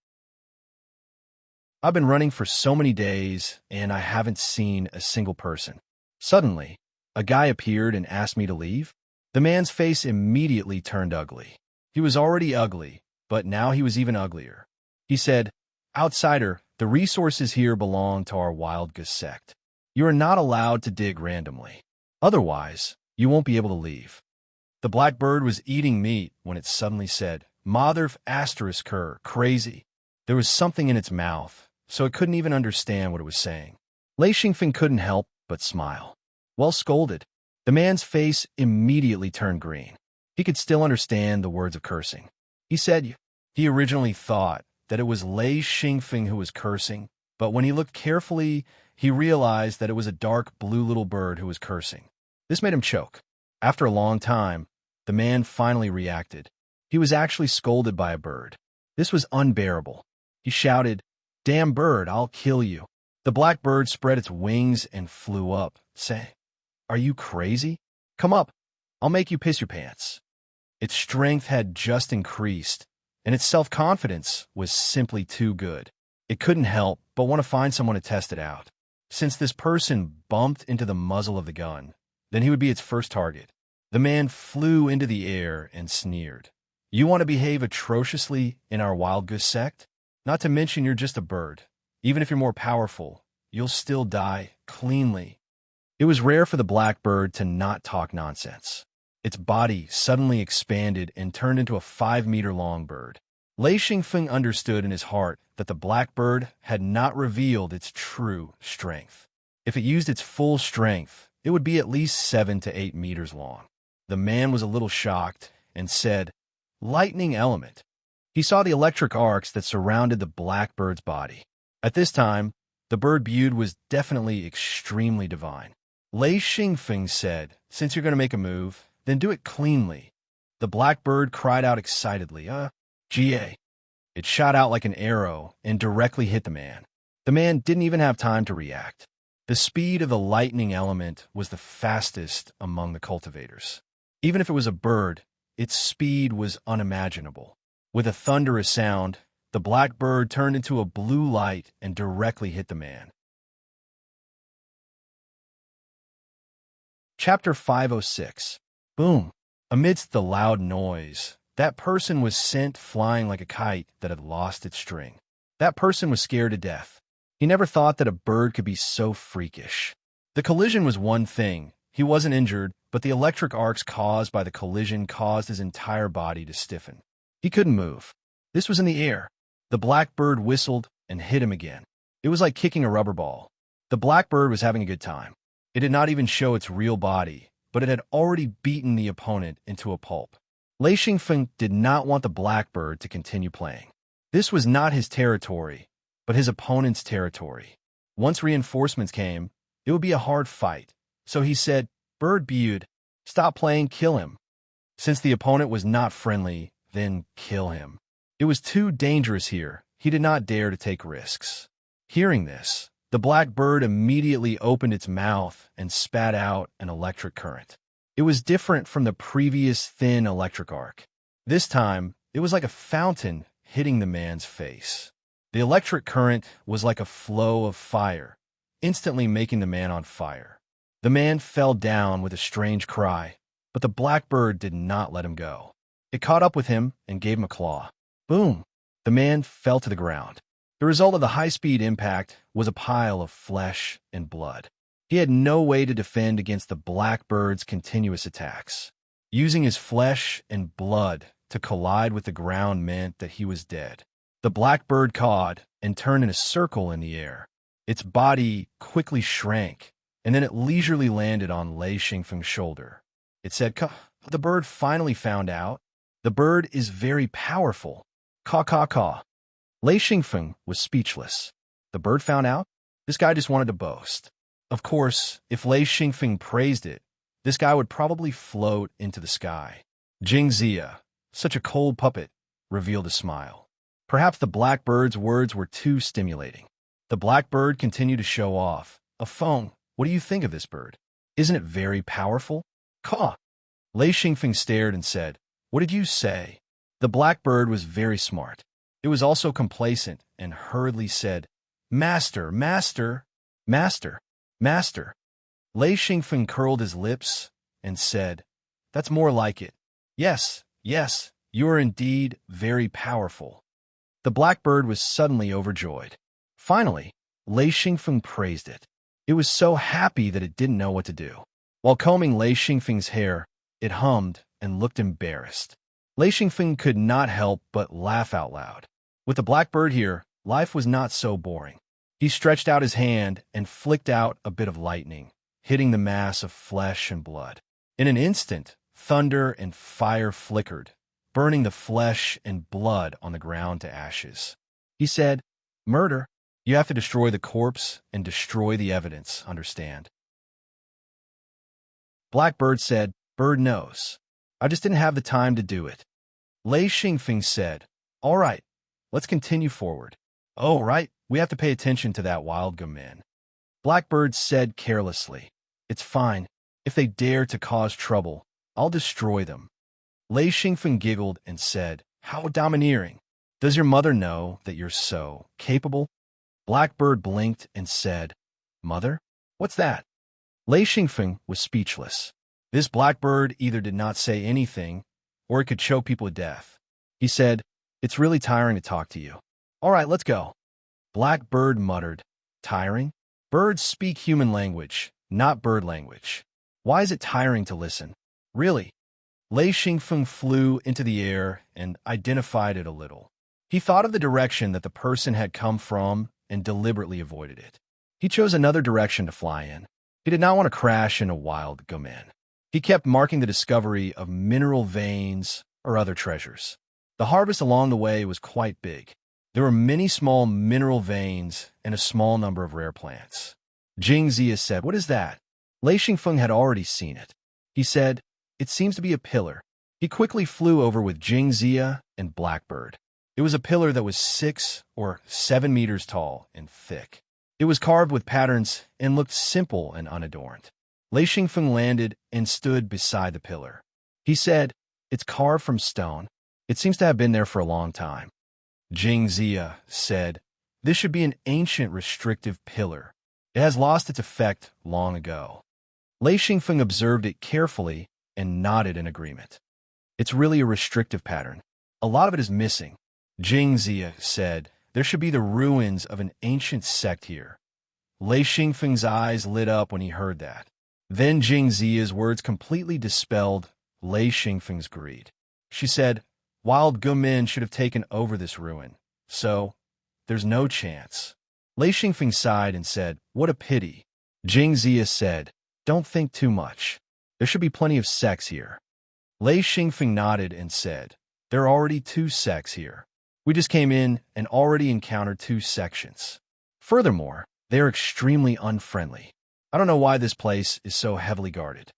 I've been running for so many days, and I haven't seen a single person." Suddenly, a guy appeared and asked me to leave. The man's face immediately turned ugly. He was already ugly, but now he was even uglier. He said, "Outsider, the resources here belong to our wild goose sect. You are not allowed to dig randomly. Otherwise, you won't be able to leave." The blackbird was eating meat when it suddenly said, "Mother asterisk her, crazy." There was something in its mouth, so it couldn't even understand what it was saying. Lei Xingfeng couldn't help but smile. Well scolded. The man's face immediately turned green. He could still understand the words of cursing. He said he originally thought that it was Lei Xingfeng who was cursing, but when he looked carefully, he realized that it was a dark blue little bird who was cursing. This made him choke. After a long time, the man finally reacted. He was actually scolded by a bird. This was unbearable. He shouted, "Damn bird, I'll kill you." The black bird spread its wings and flew up, saying, "Are you crazy? Come up. I'll make you piss your pants." Its strength had just increased, and its self-confidence was simply too good. It couldn't help but want to find someone to test it out. Since this person bumped into the muzzle of the gun, then he would be its first target. The man flew into the air and sneered. "You want to behave atrociously in our wild goose sect? Not to mention you're just a bird. Even if you're more powerful, you'll still die cleanly." It was rare for the blackbird to not talk nonsense. Its body suddenly expanded and turned into a 5-meter-long bird. Lei Xingfeng understood in his heart that the blackbird had not revealed its true strength. If it used its full strength, it would be at least 7 to 8 meters long. The man was a little shocked and said, "Lightning element." He saw the electric arcs that surrounded the blackbird's body. At this time, the bird viewed was definitely extremely divine. Lei Xingfeng said, "Since you're going to make a move, then do it cleanly." The blackbird cried out excitedly, "GA." It shot out like an arrow and directly hit the man. The man didn't even have time to react. The speed of the lightning element was the fastest among the cultivators. Even if it was a bird, its speed was unimaginable. With a thunderous sound, the blackbird turned into a blue light and directly hit the man. Chapter 506. Boom. Amidst the loud noise, that person was sent flying like a kite that had lost its string. That person was scared to death. He never thought that a bird could be so freakish. The collision was one thing. He wasn't injured, but the electric arcs caused by the collision caused his entire body to stiffen. He couldn't move. This was in the air. The blackbird whistled and hit him again. It was like kicking a rubber ball. The blackbird was having a good time. It did not even show its real body, but it had already beaten the opponent into a pulp. Lei Xingfeng did not want the blackbird to continue playing. This was not his territory, but his opponent's territory. Once reinforcements came, it would be a hard fight. So he said, "Bird Bude, stop playing, kill him." Since the opponent was not friendly, then kill him. It was too dangerous here. He did not dare to take risks. Hearing this, the blackbird immediately opened its mouth and spat out an electric current. It was different from the previous thin electric arc. This time, it was like a fountain hitting the man's face. The electric current was like a flow of fire, instantly making the man on fire. The man fell down with a strange cry, but the blackbird did not let him go. It caught up with him and gave him a claw. Boom! The man fell to the ground. The result of the high-speed impact was a pile of flesh and blood. He had no way to defend against the blackbird's continuous attacks. Using his flesh and blood to collide with the ground meant that he was dead. The blackbird cawed and turned in a circle in the air. Its body quickly shrank, and then it leisurely landed on Lei Xingfeng's shoulder. It said, "Caw." The bird finally found out. The bird is very powerful. Caw, caw, caw. Lei Xingfeng was speechless. The bird found out? This guy just wanted to boast. Of course, if Lei Xingfeng praised it, this guy would probably float into the sky. Jing Zia, such a cold puppet, revealed a smile. Perhaps the blackbird's words were too stimulating. The blackbird continued to show off. "A phone. What do you think of this bird? Isn't it very powerful?" Caw. Lei Xingfeng stared and said, "What did you say?" The blackbird was very smart. It was also complacent and hurriedly said, "Master, master, master, master." Lei Xingfeng curled his lips and said, "That's more like it. Yes, yes, you are indeed very powerful." The blackbird was suddenly overjoyed. Finally, Lei Xingfeng praised it. It was so happy that it didn't know what to do. While combing Lei Xingfeng's hair, it hummed and looked embarrassed. Lei Xingfeng could not help but laugh out loud. With the blackbird here, life was not so boring. He stretched out his hand and flicked out a bit of lightning, hitting the mass of flesh and blood. In an instant, thunder and fire flickered, burning the flesh and blood on the ground to ashes. He said, "Murder. You have to destroy the corpse and destroy the evidence, understand?" Blackbird said, "Bird knows. I just didn't have the time to do it." Lei Xingfeng said, "All right, let's continue forward." "Oh, right, we have to pay attention to that wild man." Blackbird said carelessly, "It's fine. If they dare to cause trouble, I'll destroy them." Lei Xingfeng giggled and said, "How domineering. Does your mother know that you're so capable?" Blackbird blinked and said, "Mother? What's that?" Lei Xingfeng was speechless. This blackbird either did not say anything, or it could choke people to death. He said, "It's really tiring to talk to you. All right, let's go." Blackbird muttered, "Tiring? Birds speak human language, not bird language. Why is it tiring to listen? Really?" Lei Xingfeng flew into the air and identified it a little. He thought of the direction that the person had come from and deliberately avoided it. He chose another direction to fly in. He did not want to crash in a wild gourmet. He kept marking the discovery of mineral veins or other treasures. The harvest along the way was quite big. There were many small mineral veins and a small number of rare plants. Jing Zia said, "What is that?" Lei Xingfeng had already seen it. He said, "It seems to be a pillar." He quickly flew over with Jing Zia and Blackbird. It was a pillar that was 6 or 7 meters tall and thick. It was carved with patterns and looked simple and unadorned. Lei Xingfeng landed and stood beside the pillar. He said, "It's carved from stone. It seems to have been there for a long time." Jing Zia said, "This should be an ancient restrictive pillar. It has lost its effect long ago." Lei Xingfeng observed it carefully and nodded in agreement. "It's really a restrictive pattern. A lot of it is missing." Jing Zia said, "There should be the ruins of an ancient sect here." Lei Xingfeng's eyes lit up when he heard that. Then Jing Zia's words completely dispelled Lei Xingfeng's greed. She said, Wild gunmen should have taken over this ruin, so there's no chance. Lei Xingfeng sighed and said, "What a pity." Jing Zia said, "Don't think too much. There should be plenty of sects here." Lei Xingfeng nodded and said, "There are already 2 sects here. We just came in and already encountered 2 sections. Furthermore, they are extremely unfriendly. I don't know why this place is so heavily guarded."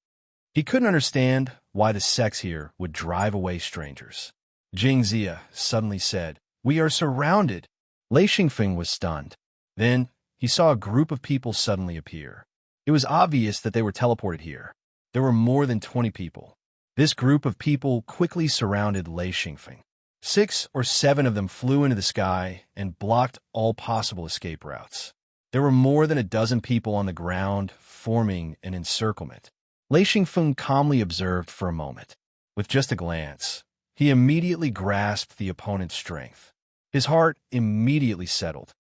He couldn't understand why the sects here would drive away strangers. Jing Zia suddenly said, "We are surrounded." Lei Xingfeng was stunned. Then he saw a group of people suddenly appear. It was obvious that they were teleported here. There were more than 20 people. This group of people quickly surrounded Lei Xingfeng. 6 or 7 of them flew into the sky and blocked all possible escape routes. There were more than a dozen people on the ground, forming an encirclement. Lei Xingfeng calmly observed for a moment. With just a glance, he immediately grasped the opponent's strength. His heart immediately settled.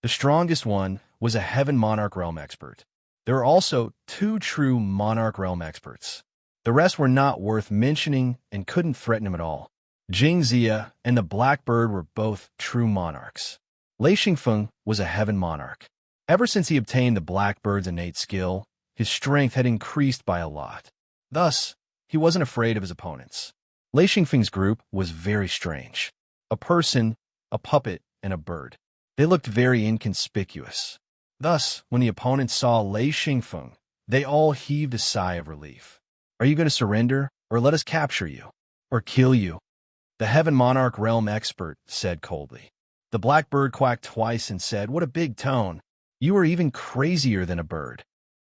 The strongest one was a Heaven Monarch Realm expert. There were also 2 true Monarch Realm experts. The rest were not worth mentioning and couldn't threaten him at all. Jing Zia and the Blackbird were both true monarchs. Lei Xingfeng was a Heaven Monarch. Ever since he obtained the Blackbird's innate skill, his strength had increased by a lot. Thus, he wasn't afraid of his opponents. Lei Xingfeng's group was very strange. A person, a puppet, and a bird. They looked very inconspicuous. Thus, when the opponents saw Lei Xingfeng, they all heaved a sigh of relief. "Are you going to surrender, or let us capture you, or kill you?" The Heaven Monarch Realm expert said coldly. The Blackbird quacked twice and said, "What a big tone. You are even crazier than a bird."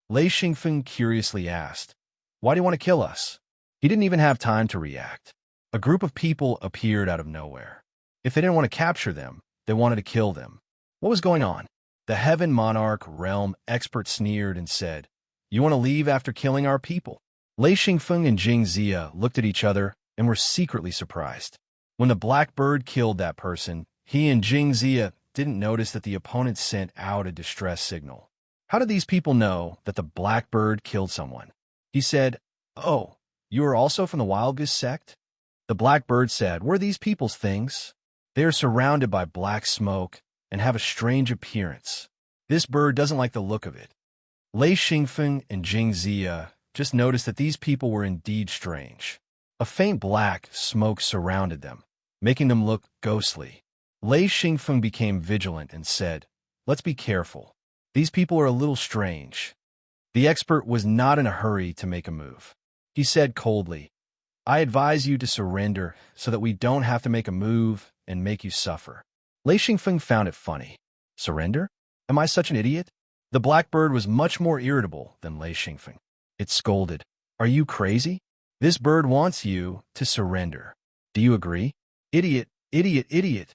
Lei Xingfeng curiously asked, "Why do you want to kill us?" He didn't even have time to react. A group of people appeared out of nowhere. If they didn't want to capture them, they wanted to kill them. What was going on? The Heaven Monarch Realm expert sneered and said, "You want to leave after killing our people?" Lei Xingfeng and Jing Zia looked at each other and were secretly surprised. When the Blackbird killed that person, he and Jing Zia didn't notice that the opponent sent out a distress signal. How did these people know that the Blackbird killed someone? He said, "Oh, you are also from the Wild Goose sect?" The Blackbird said, "What are these people's things? They are surrounded by black smoke and have a strange appearance. This bird doesn't like the look of it." Lei Xingfeng and Jing Zia just noticed that these people were indeed strange. A faint black smoke surrounded them, making them look ghostly. Lei Xingfeng became vigilant and said, "Let's be careful. These people are a little strange." The expert was not in a hurry to make a move. He said coldly, "I advise you to surrender so that we don't have to make a move and make you suffer." Lei Xingfeng found it funny. Surrender? Am I such an idiot? The Blackbird was much more irritable than Lei Xingfeng. It scolded, "Are you crazy? This bird wants you to surrender. Do you agree?" "Idiot, idiot, idiot."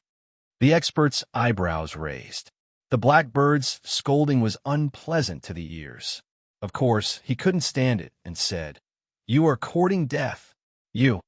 The expert's eyebrows raised. The Blackbird's scolding was unpleasant to the ears. Of course, he couldn't stand it and said, "You are courting death. You."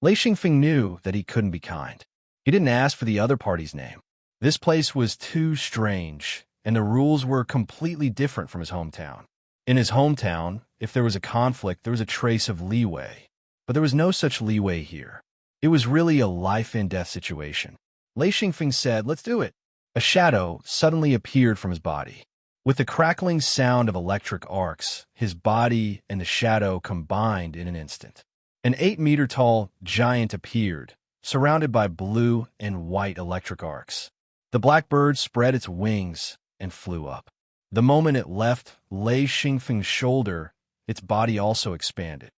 Lei Xingfeng knew that he couldn't be kind. He didn't ask for the other party's name. This place was too strange, and the rules were completely different from his hometown. In his hometown, if there was a conflict, there was a trace of leeway. But there was no such leeway here. It was really a life-and-death situation. Lei Xingfeng said, "Let's do it." A shadow suddenly appeared from his body. With the crackling sound of electric arcs, his body and the shadow combined in an instant. An 8-meter-tall giant appeared, surrounded by blue and white electric arcs. The Blackbird spread its wings and flew up. The moment it left Lei Xingfeng's shoulder, its body also expanded.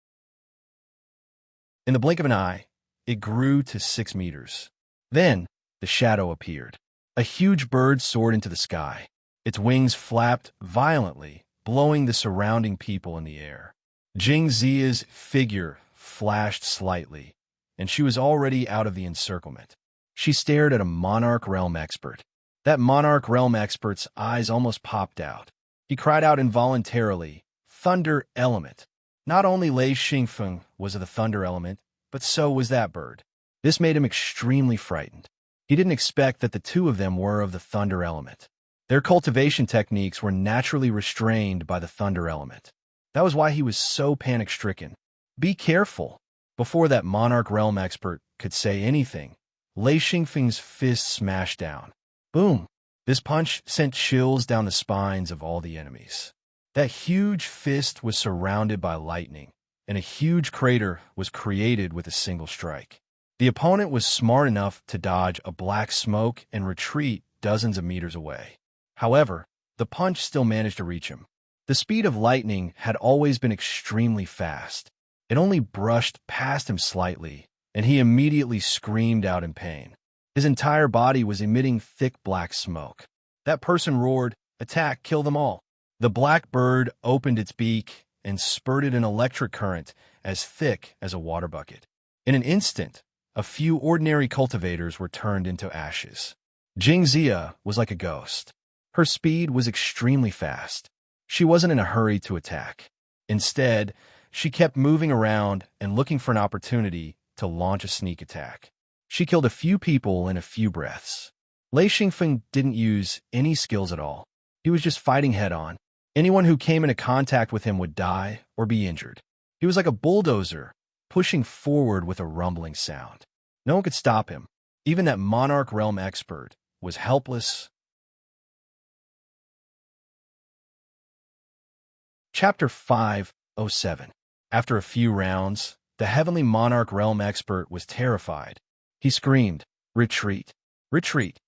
In the blink of an eye, it grew to 6 meters. Then, the shadow appeared. A huge bird soared into the sky. Its wings flapped violently, blowing the surrounding people in the air. Jing Zia's figure flashed slightly, and she was already out of the encirclement. She stared at a Monarch Realm expert. That Monarch Realm expert's eyes almost popped out. He cried out involuntarily, "Thunder element!" Not only Lei Xingfeng was of the thunder element, but so was that bird. This made him extremely frightened. He didn't expect that the 2 of them were of the thunder element. Their cultivation techniques were naturally restrained by the thunder element. That was why he was so panic-stricken. "Be careful. Before that monarch realm expert could say anything, Lei Xingfeng's fist smashed down. Boom! This punch sent chills down the spines of all the enemies. That huge fist was surrounded by lightning, and a huge crater was created with a single strike. The opponent was smart enough to dodge a black smoke and retreat dozens of meters away. However, the punch still managed to reach him. The speed of lightning had always been extremely fast. It only brushed past him slightly, and he immediately screamed out in pain. His entire body was emitting thick black smoke. That person roared, "Attack, kill them all." The black bird opened its beak and spurted an electric current as thick as a water bucket. In an instant, a few ordinary cultivators were turned into ashes. Jingzia was like a ghost. Her speed was extremely fast. She wasn't in a hurry to attack. Instead, she kept moving around and looking for an opportunity to launch a sneak attack. She killed a few people in a few breaths. Lei Xingfeng didn't use any skills at all. He was just fighting head-on. Anyone who came into contact with him would die or be injured. He was like a bulldozer, pushing forward with a rumbling sound. No one could stop him. Even that monarch realm expert was helpless. Chapter 507. After a few rounds, the heavenly monarch realm expert was terrified. He screamed, "Retreat! Retreat!"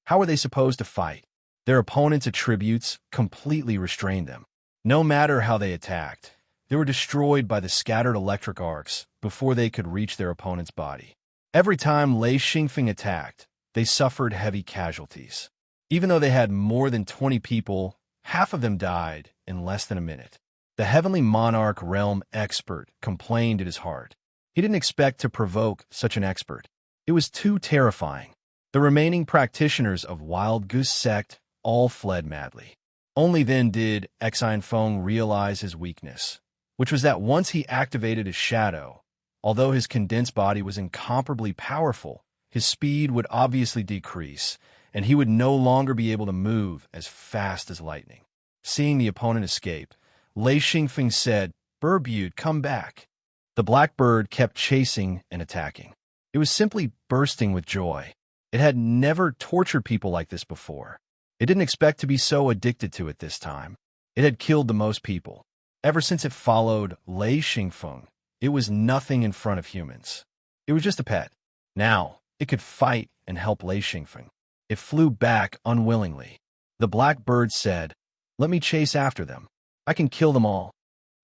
How were they supposed to fight? Their opponent's attributes completely restrained them. No matter how they attacked, they were destroyed by the scattered electric arcs before they could reach their opponent's body. Every time Lei Xingfeng attacked, they suffered heavy casualties. Even though they had more than 20 people, half of them died in less than a minute. The heavenly monarch realm expert complained at his heart. He didn't expect to provoke such an expert. It was too terrifying. The remaining practitioners of Wild Goose Sect all fled madly. Only then did Exinfeng realize his weakness, which was that once he activated his shadow, although his condensed body was incomparably powerful, his speed would obviously decrease, and he would no longer be able to move as fast as lightning. Seeing the opponent escape, Lei Xingfeng said, "Bird, come back." The black bird kept chasing and attacking. It was simply bursting with joy. It had never tortured people like this before. It didn't expect to be so addicted to it this time. It had killed the most people. Ever since it followed Lei Xingfeng, it was nothing in front of humans. It was just a pet. Now, it could fight and help Lei Xingfeng. It flew back unwillingly. The black bird said, "Let me chase after them. I can kill them all."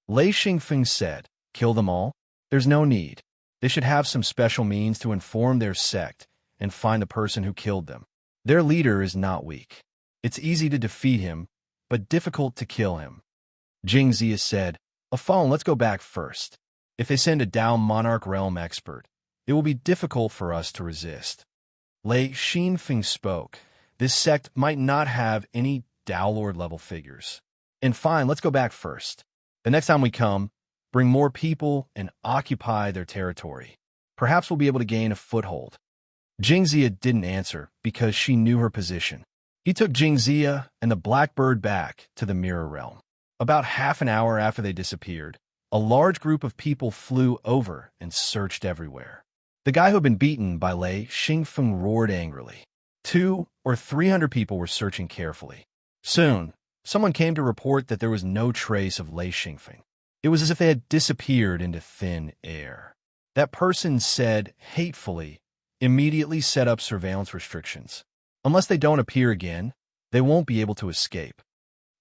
Lei Xingfeng said, "Kill them all? There's no need. They should have some special means to inform their sect and find the person who killed them. Their leader is not weak. It's easy to defeat him, but difficult to kill him." Jingzia said, "Afon, let's go back first. If they send a Dao Monarch Realm expert, it will be difficult for us to resist." Lei Xingfeng spoke. This sect might not have any Dao Lord level figures. And fine, let's go back first. The next time we come, bring more people and occupy their territory. Perhaps we'll be able to gain a foothold. Jingzia didn't answer because she knew her position. He took Jingzia and the blackbird back to the mirror realm. About half an hour after they disappeared, a large group of people flew over and searched everywhere. The guy who had been beaten by Lei Xingfeng roared angrily. 200 or 300 people were searching carefully. Soon, someone came to report that there was no trace of Lei Xingfeng. It was as if they had disappeared into thin air. That person said, hatefully, "Immediately set up surveillance restrictions. Unless they don't appear again, they won't be able to escape."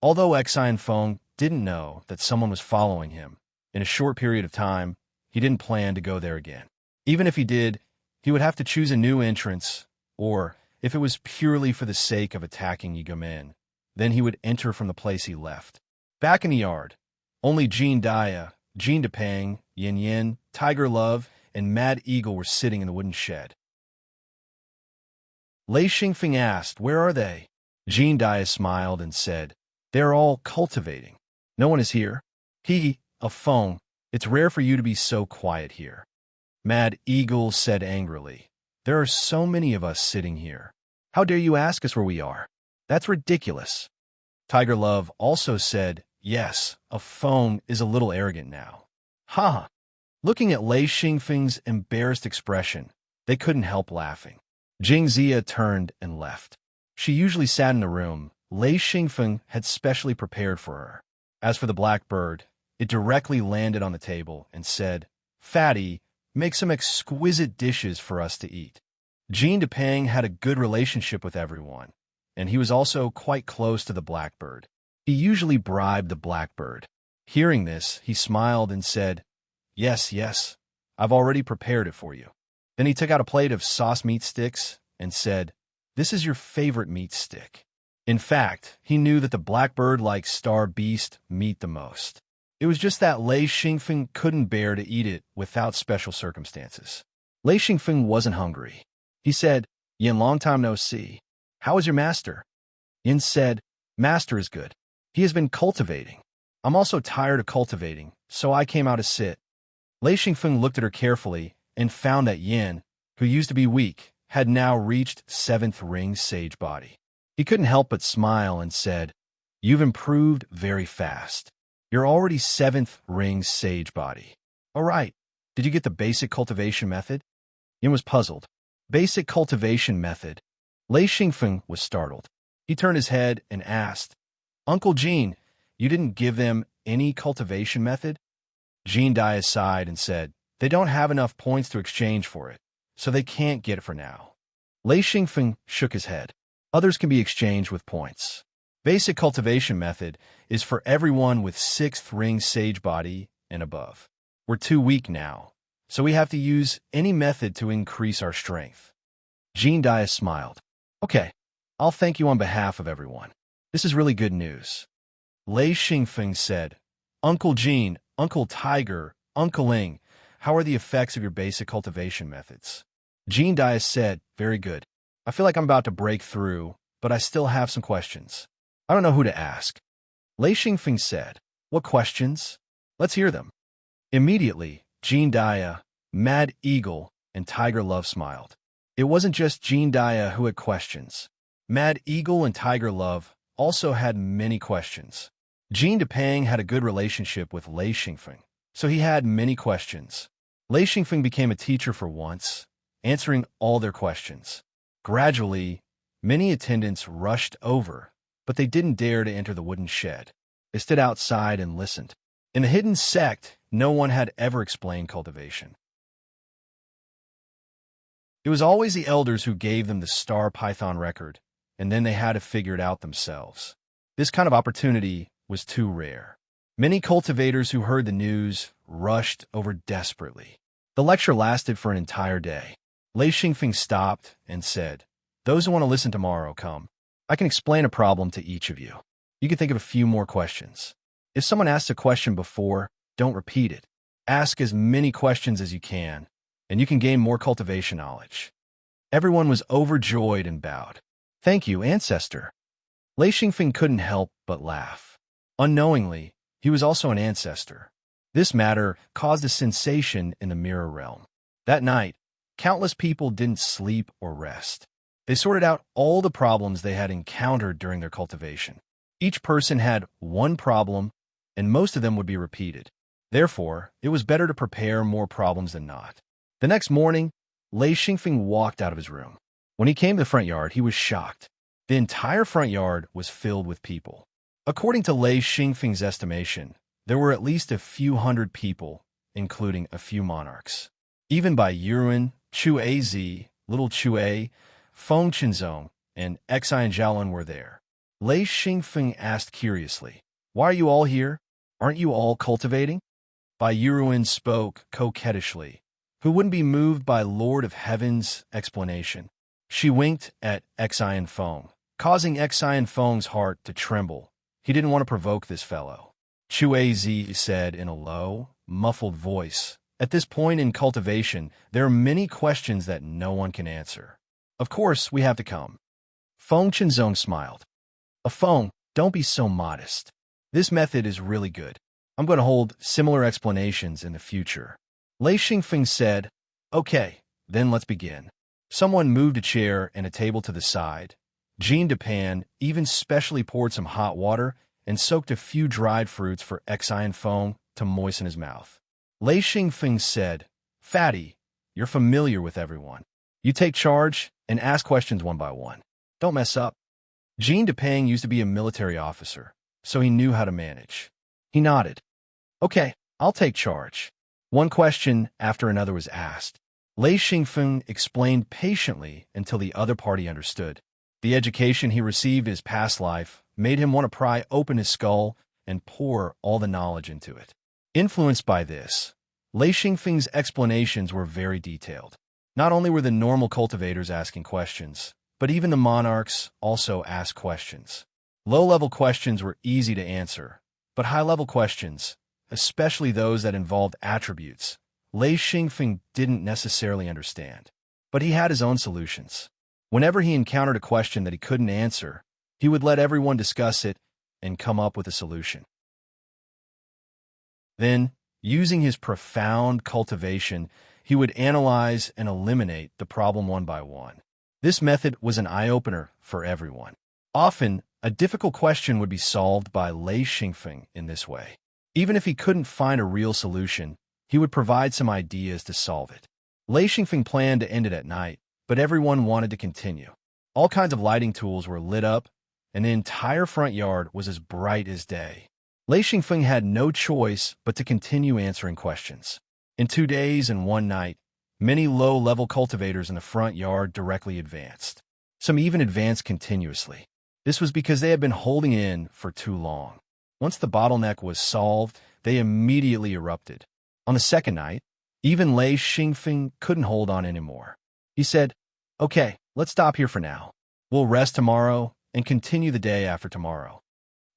Although Exinfeng didn't know that someone was following him, in a short period of time, he didn't plan to go there again. Even if he did, he would have to choose a new entrance, or, if it was purely for the sake of attacking Yigamen, then he would enter from the place he left. Back in the yard, only Jean Dia, Jean Depang, Yin Yin, Tiger Love, and Mad Eagle were sitting in the wooden shed. Lei Xingfeng asked, "Where are they?" Jean Dia smiled and said, "They are all cultivating. No one is here." A phone. "It's rare for you to be so quiet here." Mad Eagle said angrily, "There are so many of us sitting here. How dare you ask us where we are? That's ridiculous." Tiger Love also said, "Yes, a phone is a little arrogant now." "Ha! Looking at Lei Xingfeng's embarrassed expression, they couldn't help laughing. Jing Zia turned and left. She usually sat in the room Lei Xingfeng had specially prepared for her. As for the black bird, it directly landed on the table and said, "Fatty, make some exquisite dishes for us to eat." Jean Depang had a good relationship with everyone, and he was also quite close to the blackbird. He usually bribed the blackbird. Hearing this, he smiled and said, "Yes, yes, I've already prepared it for you." Then he took out a plate of sauce meat sticks and said, "This is your favorite meat stick." In fact, he knew that the blackbird liked star beast meat the most. It was just that Lei Xingfeng couldn't bear to eat it without special circumstances. Lei Xingfeng wasn't hungry. He said, "Yin, long time no see. How is your master?" Yin said, "Master is good. He has been cultivating. I'm also tired of cultivating, so I came out to sit." Lei Xingfeng looked at her carefully and found that Yin, who used to be weak, had now reached 7th ring sage body. He couldn't help but smile and said, "You've improved very fast. You're already 7th ring sage body. All right, did you get the basic cultivation method?" Yin was puzzled. Basic cultivation method. Lei Xingfeng was startled. He turned his head and asked, "Uncle Jean, you didn't give them any cultivation method?" Jean Dia sighed and said, "They don't have enough points to exchange for it, so they can't get it for now." Lei Xingfeng shook his head. Others can be exchanged with points. Basic cultivation method is for everyone with 6th ring sage body and above. We're too weak now, so we have to use any method to increase our strength. Jean Dia smiled. "Okay, I'll thank you on behalf of everyone. This is really good news." Lei Xingfeng said, "Uncle Jean, Uncle Tiger, Uncle Ling, how are the effects of your basic cultivation methods?" Jean Dia said, "Very good. I feel like I'm about to break through, but I still have some questions. I don't know who to ask." Lei Xingfeng said, "What questions? Let's hear them." Immediately, Jean Dia, Mad Eagle, and Tiger Love smiled. It wasn't just Jean Dia who had questions. Mad Eagle and Tiger Love also had many questions. Jean Depang had a good relationship with Lei Xingfeng, so he had many questions. Lei Xingfeng became a teacher for once, answering all their questions. Gradually, many attendants rushed over, but they didn't dare to enter the wooden shed. They stood outside and listened. In the hidden sect, no one had ever explained cultivation. It was always the elders who gave them the star python record, and then they had to figure it out themselves. This kind of opportunity was too rare. Many cultivators who heard the news rushed over desperately. The lecture lasted for an entire day. Lei Xingfeng stopped and said, "Those who want to listen tomorrow, come. I can explain a problem to each of you. You can think of a few more questions. If someone asks a question before, don't repeat it. Ask as many questions as you can, and you can gain more cultivation knowledge." Everyone was overjoyed and bowed. "Thank you, ancestor." Lei Xingfeng couldn't help but laugh. Unknowingly, he was also an ancestor. This matter caused a sensation in the mirror realm. That night, countless people didn't sleep or rest. They sorted out all the problems they had encountered during their cultivation. Each person had one problem, and most of them would be repeated. Therefore, it was better to prepare more problems than not. The next morning, Lei Xingfeng walked out of his room. When he came to the front yard, he was shocked. The entire front yard was filled with people. According to Lei Xingfeng's estimation, there were at least a few hundred people, including a few monarchs. Even by Yuan, Chu Az, Little Chu A, Feng Qinzong, and Xian Zhaolin were there. Lei Xingfeng asked curiously, "Why are you all here? Aren't you all cultivating?" Bai Yuan spoke coquettishly, who wouldn't be moved by Lord of Heaven's explanation. She winked at Xian Feng, causing Xian Feng's heart to tremble. He didn't want to provoke this fellow. Chu Az said in a low, muffled voice, "At this point in cultivation, there are many questions that no one can answer. Of course, we have to come." Feng Qinzong smiled. Feng, don't be so modest. This method is really good. I'm going to hold similar explanations in the future." Lei Xingfeng said, "Okay, then let's begin." Someone moved a chair and a table to the side. Jean Depang even specially poured some hot water and soaked a few dried fruits for Xian Feng to moisten his mouth. Lei Xingfeng said, "Fatty, you're familiar with everyone. You take charge and ask questions one by one. Don't mess up." Jean Depang used to be a military officer, so he knew how to manage. He nodded. "Okay, I'll take charge." One question after another was asked. Lei Xingfeng explained patiently until the other party understood. The education he received in his past life made him want to pry open his skull and pour all the knowledge into it. Influenced by this, Lei Xingfeng's explanations were very detailed. Not only were the normal cultivators asking questions, but even the monarchs also asked questions. Low-level questions were easy to answer, but high-level questions, especially those that involved attributes, Lei Xingfeng didn't necessarily understand. But he had his own solutions. Whenever he encountered a question that he couldn't answer, he would let everyone discuss it and come up with a solution. Then, using his profound cultivation, he would analyze and eliminate the problem one by one. This method was an eye-opener for everyone. Often, a difficult question would be solved by Lei Xingfeng in this way. Even if he couldn't find a real solution, he would provide some ideas to solve it. Lei Xingfeng planned to end it at night, but everyone wanted to continue. All kinds of lighting tools were lit up, and the entire front yard was as bright as day. Lei Xingfeng had no choice but to continue answering questions. In 2 days and 1 night, many low-level cultivators in the front yard directly advanced. Some even advanced continuously. This was because they had been holding in for too long. Once the bottleneck was solved, they immediately erupted. On the second night, even Lei Xingfeng couldn't hold on anymore. He said, "Okay, let's stop here for now. We'll rest tomorrow and continue the day after tomorrow."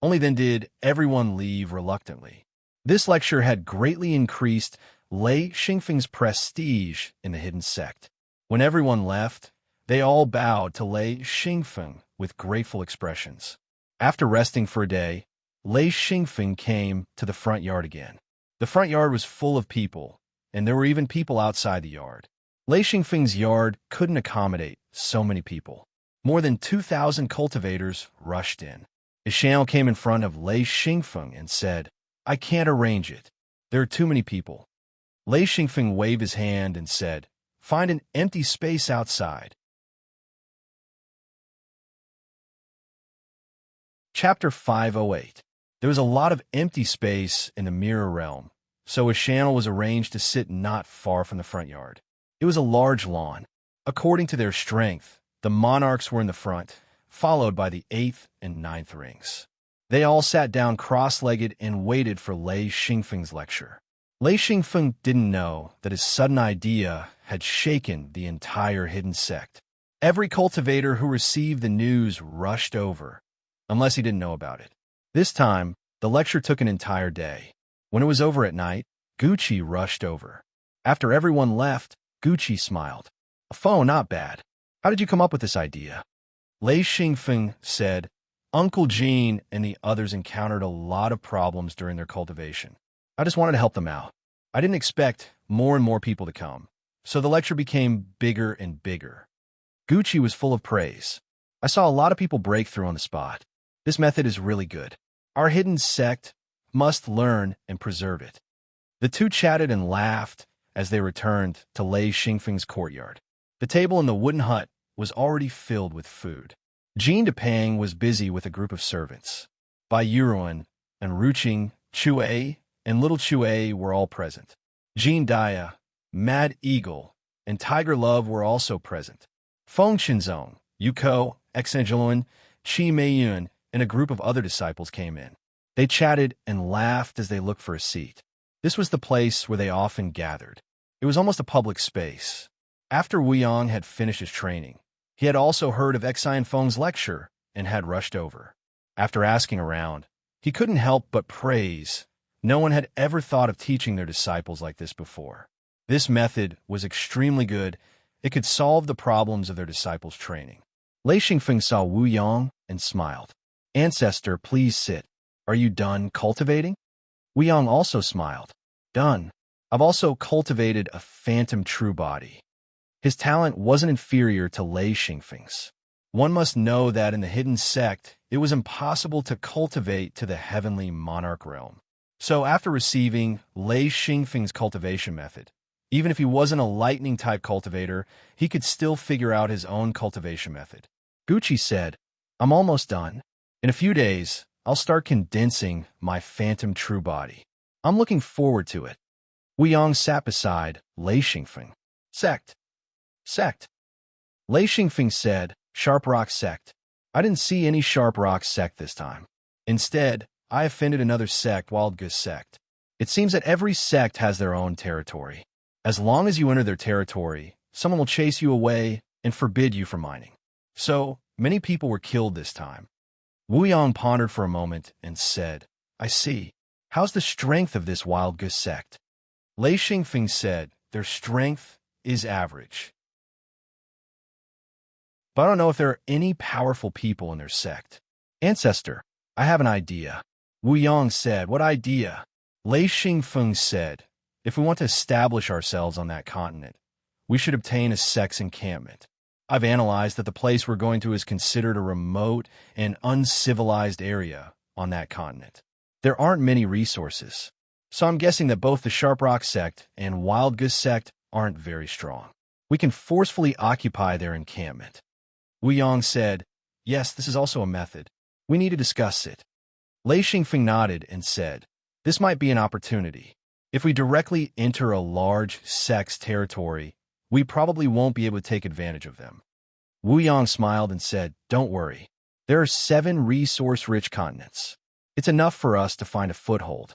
Only then did everyone leave reluctantly. This lecture had greatly increased Lei Xingfeng's prestige in the hidden sect. When everyone left, they all bowed to Lei Xingfeng with grateful expressions. After resting for a day, Lei Xingfeng came to the front yard again. The front yard was full of people, and there were even people outside the yard. Lei Xingfeng's yard couldn't accommodate so many people. More than 2,000 cultivators rushed in. A channel came in front of Lei Xingfeng and said, "I can't arrange it. There are too many people." Lei Xingfeng waved his hand and said, "Find an empty space outside." Chapter 508. There was a lot of empty space in the mirror realm, so a channel was arranged to sit not far from the front yard. It was a large lawn. According to their strength, the monarchs were in the front, followed by the 8th and 9th rings. They all sat down cross-legged and waited for Lei Xingfeng's lecture. Lei Xingfeng didn't know that his sudden idea had shaken the entire hidden sect. Every cultivator who received the news rushed over, unless he didn't know about it. This time, the lecture took an entire day. When it was over at night, Gucci rushed over. After everyone left, Gucci smiled. "Oh, not bad. How did you come up with this idea?" Lei Xingfeng said, "Uncle Jean and the others encountered a lot of problems during their cultivation. I just wanted to help them out. I didn't expect more and more people to come, so the lecture became bigger and bigger." Gucci was full of praise. "I saw a lot of people break through on the spot. This method is really good. Our hidden sect must learn and preserve it." The two chatted and laughed as they returned to Lei Xingfeng's courtyard. The table in the wooden hut was already filled with food. Jean Depang was busy with a group of servants. Bai Yuruan and Ruqing, Chue, and Little Chue were all present. Jean Dia, Mad Eagle, and Tiger Love were also present. Feng Qinzong, Yuko, Exangeluan, Qi Meiyun, and a group of other disciples came in. They chatted and laughed as they looked for a seat. This was the place where they often gathered. It was almost a public space. After Wu Yang had finished his training, he had also heard of Xian Feng's lecture and had rushed over. After asking around, he couldn't help but praise. No one had ever thought of teaching their disciples like this before. This method was extremely good. It could solve the problems of their disciples' training. Lei Xingfeng saw Wu Yang and smiled. "Ancestor, please sit. Are you done cultivating?" Wu Yang also smiled. "Done. I've also cultivated a phantom true body." His talent wasn't inferior to Lei Xingfeng's. One must know that in the hidden sect, it was impossible to cultivate to the heavenly monarch realm. So after receiving Lei Xingfeng's cultivation method, even if he wasn't a lightning-type cultivator, he could still figure out his own cultivation method. Gucci said, I'm almost done. In a few days, I'll start condensing my phantom true body. I'm looking forward to it. Wu Yang sat beside Lei Xingfeng. Sect. Sect. Lei Xingfeng said, Sharp Rock Sect. I didn't see any Sharp Rock Sect this time. Instead, I offended another sect, Wild Goose Sect. It seems that every sect has their own territory. As long as you enter their territory, someone will chase you away and forbid you from mining. So, many people were killed this time. Wu Yang pondered for a moment and said, I see. How's the strength of this Wild Goose Sect? Lei Xingfeng said, their strength is average. But I don't know if there are any powerful people in their sect. Ancestor, I have an idea. Wu Yang said, what idea? Lei Xingfeng said, if we want to establish ourselves on that continent, we should obtain a sect's encampment. I've analyzed that the place we're going to is considered a remote and uncivilized area on that continent. There aren't many resources, so I'm guessing that both the Sharp Rock Sect and Wild Goose Sect aren't very strong. We can forcefully occupy their encampment. Wu Yang said, yes, this is also a method. We need to discuss it. Lei Xingfeng nodded and said, this might be an opportunity. If we directly enter a large sect's territory, we probably won't be able to take advantage of them. Wu Yang smiled and said, don't worry. There are 7 resource-rich continents. It's enough for us to find a foothold.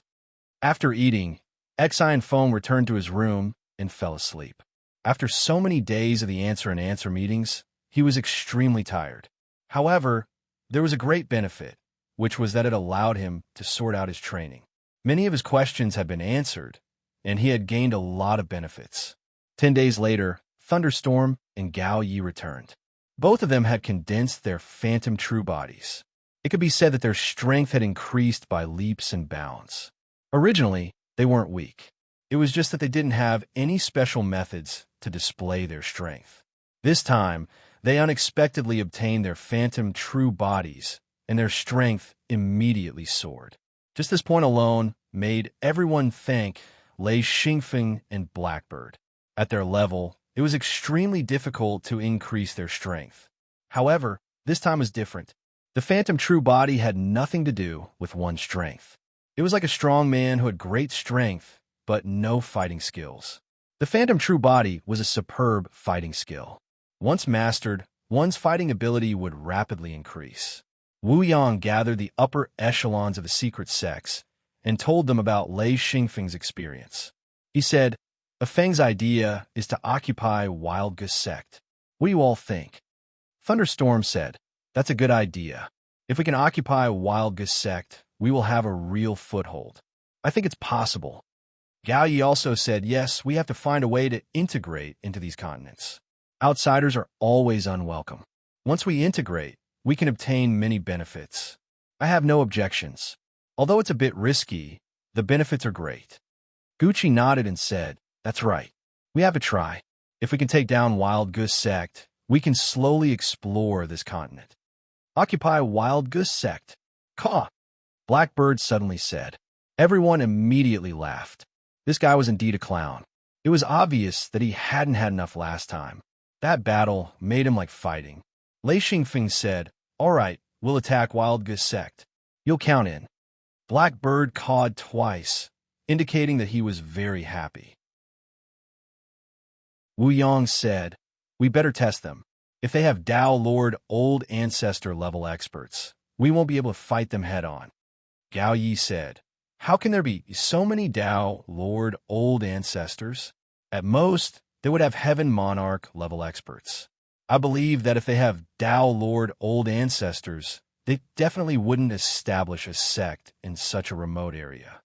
After eating, Xi and Foam returned to his room and fell asleep. After so many days of the answer meetings, he was extremely tired. However, there was a great benefit, which was that it allowed him to sort out his training. Many of his questions had been answered, and he had gained a lot of benefits. 10 days later, Thunderstorm and Gao Yi returned. Both of them had condensed their phantom true bodies. It could be said that their strength had increased by leaps and bounds. Originally, they weren't weak. It was just that they didn't have any special methods to display their strength. This time, they unexpectedly obtained their phantom true bodies, and their strength immediately soared. Just this point alone made everyone thank Lei Xingfeng and Blackbird. At their level, it was extremely difficult to increase their strength. However, this time was different. The phantom true body had nothing to do with one's strength. It was like a strong man who had great strength, but no fighting skills. The phantom true body was a superb fighting skill. Once mastered, one's fighting ability would rapidly increase. Wu Yang gathered the upper echelons of the secret sects and told them about Lei Xingfeng's experience. He said, a Feng's idea is to occupy Wild Goose Sect. What do you all think? Thunderstorm said, that's a good idea. If we can occupy Wild Goose Sect, we will have a real foothold. I think it's possible. Gao Yi also said, yes, we have to find a way to integrate into these continents. Outsiders are always unwelcome. Once we integrate, we can obtain many benefits. I have no objections. Although it's a bit risky, the benefits are great. Gucci nodded and said, that's right. We have to try. If we can take down Wild Goose Sect, we can slowly explore this continent. Occupy Wild Goose Sect. Caw! Blackbird suddenly said. Everyone immediately laughed. This guy was indeed a clown. It was obvious that he hadn't had enough last time. That battle made him like fighting. Lei Xingfeng said, all right, we'll attack Wild Goose Sect. You'll count in. Blackbird cawed twice, indicating that he was very happy. Wu Yang said, we better test them. If they have Tao Lord Old Ancestor level experts, we won't be able to fight them head on. Gao Yi said, how can there be so many Tao Lord Old Ancestors? At most, they would have Heaven Monarch level experts. I believe that if they have Tao Lord Old Ancestors, they definitely wouldn't establish a sect in such a remote area.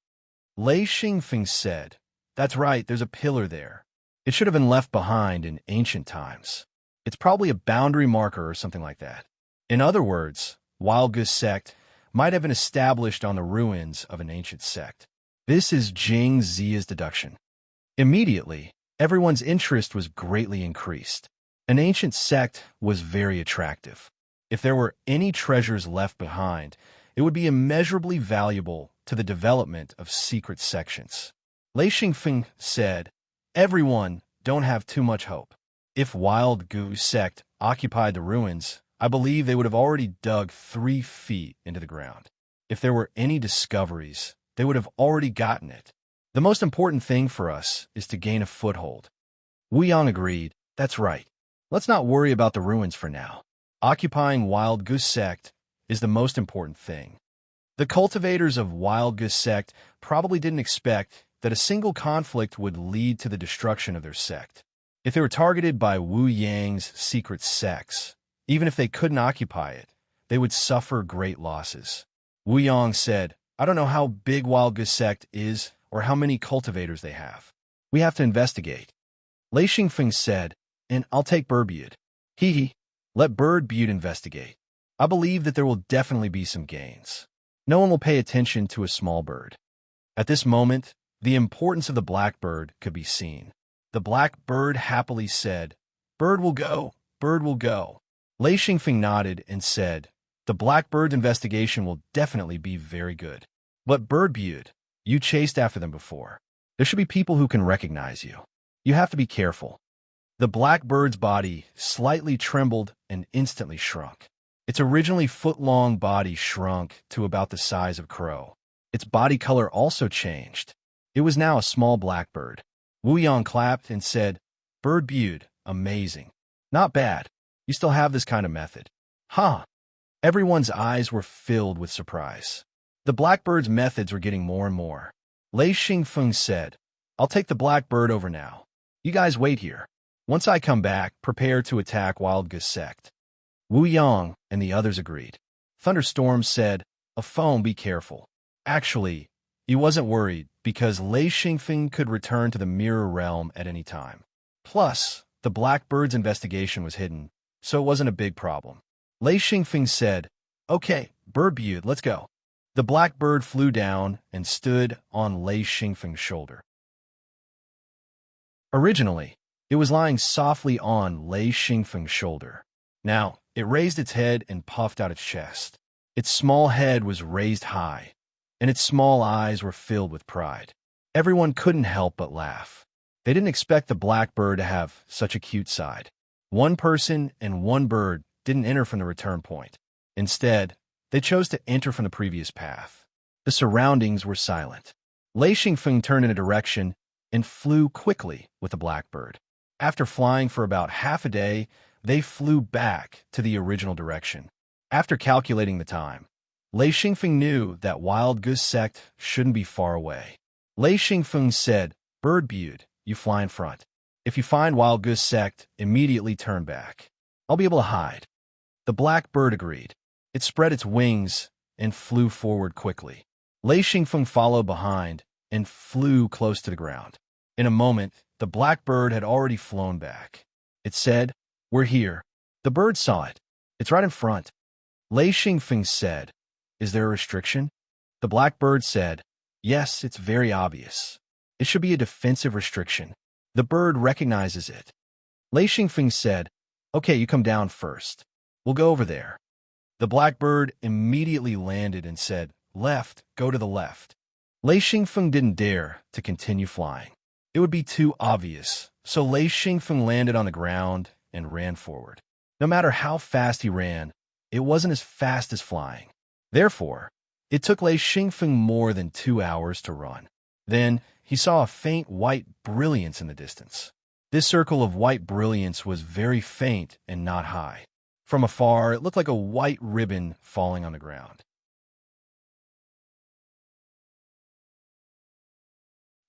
Lei Xingfeng said, that's right, there's a pillar there. It should have been left behind in ancient times. It's probably a boundary marker or something like that. In other words, Wild Goose Sect might have been established on the ruins of an ancient sect. This is Jing Zia's deduction. Immediately, everyone's interest was greatly increased. An ancient sect was very attractive. If there were any treasures left behind, It would be immeasurably valuable to the development of secret sections. Lei Xingfeng said, "Everyone, don't have too much hope. If Wild Goose sect occupied the ruins, I believe they would have already dug 3 feet into the ground. If there were any discoveries, they would have already gotten it. The most important thing for us is to gain a foothold." Wu Yang agreed, "That's right. Let's not worry about the ruins for now. Occupying Wild Goose sect is the most important thing." The cultivators of Wild Goose sect probably didn't expect that a single conflict would lead to the destruction of their sect. If they were targeted by Wu Yang's secret sects, even if they couldn't occupy it, they would suffer great losses. Wu Yang said, "I don't know how big Wild Goose sect is or how many cultivators they have. We have to investigate." Lei Xingfeng said, "And I'll take Bird-Butte." Hee. Let Bird-Butte investigate. I believe that there will definitely be some gains. No one will pay attention to a small bird. At this moment, the importance of the blackbird could be seen. The blackbird happily said, "Bird will go, bird will go." Lei Xingfeng nodded and said, "The blackbird's investigation will definitely be very good. But Bird-Butte, you chased after them before. There should be people who can recognize you. You have to be careful." The blackbird's body slightly trembled and instantly shrunk. Its originally foot-long body shrunk to about the size of Crow. Its body color also changed. It was now a small blackbird. Wu Yang clapped and said, "Bird-Butte, amazing. Not bad. You still have this kind of method." Huh. Everyone's eyes were filled with surprise. The blackbird's methods were getting more and more. Lei Xingfeng said, "I'll take the blackbird over now. You guys wait here. Once I come back, prepare to attack Wild Goose sect." Wu Yang and the others agreed. Thunderstorm said, "A phone, be careful." Actually, he wasn't worried because Lei Xingfeng could return to the mirror realm at any time. Plus, the blackbird's investigation was hidden, so it wasn't a big problem. Lei Xingfeng said, "Okay, Bird-Butte, let's go." The blackbird flew down and stood on Lei Xingfeng's shoulder. Originally, it was lying softly on Lei Xingfeng's shoulder. Now, it raised its head and puffed out its chest. Its small head was raised high, and its small eyes were filled with pride. Everyone couldn't help but laugh. They didn't expect the blackbird to have such a cute side. One person and one bird didn't enter from the return point. Instead, they chose to enter from the previous path. The surroundings were silent. Lei Xingfeng turned in a direction and flew quickly with the blackbird. After flying for about half a day, they flew back to the original direction. After calculating the time, Lei Xingfeng knew that Wild Goose sect shouldn't be far away. Lei Xingfeng said, "Bird-Butte, you fly in front. If you find Wild Goose sect, immediately turn back. I'll be able to hide." The blackbird agreed. It spread its wings and flew forward quickly. Lei Xingfeng followed behind and flew close to the ground. In a moment, the blackbird had already flown back. It said, "We're here." The bird saw it. "It's right in front." Lei Xingfeng said, "Is there a restriction?" The blackbird said, "Yes, it's very obvious. It should be a defensive restriction. The bird recognizes it." Lei Xingfeng said, "Okay, you come down first. We'll go over there." The blackbird immediately landed and said, "Left, go to the left." Lei Xingfeng didn't dare to continue flying. It would be too obvious, so Lei Xingfeng landed on the ground and ran forward. No matter how fast he ran, it wasn't as fast as flying. Therefore, it took Lei Xingfeng more than 2 hours to run. Then, he saw a faint white brilliance in the distance. This circle of white brilliance was very faint and not high. From afar, it looked like a white ribbon falling on the ground.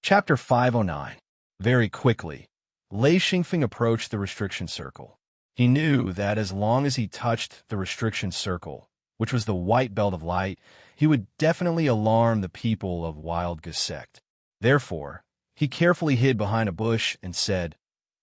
Chapter 509. Very quickly, Lei Xingfeng approached the restriction circle. He knew that as long as he touched the restriction circle, which was the white belt of light, he would definitely alarm the people of Wild Goose sect. Therefore, he carefully hid behind a bush and said,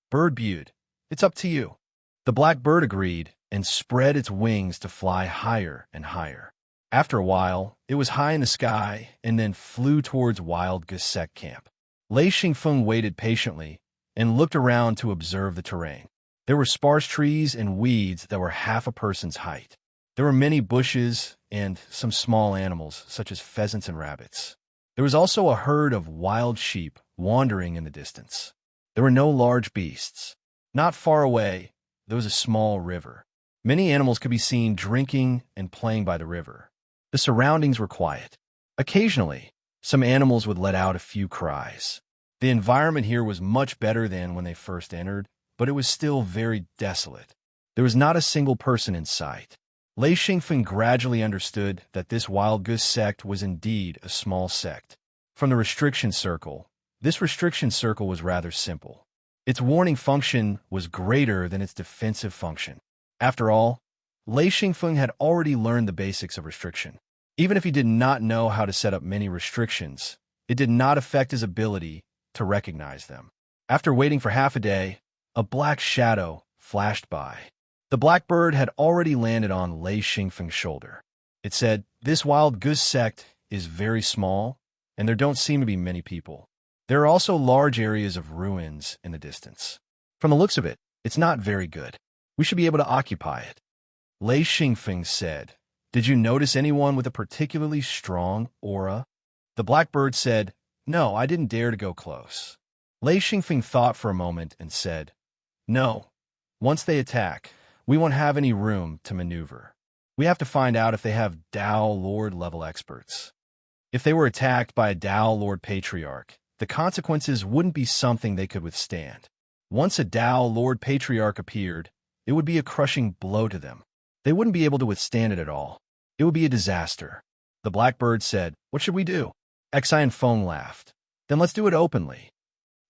"Bird-Butte, it's up to you." The black bird agreed and spread its wings to fly higher and higher. After a while, it was high in the sky and then flew towards Wild Goose sect camp. Lei Xingfeng waited patiently and looked around to observe the terrain. There were sparse trees and weeds that were half a person's height. There were many bushes and some small animals, such as pheasants and rabbits. There was also a herd of wild sheep wandering in the distance. There were no large beasts. Not far away, there was a small river. Many animals could be seen drinking and playing by the river. The surroundings were quiet. Occasionally, some animals would let out a few cries. The environment here was much better than when they first entered, but it was still very desolate. There was not a single person in sight. Lei Xingfeng gradually understood that this wild goose sect was indeed a small sect. From the restriction circle, this restriction circle was rather simple. Its warning function was greater than its defensive function. After all, Lei Xingfeng had already learned the basics of restriction. Even if he did not know how to set up many restrictions, it did not affect his ability to recognize them. After waiting for half a day, a black shadow flashed by. The black bird had already landed on Lei Xingfeng's shoulder. It said, "This wild goose sect is very small, and there don't seem to be many people. There are also large areas of ruins in the distance. From the looks of it, it's not very good. We should be able to occupy it." Lei Xingfeng said, "Did you notice anyone with a particularly strong aura?" The black bird said, "No, I didn't dare to go close." Lei Xingfeng thought for a moment and said, "No, once they attack, we won't have any room to maneuver. We have to find out if they have Tao Lord level experts. If they were attacked by a Tao Lord Patriarch, the consequences wouldn't be something they could withstand. Once a Tao Lord Patriarch appeared, it would be a crushing blow to them. They wouldn't be able to withstand it at all. It would be a disaster." The blackbird said, "What should we do?" Xian Feng laughed. "Then let's do it openly."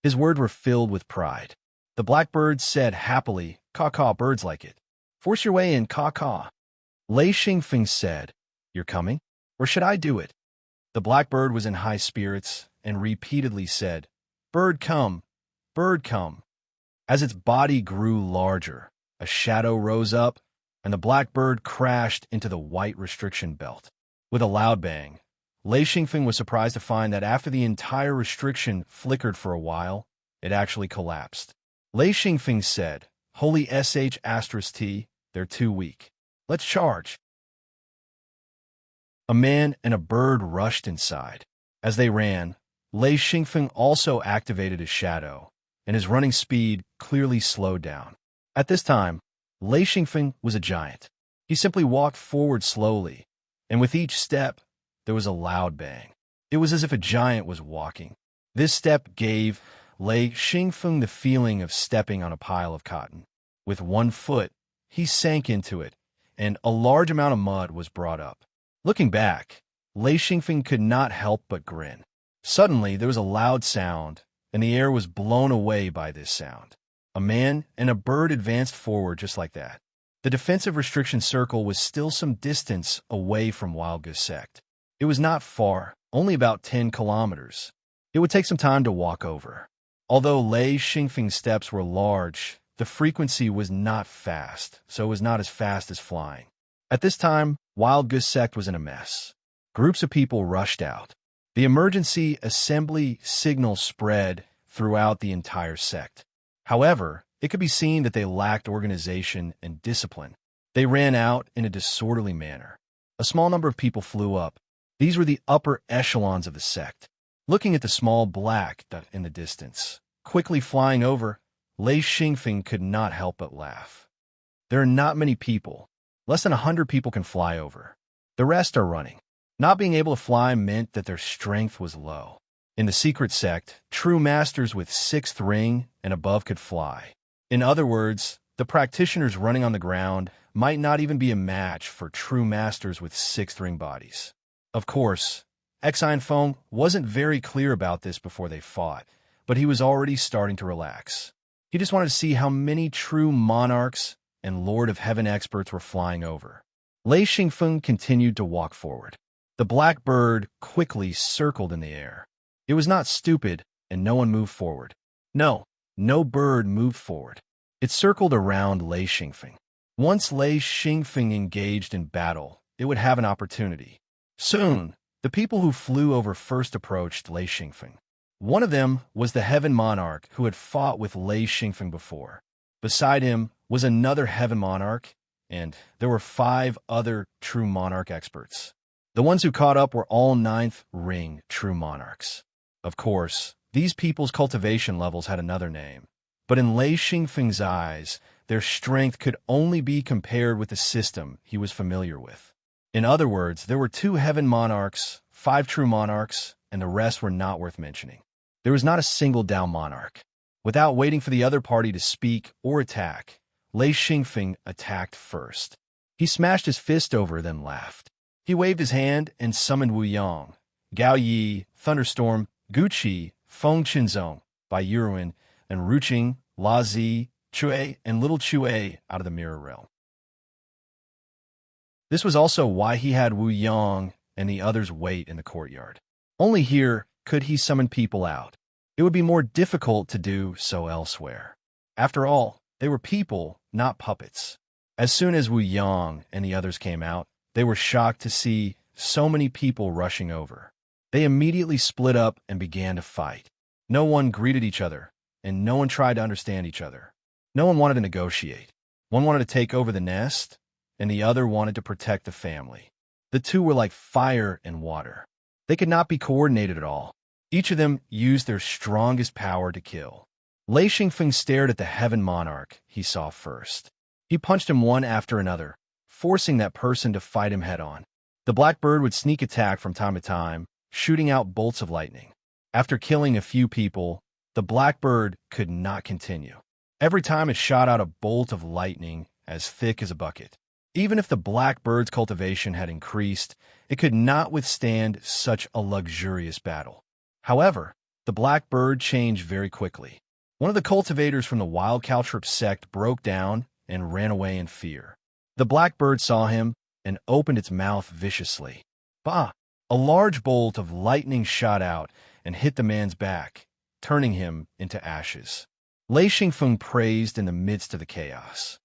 His words were filled with pride. The blackbird said happily, "Caw-caw, birds like it. Force your way in, caw-caw." Lei Xingfeng said, "You're coming? Or should I do it?" The blackbird was in high spirits and repeatedly said, "Bird come, bird come." As its body grew larger, a shadow rose up, and the blackbird crashed into the white restriction belt. With a loud bang, Lei Xingfeng was surprised to find that after the entire restriction flickered for a while, it actually collapsed. Lei Xingfeng said, "Holy sh*T, they're too weak. Let's charge." A man and a bird rushed inside. As they ran, Lei Xingfeng also activated his shadow, and his running speed clearly slowed down. At this time, Lei Xingfeng was a giant. He simply walked forward slowly, and with each step, there was a loud bang. It was as if a giant was walking. This step gave Lei Xingfeng the feeling of stepping on a pile of cotton. With one foot, he sank into it, and a large amount of mud was brought up. Looking back, Lei Xingfeng could not help but grin. Suddenly, there was a loud sound, and the air was blown away by this sound. A man and a bird advanced forward just like that. The defensive restriction circle was still some distance away from Wild Goose Sect. It was not far, only about 10 kilometers. It would take some time to walk over. Although Lei Xingfeng's steps were large, the frequency was not fast, so it was not as fast as flying. At this time, Wild Goose Sect was in a mess. Groups of people rushed out. The emergency assembly signal spread throughout the entire sect. However, it could be seen that they lacked organization and discipline. They ran out in a disorderly manner. A small number of people flew up. These were the upper echelons of the sect. Looking at the small black dot in the distance, quickly flying over, Lei Xingfeng could not help but laugh. There are not many people. Less than 100 people can fly over. The rest are running. Not being able to fly meant that their strength was low. In the secret sect, true masters with 6th ring and above could fly. In other words, the practitioners running on the ground might not even be a match for true masters with 6th ring bodies. Of course, Xian Feng wasn't very clear about this before they fought, but he was already starting to relax. He just wanted to see how many true monarchs and Lord of Heaven experts were flying over. Lei Xingfeng continued to walk forward. The black bird quickly circled in the air. It was not stupid, and no one moved forward. No bird moved forward. It circled around Lei Xingfeng. Once Lei Xingfeng engaged in battle, it would have an opportunity. Soon, the people who flew over first approached Lei Xingfeng. One of them was the Heaven Monarch who had fought with Lei Xingfeng before. Beside him was another Heaven Monarch, and there were 5 other true monarch experts. The ones who caught up were all 9th ring true monarchs. Of course, these people's cultivation levels had another name, but in Lei Xingfeng's eyes, their strength could only be compared with the system he was familiar with. In other words, there were 2 heaven monarchs, 5 true monarchs, and the rest were not worth mentioning. There was not a single Dao monarch. Without waiting for the other party to speak or attack, Lei Xingfeng attacked first. He smashed his fist over, then laughed. He waved his hand and summoned Wu Yang, Gao Yi, Thunderstorm, Guqi, Feng Qinzong, Bai Yuruin, and Ruqing, La Zi, Chui, and Little Chui out of the Mirror Realm. This was also why he had Wu Yang and the others wait in the courtyard. Only here could he summon people out. It would be more difficult to do so elsewhere. After all, they were people, not puppets. As soon as Wu Yang and the others came out, they were shocked to see so many people rushing over. They immediately split up and began to fight. No one greeted each other, and no one tried to understand each other. No one wanted to negotiate. One wanted to take over the nest, and the other wanted to protect the family. The two were like fire and water. They could not be coordinated at all. Each of them used their strongest power to kill. Lei Xingfeng stared at the heaven monarch he saw first. He punched him one after another, forcing that person to fight him head-on. The black bird would sneak attack from time to time, shooting out bolts of lightning. After killing a few people, the black bird could not continue. Every time it shot out a bolt of lightning as thick as a bucket. Even if the black bird's cultivation had increased, it could not withstand such a luxurious battle. However, the black bird changed very quickly. One of the cultivators from the wild caltrip sect broke down and ran away in fear. The black bird saw him and opened its mouth viciously. Bah! A large bolt of lightning shot out and hit the man's back, turning him into ashes. Lei Xingfeng praised in the midst of the chaos.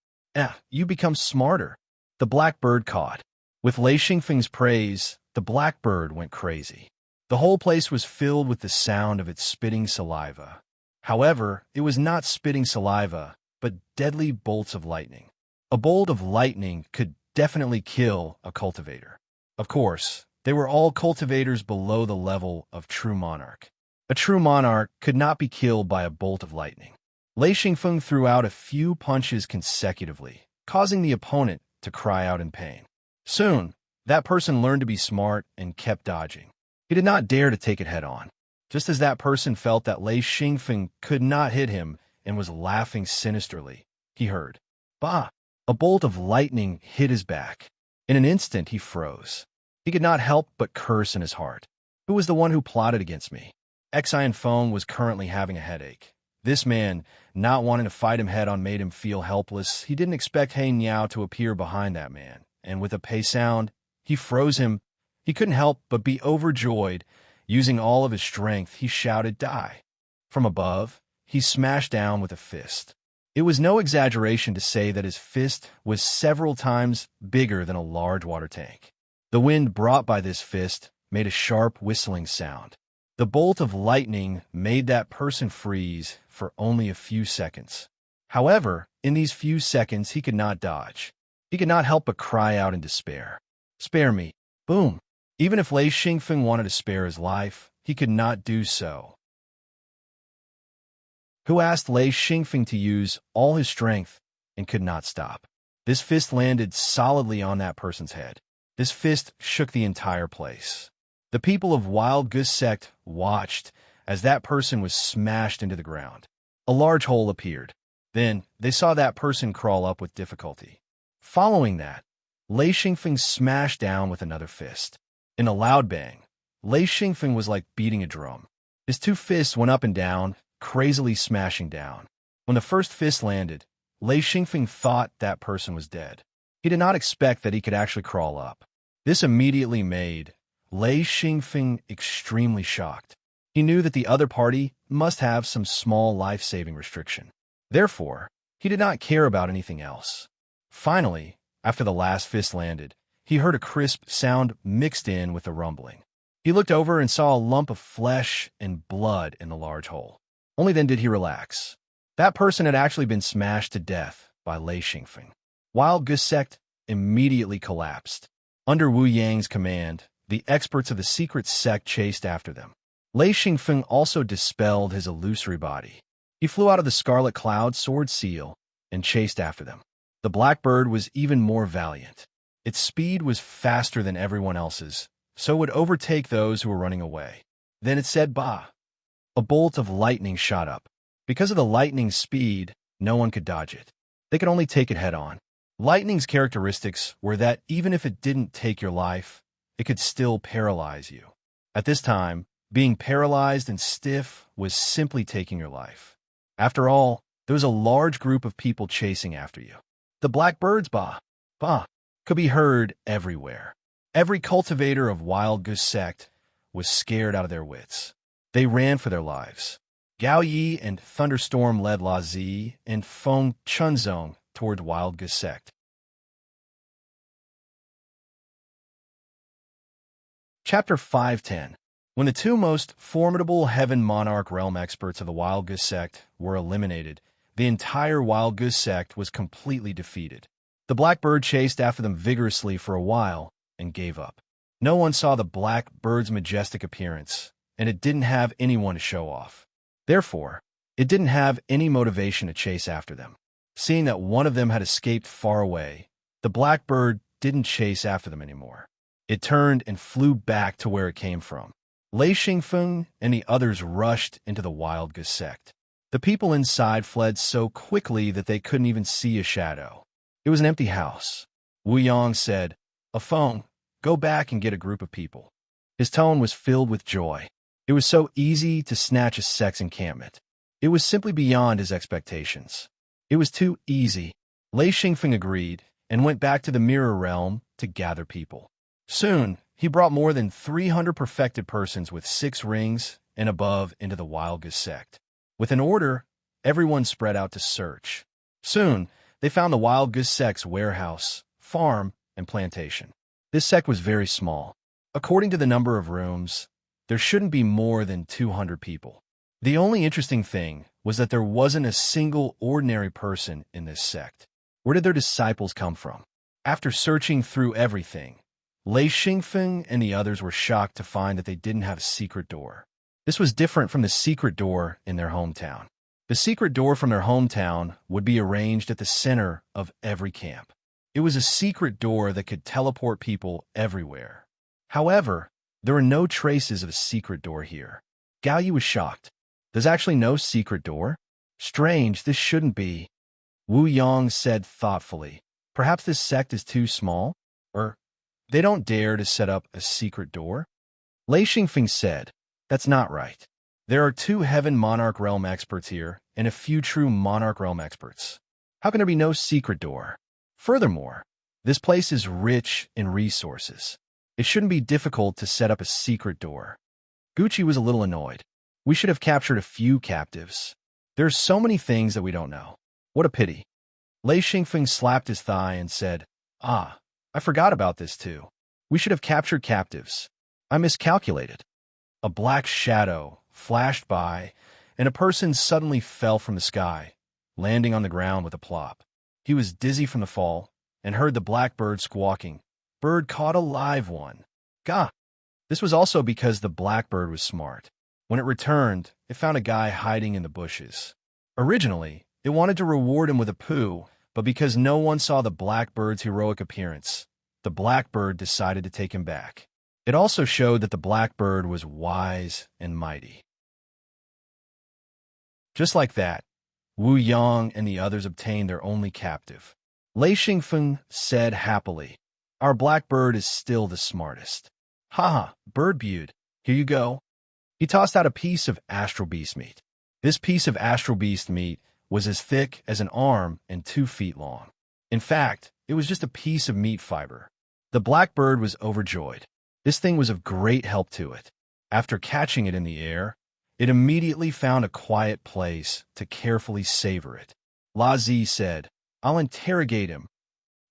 You become smarter. The black bird caught. With Lei Xingfeng's praise, the black bird went crazy. The whole place was filled with the sound of its spitting saliva. However, it was not spitting saliva, but deadly bolts of lightning. A bolt of lightning could definitely kill a cultivator. Of course, they were all cultivators below the level of true monarch. A true monarch could not be killed by a bolt of lightning. Lei Xingfeng threw out a few punches consecutively, causing the opponent to cry out in pain. Soon, that person learned to be smart and kept dodging. He did not dare to take it head-on. Just as that person felt that Lei Xingfeng could not hit him and was laughing sinisterly, he heard, "Bah!" A bolt of lightning hit his back. In an instant, he froze. He could not help but curse in his heart. Who was the one who plotted against me? Xian Feng was currently having a headache. This man, not wanting to fight him head-on, made him feel helpless. He didn't expect He Niao to appear behind that man, and with a pei sound, he froze him. He couldn't help but be overjoyed. Using all of his strength, he shouted, "Die!" From above, he smashed down with a fist. It was no exaggeration to say that his fist was several times bigger than a large water tank. The wind brought by this fist made a sharp whistling sound. The bolt of lightning made that person freeze for only a few seconds. However, in these few seconds, he could not dodge. He could not help but cry out in despair. "Spare me!" Boom! Even if Lei Xingfeng wanted to spare his life, he could not do so. Who asked Lei Xingfeng to use all his strength and could not stop. This fist landed solidly on that person's head. This fist shook the entire place. The people of Wild Goose Sect watched as that person was smashed into the ground. A large hole appeared. Then they saw that person crawl up with difficulty. Following that, Lei Xingfeng smashed down with another fist. In a loud bang, Lei Xingfeng was like beating a drum. His two fists went up and down, crazily smashing down. When the first fist landed, Lei Xingfeng thought that person was dead. He did not expect that he could actually crawl up. This immediately made Lei Xingfeng extremely shocked. He knew that the other party must have some small life-saving restriction. Therefore, he did not care about anything else. Finally, after the last fist landed, he heard a crisp sound mixed in with the rumbling. He looked over and saw a lump of flesh and blood in the large hole. Only then did he relax. That person had actually been smashed to death by Lei Xingfeng. Wild Goose Sect immediately collapsed. Under Wu Yang's command, the experts of the secret sect chased after them. Lei Xingfeng also dispelled his illusory body. He flew out of the scarlet cloud sword seal and chased after them. The blackbird was even more valiant. Its speed was faster than everyone else's, so it would overtake those who were running away. Then it said, "Bah!" A bolt of lightning shot up. Because of the lightning's speed, no one could dodge it. They could only take it head-on. Lightning's characteristics were that even if it didn't take your life, it could still paralyze you. At this time, being paralyzed and stiff was simply taking your life. After all, there was a large group of people chasing after you. The blackbird's bah, bah, could be heard everywhere. Every cultivator of Wild Goose Sect was scared out of their wits. They ran for their lives. Gao Yi and Thunderstorm led La Zi and Feng Chunzong toward Wild Goose Sect. Chapter 510. When the two most formidable Heaven Monarch realm experts of the Wild Goose Sect were eliminated, the entire Wild Goose Sect was completely defeated. The blackbird chased after them vigorously for a while and gave up. No one saw the blackbird's majestic appearance, and it didn't have anyone to show off. Therefore, it didn't have any motivation to chase after them. Seeing that one of them had escaped far away, the blackbird didn't chase after them anymore. It turned and flew back to where it came from. Lei Xingfeng and the others rushed into the Wild Goose Sect. The people inside fled so quickly that they couldn't even see a shadow. It was an empty house. Wu Yang said, "Feng, go back and get a group of people." His tone was filled with joy. It was so easy to snatch a sect's encampment. It was simply beyond his expectations. It was too easy. Lei Xingfeng agreed and went back to the Mirror Realm to gather people. Soon, he brought more than 300 perfected persons with 6 rings and above into the Wild Goose Sect. With an order, everyone spread out to search. Soon, they found the Wild Goose Sect's warehouse, farm, and plantation. This sect was very small. According to the number of rooms, there shouldn't be more than 200 people. The only interesting thing was that there wasn't a single ordinary person in this sect. Where did their disciples come from? After searching through everything, Lei Xingfeng and the others were shocked to find that they didn't have a secret door. This was different from the secret door in their hometown. The secret door from their hometown would be arranged at the center of every camp. It was a secret door that could teleport people everywhere. However, there were no traces of a secret door here. Gao Yi was shocked. There's actually no secret door? Strange, this shouldn't be. Wu Yang said thoughtfully, perhaps this sect is too small? Or they don't dare to set up a secret door? Lei Xingfeng said, that's not right. There are 2 Heaven Monarch Realm experts here and a few true Monarch Realm experts. How can there be no secret door? Furthermore, this place is rich in resources. It shouldn't be difficult to set up a secret door. Gucci was a little annoyed. We should have captured a few captives. There's so many things that we don't know. What a pity. Lei Xingfeng slapped his thigh and said, I forgot about this too. We should have captured captives. I miscalculated. A black shadow flashed by, and a person suddenly fell from the sky, landing on the ground with a plop. He was dizzy from the fall and heard the blackbird squawking. Bird caught a live one. Gah! This was also because the blackbird was smart. When it returned, it found a guy hiding in the bushes. Originally, it wanted to reward him with a poo, but because no one saw the blackbird's heroic appearance, the blackbird decided to take him back. It also showed that the blackbird was wise and mighty. Just like that, Wu Yang and the others obtained their only captive. Lei Xingfeng said happily, our blackbird is still the smartest. Haha, bird beaut, here you go. He tossed out a piece of astral beast meat. This piece of astral beast meat was as thick as an arm and 2 feet long. In fact, it was just a piece of meat fiber. The blackbird was overjoyed. This thing was of great help to it. After catching it in the air, it immediately found a quiet place to carefully savor it. La Zi said, I'll interrogate him.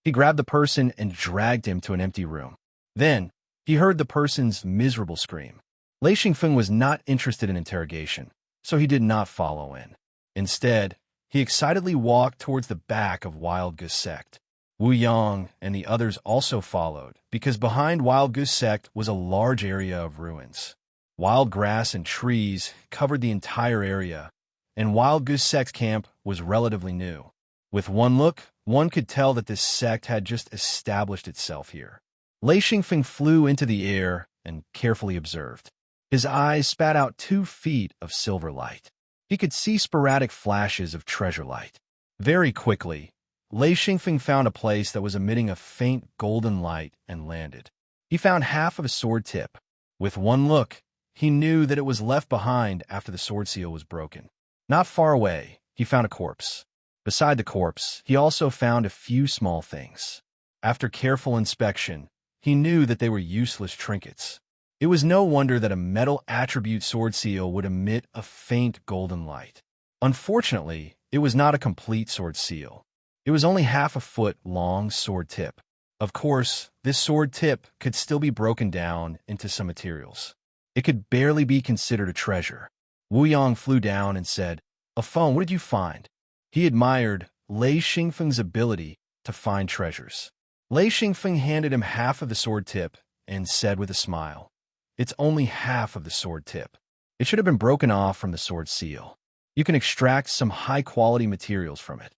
He grabbed the person and dragged him to an empty room. Then, he heard the person's miserable scream. Lei Xingfeng was not interested in interrogation, so he did not follow in. Instead, he excitedly walked towards the back of Wild Goose Sect. Wu Yang and the others also followed, because behind Wild Goose Sect was a large area of ruins. Wild grass and trees covered the entire area, and Wild Goose Sect's camp was relatively new. With one look, one could tell that this sect had just established itself here. Lei Xingfeng flew into the air and carefully observed. His eyes spat out 2 feet of silver light. He could see sporadic flashes of treasure light. Very quickly, Lei Xingfeng found a place that was emitting a faint golden light and landed. He found half of a sword tip. With one look, he knew that it was left behind after the sword seal was broken. Not far away, he found a corpse. Beside the corpse, he also found a few small things. After careful inspection, he knew that they were useless trinkets. It was no wonder that a metal attribute sword seal would emit a faint golden light. Unfortunately, it was not a complete sword seal. It was only half a foot long sword tip. Of course, this sword tip could still be broken down into some materials. It could barely be considered a treasure. Wu Yang flew down and said, "A phone, what did you find?" He admired Lei Xingfeng's ability to find treasures. Lei Xingfeng handed him half of the sword tip and said with a smile, "It's only half of the sword tip. It should have been broken off from the sword seal. You can extract some high-quality materials from it."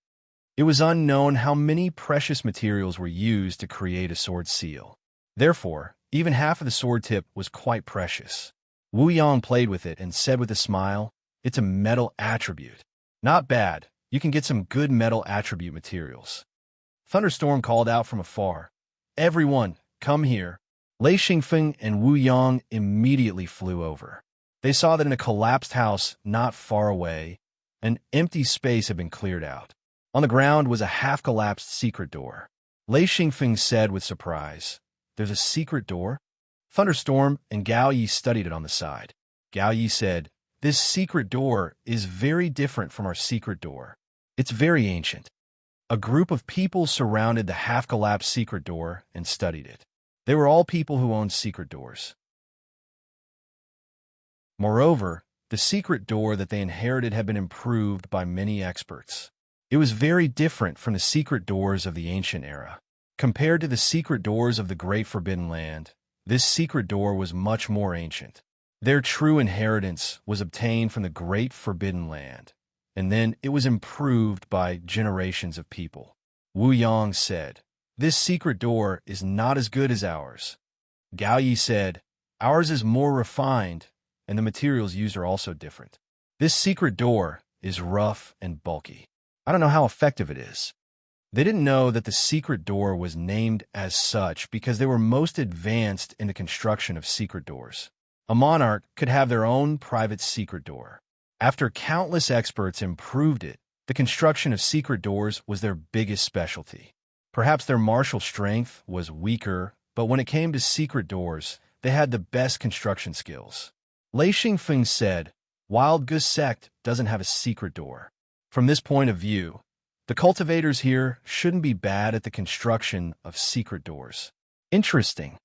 It was unknown how many precious materials were used to create a sword seal. Therefore, even half of the sword tip was quite precious. Wu Yang played with it and said with a smile, "It's a metal attribute. Not bad. You can get some good metal attribute materials." Thunderstorm called out from afar, "Everyone, come here." Lei Xingfeng and Wu Yang immediately flew over. They saw that in a collapsed house not far away, an empty space had been cleared out. On the ground was a half-collapsed secret door. Lei Xingfeng said with surprise, "There's a secret door?" Thunderstorm and Gao Yi studied it on the side. Gao Yi said, "This secret door is very different from our secret door. It's very ancient." A group of people surrounded the half-collapsed secret door and studied it. They were all people who owned secret doors. Moreover, the secret door that they inherited had been improved by many experts. It was very different from the secret doors of the ancient era. Compared to the secret doors of the Great Forbidden Land, this secret door was much more ancient. Their true inheritance was obtained from the Great Forbidden Land, and then it was improved by generations of people. Wu Yang said, "This secret door is not as good as ours." Gao Yi said, "Ours is more refined, and the materials used are also different. This secret door is rough and bulky. I don't know how effective it is." They didn't know that the secret door was named as such because they were most advanced in the construction of secret doors. A monarch could have their own private secret door. After countless experts improved it, the construction of secret doors was their biggest specialty. Perhaps their martial strength was weaker, but when it came to secret doors, they had the best construction skills. Lei Xingfeng said, "Wild Goose Sect doesn't have a secret door. From this point of view, the cultivators here shouldn't be bad at the construction of secret doors." Interesting.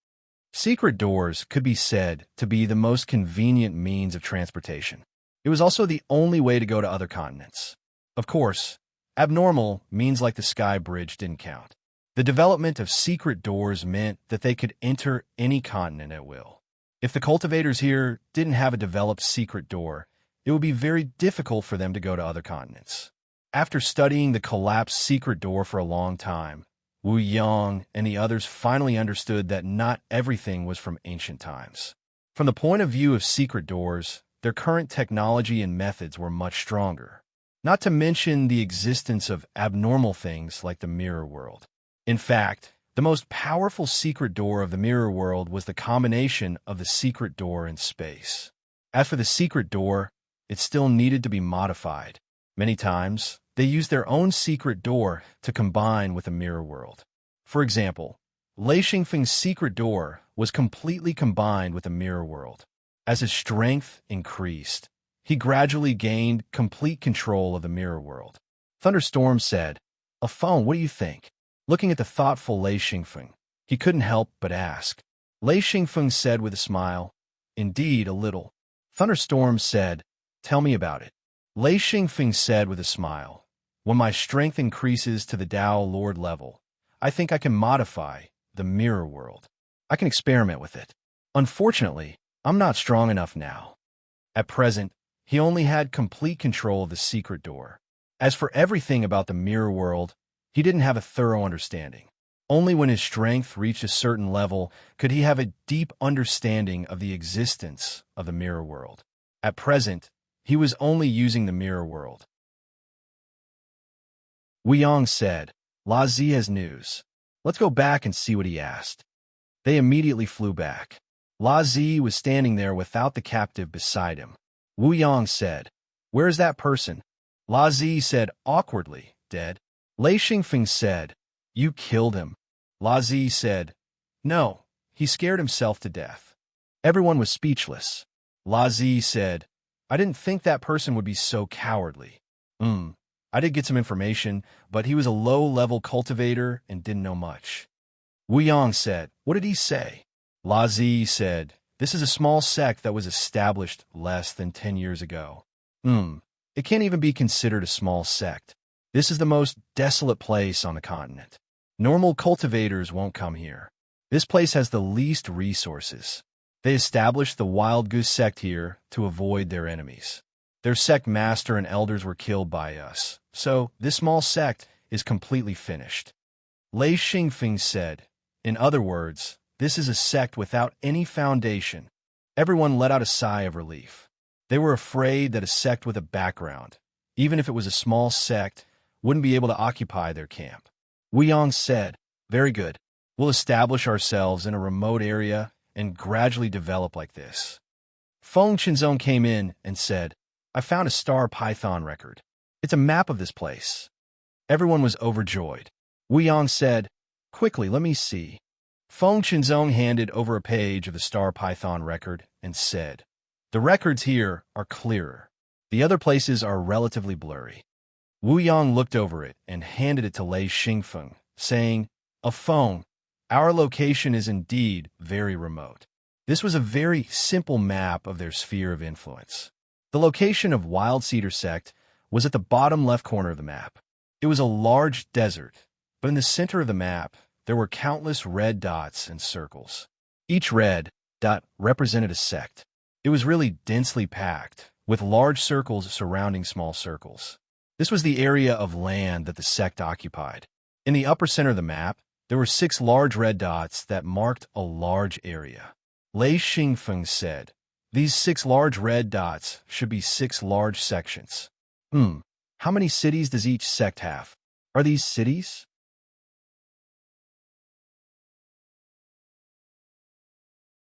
Secret doors could be said to be the most convenient means of transportation. It was also the only way to go to other continents. Of course, abnormal means like the sky bridge didn't count. The development of secret doors meant that they could enter any continent at will. If the cultivators here didn't have a developed secret door, it would be very difficult for them to go to other continents. After studying the collapsed secret door for a long time, Wu Yang and the others finally understood that not everything was from ancient times. From the point of view of secret doors, their current technology and methods were much stronger, not to mention the existence of abnormal things like the mirror world. In fact, the most powerful secret door of the mirror world was the combination of the secret door and space. As for the secret door, it still needed to be modified. Many times, they used their own secret door to combine with the mirror world. For example, Lei Xingfeng's secret door was completely combined with the mirror world. As his strength increased, he gradually gained complete control of the mirror world. Thunderstorm said, "A phone, what do you think?" Looking at the thoughtful Lei Xingfeng, he couldn't help but ask. Lei Xingfeng said with a smile, "Indeed, a little." Thunderstorm said, "Tell me about it." Lei Xingfeng said with a smile, "When my strength increases to the Tao Lord level, I think I can modify the mirror world. I can experiment with it. Unfortunately, I'm not strong enough now. At present, he only had complete control of the secret door. As for everything about the mirror world, he didn't have a thorough understanding. Only when his strength reached a certain level could he have a deep understanding of the existence of the mirror world. At present, he was only using the mirror world. Wuyong said, "La Zi has news. Let's go back and see what he asked." They immediately flew back. La Zi was standing there without the captive beside him. Wuyong said, "Where is that person?" La Zi said awkwardly, "Dead." Lei Xingfeng said, "You killed him." La Zi said, "No, he scared himself to death." Everyone was speechless. La Zi said, "I didn't think that person would be so cowardly. I did get some information, but he was a low-level cultivator and didn't know much." Wuyong said, "What did he say?" La Zi said, "This is a small sect that was established less than 10 years ago. It can't even be considered a small sect. This is the most desolate place on the continent. Normal cultivators won't come here. This place has the least resources. They established the Wild Goose sect here to avoid their enemies. Their sect master and elders were killed by us, so this small sect is completely finished." Lei Xingfeng said, "In other words, this is a sect without any foundation." Everyone let out a sigh of relief. They were afraid that a sect with a background, even if it was a small sect, wouldn't be able to occupy their camp. Wuyong said, "Very good. We'll establish ourselves in a remote area and gradually develop like this." Feng Qinzong came in and said, "I found a star python record. It's a map of this place." Everyone was overjoyed. Wuyong said, "Quickly, let me see." Feng Qinzong handed over a page of the star python record and said, "The records here are clearer. The other places are relatively blurry." Wuyong looked over it and handed it to Lei Xingfeng, saying, "A Feng, our location is indeed very remote." This was a very simple map of their sphere of influence. The location of Wild Cedar Sect was at the bottom left corner of the map. It was a large desert, but in the center of the map, there were countless red dots and circles. Each red dot represented a sect. It was really densely packed, with large circles surrounding small circles. This was the area of land that the sect occupied. In the upper center of the map, there were 6 large red dots that marked a large area. Lei Xingfeng said, "These 6 large red dots should be 6 large sections." How many cities does each sect have? Are these cities?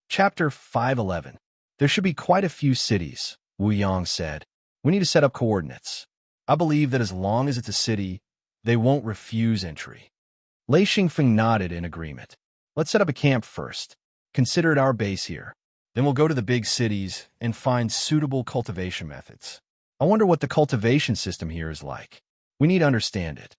Chapter 511. There should be quite a few cities, Wuyong said. We need to set up coordinates. I believe that as long as it's a city, they won't refuse entry. Lei Xingfeng nodded in agreement. Let's set up a camp first. Consider it our base here. Then we'll go to the big cities and find suitable cultivation methods. I wonder what the cultivation system here is like. We need to understand it.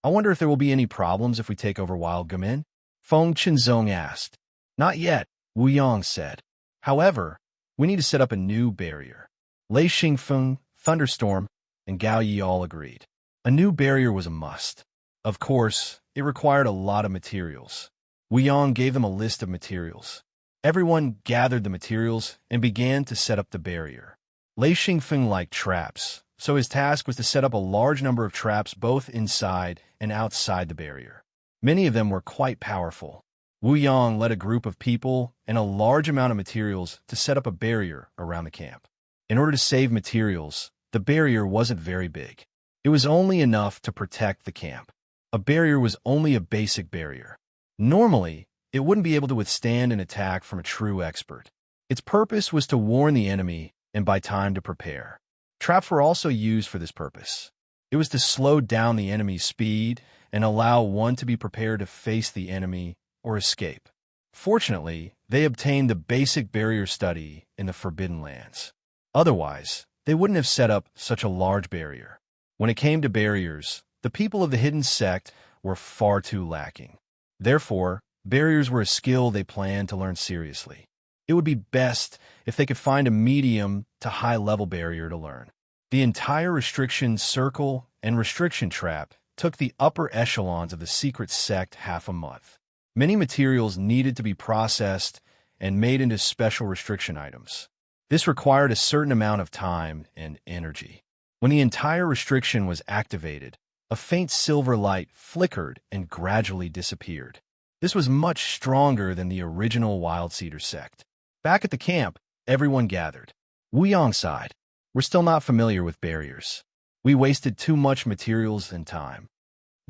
I wonder if there will be any problems if we take over Wild Gamin? Feng Qinzong asked. Not yet, Wuyong said. However, we need to set up a new barrier. Lei Xingfeng, Thunderstorm, and Gao Yi all agreed. A new barrier was a must. Of course, it required a lot of materials. Wuyong gave them a list of materials. Everyone gathered the materials and began to set up the barrier. Lei Xingfeng liked traps, so his task was to set up a large number of traps both inside and outside the barrier. Many of them were quite powerful. Wuyong led a group of people and a large amount of materials to set up a barrier around the camp. In order to save materials, the barrier wasn't very big. It was only enough to protect the camp. A barrier was only a basic barrier. Normally, it wouldn't be able to withstand an attack from a true expert. Its purpose was to warn the enemy and buy time to prepare. Traps were also used for this purpose. It was to slow down the enemy's speed and allow one to be prepared to face the enemy or escape. Fortunately, they obtained the basic barrier study in the Forbidden Lands. Otherwise, they wouldn't have set up such a large barrier. When it came to barriers, the people of the hidden sect were far too lacking. Therefore, barriers were a skill they planned to learn seriously. It would be best if they could find a medium to high-level barrier to learn. The entire restriction circle and restriction trap took the upper echelons of the secret sect half a month. Many materials needed to be processed and made into special restriction items. This required a certain amount of time and energy. When the entire restriction was activated, a faint silver light flickered and gradually disappeared. This was much stronger than the original Wild Cedar sect. Back at the camp, everyone gathered. Wu Yang sighed. We're still not familiar with barriers. We wasted too much materials and time.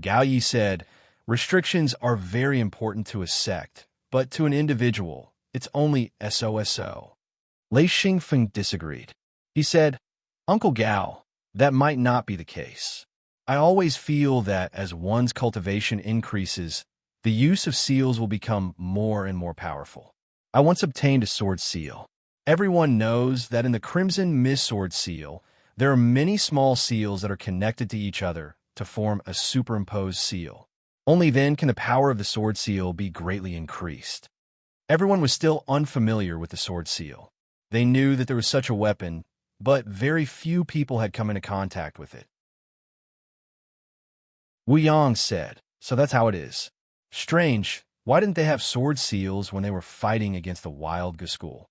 Gao Yi said, restrictions are very important to a sect, but to an individual, it's only SOSO. Lei Xingfeng disagreed. He said, Uncle Gao, that might not be the case. I always feel that as one's cultivation increases, the use of seals will become more and more powerful. I once obtained a sword seal. Everyone knows that in the Crimson Mist Sword seal, there are many small seals that are connected to each other to form a superimposed seal. Only then can the power of the sword seal be greatly increased. Everyone was still unfamiliar with the sword seal. They knew that there was such a weapon, but very few people had come into contact with it. Wu Yang said, so that's how it is. Strange, why didn't they have sword seals when they were fighting against the Wild Guskull?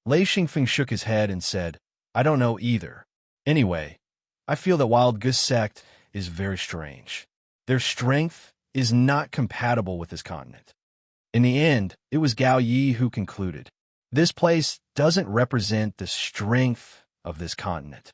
Lei Xingfeng shook his head and said, I don't know either. Anyway, I feel that Wild Gus sect is very strange. Their strength is not compatible with this continent. In the end, it was Gao Yi who concluded, this place doesn't represent the strength of this continent.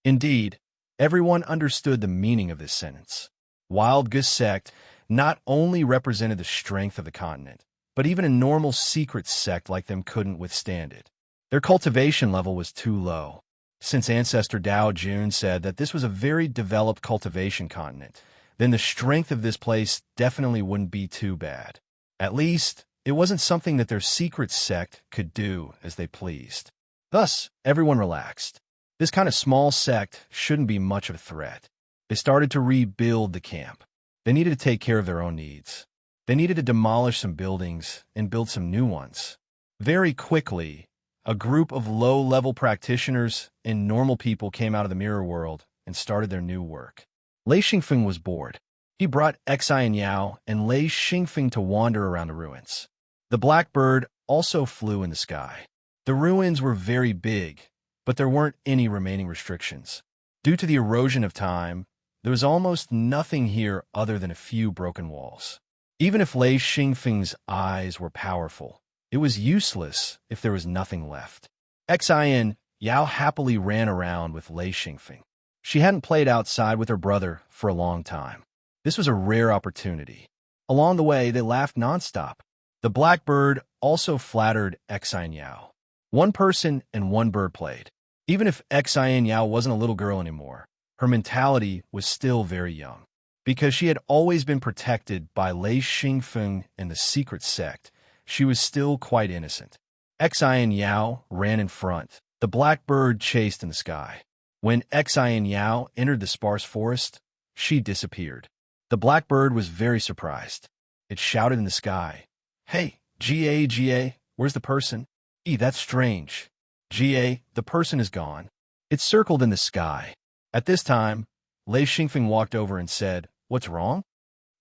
Indeed, everyone understood the meaning of this sentence. Wild Gus sect not only represented the strength of the continent, but even a normal secret sect like them couldn't withstand it. Their cultivation level was too low. Since Ancestor Dao Jun said that this was a very developed cultivation continent, then the strength of this place definitely wouldn't be too bad. At least, it wasn't something that their secret sect could do as they pleased. Thus, everyone relaxed. This kind of small sect shouldn't be much of a threat. They started to rebuild the camp. They needed to take care of their own needs. They needed to demolish some buildings and build some new ones. Very quickly, a group of low-level practitioners and normal people came out of the mirror world and started their new work. Lei Xingfeng was bored. He brought Xi and Yao and Lei Xingfeng to wander around the ruins. The blackbird also flew in the sky. The ruins were very big, but there weren't any remaining restrictions. Due to the erosion of time, there was almost nothing here other than a few broken walls. Even if Lei Xingfeng's eyes were powerful, it was useless if there was nothing left. Xi and Yao happily ran around with Lei Xingfeng. She hadn't played outside with her brother for a long time. This was a rare opportunity. Along the way, they laughed nonstop. The blackbird also flattered Xi and Yao. One person and one bird played. Even if Xi and Yao wasn't a little girl anymore, her mentality was still very young. Because she had always been protected by Lei Xingfeng and the secret sect, she was still quite innocent. Xi and Yao ran in front. The blackbird chased in the sky. When Xi and Yao entered the sparse forest, she disappeared. The blackbird was very surprised. It shouted in the sky, Hey, GA, where's the person? That's strange. GA, the person is gone. It circled in the sky. At this time, Lei Xingfeng walked over and said, What's wrong?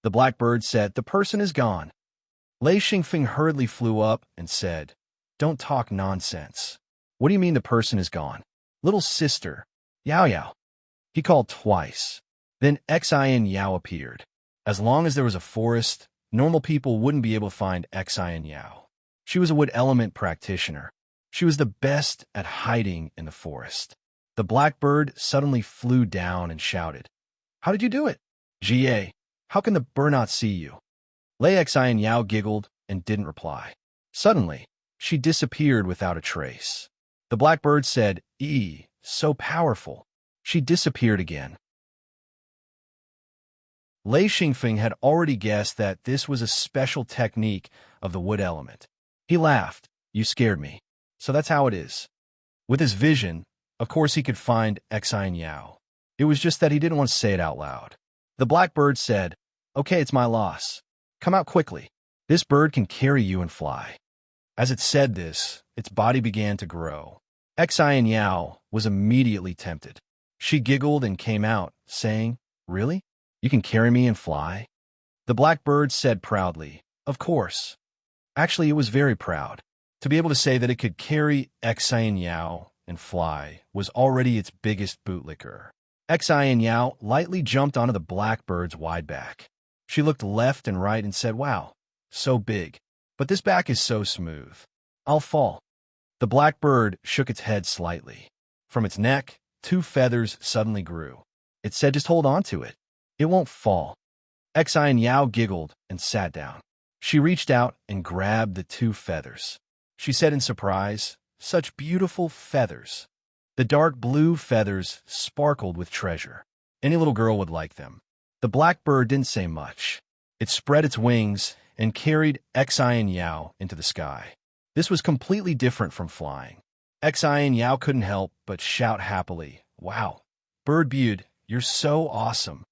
The blackbird said, The person is gone. Lei Xingfeng hurriedly flew up and said, Don't talk nonsense. What do you mean the person is gone? Little sister, Yao Yao. He called twice. Then Xi and Yao appeared. As long as there was a forest, normal people wouldn't be able to find Xi and Yao. She was a wood element practitioner. She was the best at hiding in the forest. The blackbird suddenly flew down and shouted, How did you do it? GA, how can the bird not see you? Lei Xi and Yao giggled and didn't reply. Suddenly, she disappeared without a trace. The blackbird said, So powerful. She disappeared again. Lei Xingfeng had already guessed that this was a special technique of the wood element. He laughed. You scared me. So that's how it is. With his vision, of course he could find Xi and Yao. It was just that he didn't want to say it out loud. The blackbird said, Okay, it's my loss. Come out quickly. This bird can carry you and fly. As it said this, its body began to grow. Xi and Yao was immediately tempted. She giggled and came out, saying, Really? You can carry me and fly? The blackbird said proudly, Of course. Actually, it was very proud. To be able to say that it could carry Xian Yao and fly was already its biggest bootlicker. Xian Yao lightly jumped onto the blackbird's wide back. She looked left and right and said, Wow, so big. But this back is so smooth. I'll fall. The blackbird shook its head slightly. From its neck, 2 feathers suddenly grew. It said, Just hold on to it. It won't fall. Xian Yao giggled and sat down. She reached out and grabbed the 2 feathers. She said in surprise, Such beautiful feathers. The dark blue feathers sparkled with treasure. Any little girl would like them. The blackbird didn't say much. It spread its wings and carried Xian Yao into the sky. This was completely different from flying. Xian Yao couldn't help but shout happily, Wow, Bird Beaut, you're so awesome.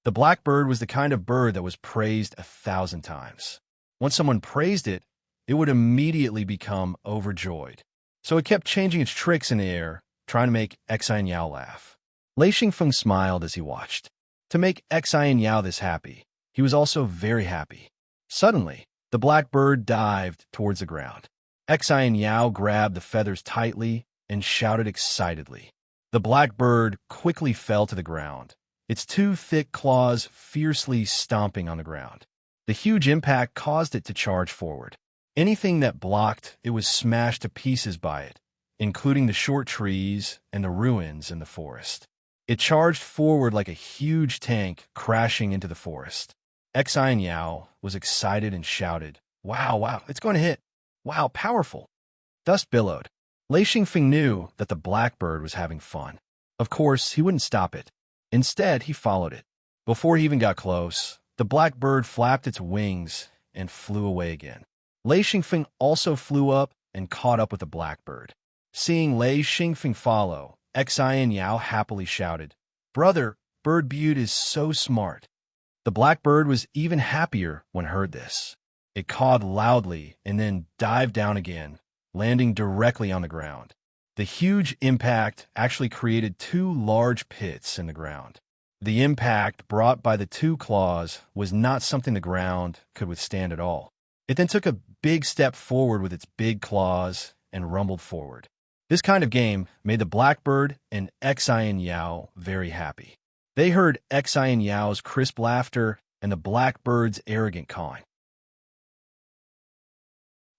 The blackbird was the kind of bird that was praised 1,000 times. Once someone praised it, it would immediately become overjoyed. So it kept changing its tricks in the air, trying to make Xian Yao laugh. Lei Xingfeng smiled as he watched. To make Xian Yao this happy, he was also very happy. Suddenly, the blackbird dived towards the ground. Xian Yao grabbed the feathers tightly and shouted excitedly. The blackbird quickly fell to the ground, its 2 thick claws fiercely stomping on the ground. The huge impact caused it to charge forward. Anything that blocked it was smashed to pieces by it, including the short trees and the ruins in the forest. It charged forward like a huge tank crashing into the forest. Xian Yao was excited and shouted, Wow, it's going to hit. Wow, powerful. Dust billowed. Lei Xingfeng knew that the blackbird was having fun. Of course, he wouldn't stop it. Instead, he followed it. Before he even got close, the blackbird flapped its wings and flew away again. Lei Xingfeng also flew up and caught up with the blackbird. Seeing Lei Xingfeng follow, Xian Yao happily shouted, Brother, Bird Beaut is so smart. The blackbird was even happier when heard this. It cawed loudly and then dived down again, landing directly on the ground. The huge impact actually created 2 large pits in the ground. The impact brought by the 2 claws was not something the ground could withstand at all. It then took a big step forward with its big claws and rumbled forward. This kind of game made the blackbird and Xian Yao very happy. They heard Xian Yao's crisp laughter and the blackbird's arrogant cawing.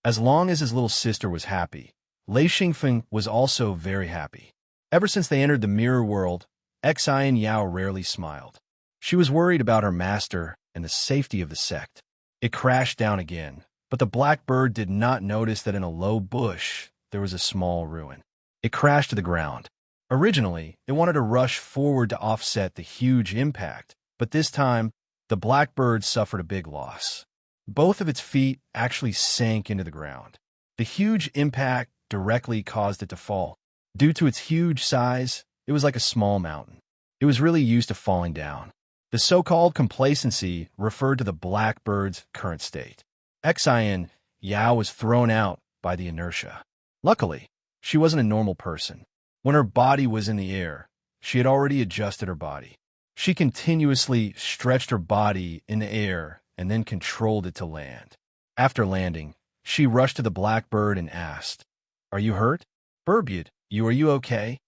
As long as his little sister was happy, Lei Xingfeng was also very happy. Ever since they entered the mirror world, Xian Yao rarely smiled. She was worried about her master and the safety of the sect. It crashed down again, but the blackbird did not notice that in a low bush there was a small ruin. It crashed to the ground. Originally, it wanted to rush forward to offset the huge impact, but this time, the blackbird suffered a big loss. Both of its feet actually sank into the ground. The huge impact directly caused it to fall. Due to its huge size, it was like a small mountain. It was really used to falling down. The so-called complacency referred to the blackbird's current state. Xian Yao was thrown out by the inertia. Luckily, she wasn't a normal person. When her body was in the air, she had already adjusted her body. She continuously stretched her body in the air and then controlled it to land. After landing, she rushed to the blackbird and asked, Are you hurt? Bird Beaut, are you okay?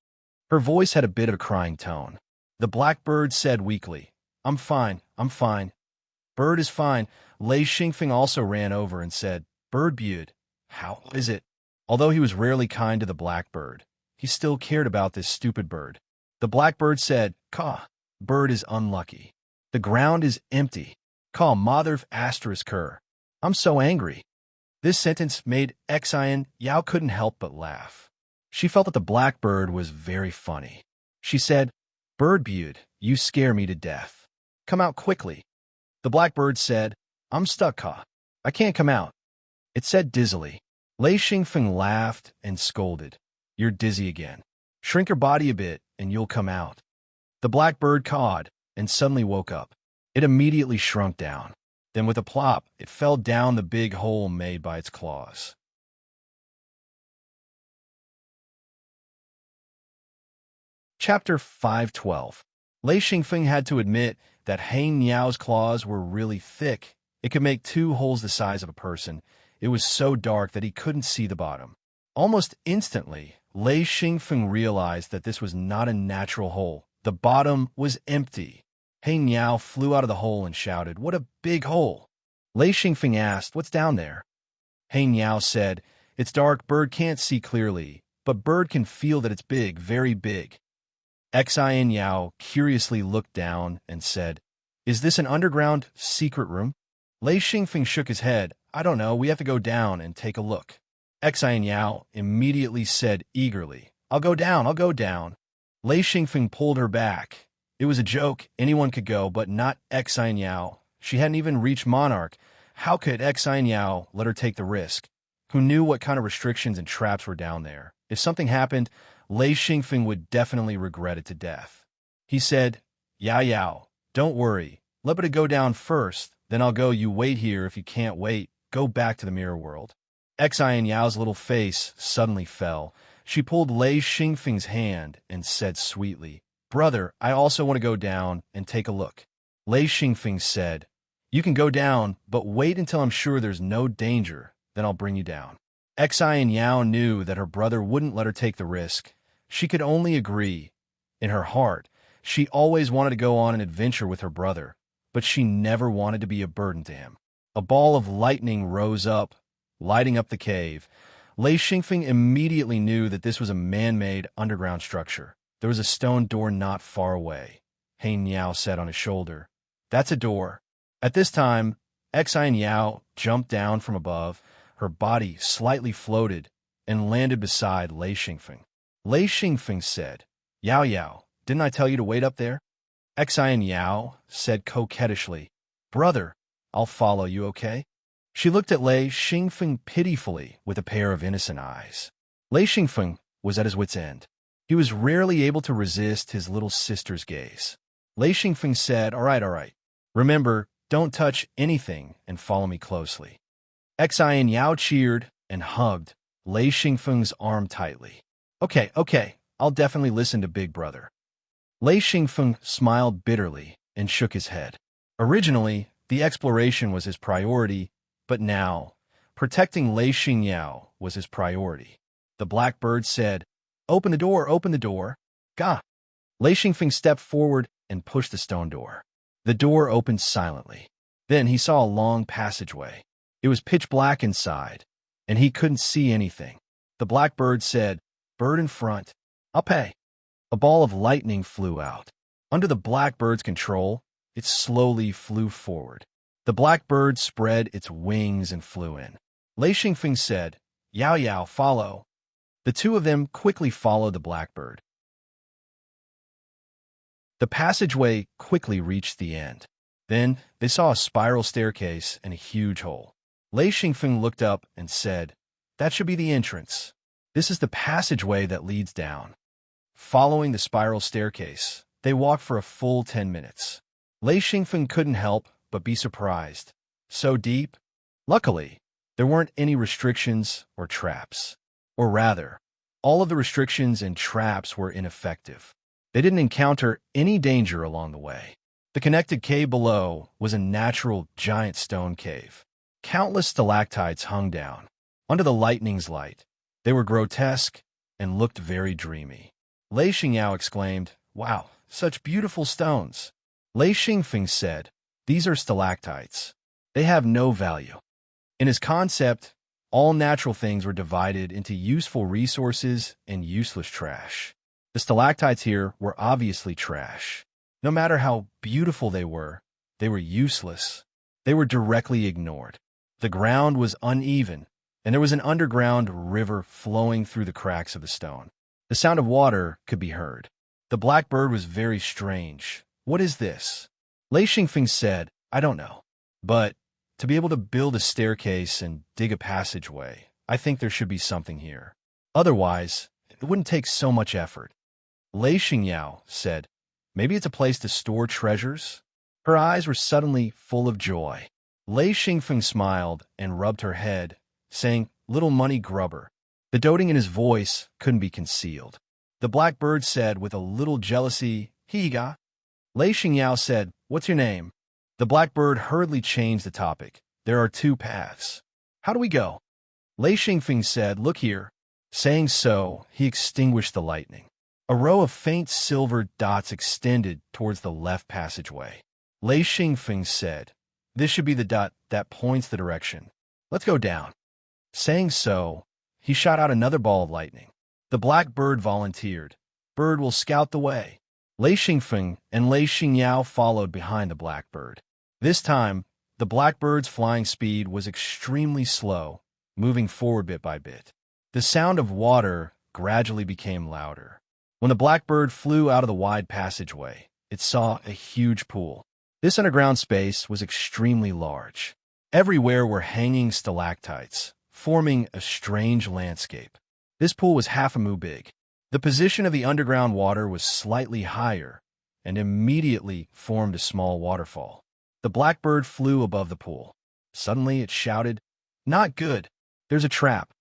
Her voice had a bit of a crying tone. The blackbird said weakly, I'm fine. Bird is fine. Lei Xingfeng also ran over and said, Bird Beaut, how is it? Although he was rarely kind to the blackbird, he still cared about this stupid bird. The blackbird said, Caw, bird is unlucky. The ground is empty. Caw mother asterisk her. I'm so angry. This sentence made Xian Yao couldn't help but laugh. She felt that the blackbird was very funny. She said, Bird Beaut, you scare me to death. Come out quickly. The blackbird said, I'm stuck, Caw. I can't come out. It said dizzily. Lei Xingfeng laughed and scolded. You're dizzy again. Shrink your body a bit and you'll come out. The blackbird cawed and suddenly woke up. It immediately shrunk down. Then with a plop, it fell down the big hole made by its claws. Chapter 512. Lei Xingfeng had to admit that Hang Niao's claws were really thick. It could make 2 holes the size of a person. It was so dark that he couldn't see the bottom. Almost instantly, Lei Xingfeng realized that this was not a natural hole. The bottom was empty. Hang Niao flew out of the hole and shouted, "What a big hole!" Lei Xingfeng asked, "What's down there?" Hang Niao said, "It's dark, bird can't see clearly, but bird can feel that it's big, very big." Xian Yao curiously looked down and said, "Is this an underground secret room?" Lei Xingfeng shook his head. "I don't know, we have to go down and take a look." Xian Yao immediately said eagerly, I'll go down." Lei Xingfeng pulled her back. It was a joke, anyone could go, but not Xian Yao. She hadn't even reached Monarch. How could Xian Yao let her take the risk? Who knew what kind of restrictions and traps were down there? If something happened, Lei Xingfeng would definitely regret it to death. He said, Yao, don't worry. Let it go down first, then I'll go. You wait here. If you can't wait, go back to the mirror world. Xian Yao's little face suddenly fell. She pulled Lei Xingfeng's hand and said sweetly, Brother, I also want to go down and take a look. Lei Xingfeng said, You can go down, but wait until I'm sure there's no danger, then I'll bring you down. Xian Yao knew that her brother wouldn't let her take the risk. She could only agree. In her heart, she always wanted to go on an adventure with her brother, but she never wanted to be a burden to him. A ball of lightning rose up, lighting up the cave. Lei Xingfeng immediately knew that this was a man-made underground structure. There was a stone door not far away. Hang Niao sat on his shoulder. That's a door. At this time, Xian Yao jumped down from above. Her body slightly floated and landed beside Lei Xingfeng. Lei Xingfeng said, Yao, didn't I tell you to wait up there? Xian Yao said coquettishly, Brother, I'll follow you, okay? She looked at Lei Xingfeng pitifully with a pair of innocent eyes. Lei Xingfeng was at his wit's end. He was rarely able to resist his little sister's gaze. Lei Xingfeng said, All right. Remember, don't touch anything and follow me closely. Xian Yao cheered and hugged Lei Xingfeng's arm tightly. Okay, I'll definitely listen to Big Brother. Lei Xingfeng smiled bitterly and shook his head. Originally, the exploration was his priority, but now, protecting Lei Xingyao was his priority. The blackbird said, Open the door. Ga. Lei Xingfeng stepped forward and pushed the stone door. The door opened silently. Then he saw a long passageway. It was pitch black inside, and he couldn't see anything. The blackbird said, Bird in front. I'll pay. A ball of lightning flew out. Under the blackbird's control, it slowly flew forward. The blackbird spread its wings and flew in. Lei Xingfeng said, Yao, follow. The two of them quickly followed the blackbird. The passageway quickly reached the end. Then they saw a spiral staircase and a huge hole. Lei Xingfeng looked up and said, That should be the entrance. This is the passageway that leads down. Following the spiral staircase, they walked for a full 10 minutes. Lei Xingfeng couldn't help but be surprised. So deep? Luckily, there weren't any restrictions or traps. Or rather, all of the restrictions and traps were ineffective. They didn't encounter any danger along the way. The connected cave below was a natural giant stone cave. Countless stalactites hung down. Under the lightning's light, they were grotesque and looked very dreamy. Lei Xingyao exclaimed, Wow, such beautiful stones. Lei Xingfeng said, These are stalactites. They have no value. In his concept, all natural things were divided into useful resources and useless trash. The stalactites here were obviously trash. No matter how beautiful they were useless. They were directly ignored. The ground was uneven, and there was an underground river flowing through the cracks of the stone. The sound of water could be heard. The blackbird was very strange. What is this? Lei Xingfeng said, I don't know. But to be able to build a staircase and dig a passageway, I think there should be something here. Otherwise, it wouldn't take so much effort. Lei Xingyao said, Maybe it's a place to store treasures? Her eyes were suddenly full of joy. Lei Xingfeng smiled and rubbed her head, saying, Little money grubber. The doting in his voice couldn't be concealed. The blackbird said with a little jealousy, Higa. Lei Xingyao said, "What's your name?" The blackbird hurriedly changed the topic. "There are two paths. How do we go?" Lei Xingfeng said, "Look here." Saying so, he extinguished the lightning. A row of faint silver dots extended towards the left passageway. Lei Xingfeng said, "This should be the dot that points the direction. Let's go down." Saying so, he shot out another ball of lightning. The blackbird volunteered. "Bird will scout the way." Lei Xingfeng and Lei Xingyao followed behind the blackbird. This time, the blackbird's flying speed was extremely slow, moving forward bit by bit. The sound of water gradually became louder. When the blackbird flew out of the wide passageway, it saw a huge pool. This underground space was extremely large. Everywhere were hanging stalactites, forming a strange landscape. This pool was half a mu big. The position of the underground water was slightly higher and immediately formed a small waterfall. The blackbird flew above the pool. Suddenly it shouted, "Not good! There's a trap!"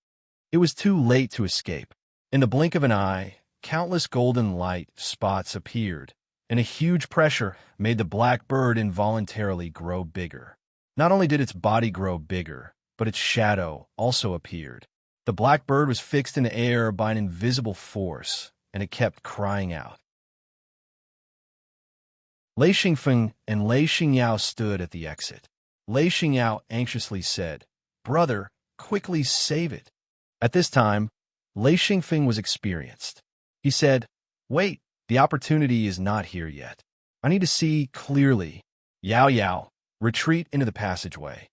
It was too late to escape. In the blink of an eye, countless golden light spots appeared, and a huge pressure made the blackbird involuntarily grow bigger. Not only did its body grow bigger, but its shadow also appeared. The blackbird was fixed in the air by an invisible force, and it kept crying out. Lei Xingfeng and Lei Xingyao stood at the exit. Lei Xingyao anxiously said, "Brother, quickly save it." At this time, Lei Xingfeng was experienced. He said, "Wait, the opportunity is not here yet. I need to see clearly." "Yao Yao, retreat into the passageway."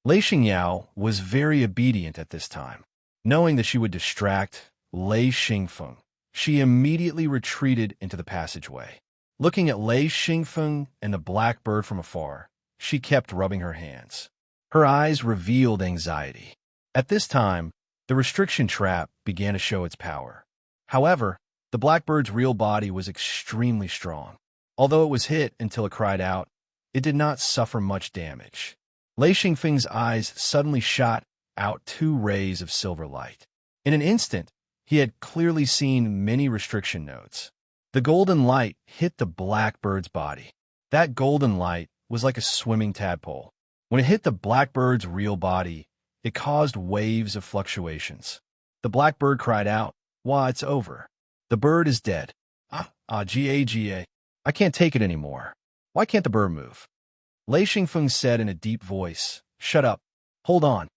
Lei Xingyao was very obedient at this time. Knowing that she would distract Lei Xingfeng, she immediately retreated into the passageway. Looking at Lei Xingfeng and the blackbird from afar, she kept rubbing her hands. Her eyes revealed anxiety. At this time, the restriction trap began to show its power. However, the blackbird's real body was extremely strong. Although it was hit until it cried out, it did not suffer much damage. Lei Xingfeng's eyes suddenly shot out two rays of silver light. In an instant, he had clearly seen many restriction nodes. The golden light hit the blackbird's body. That golden light was like a swimming tadpole. When it hit the blackbird's real body, it caused waves of fluctuations. The blackbird cried out, "Wah, it's over. The bird is dead. Ga. I can't take it anymore. Why can't the bird move?" Lei Xingfeng said in a deep voice, "Shut up. Hold on."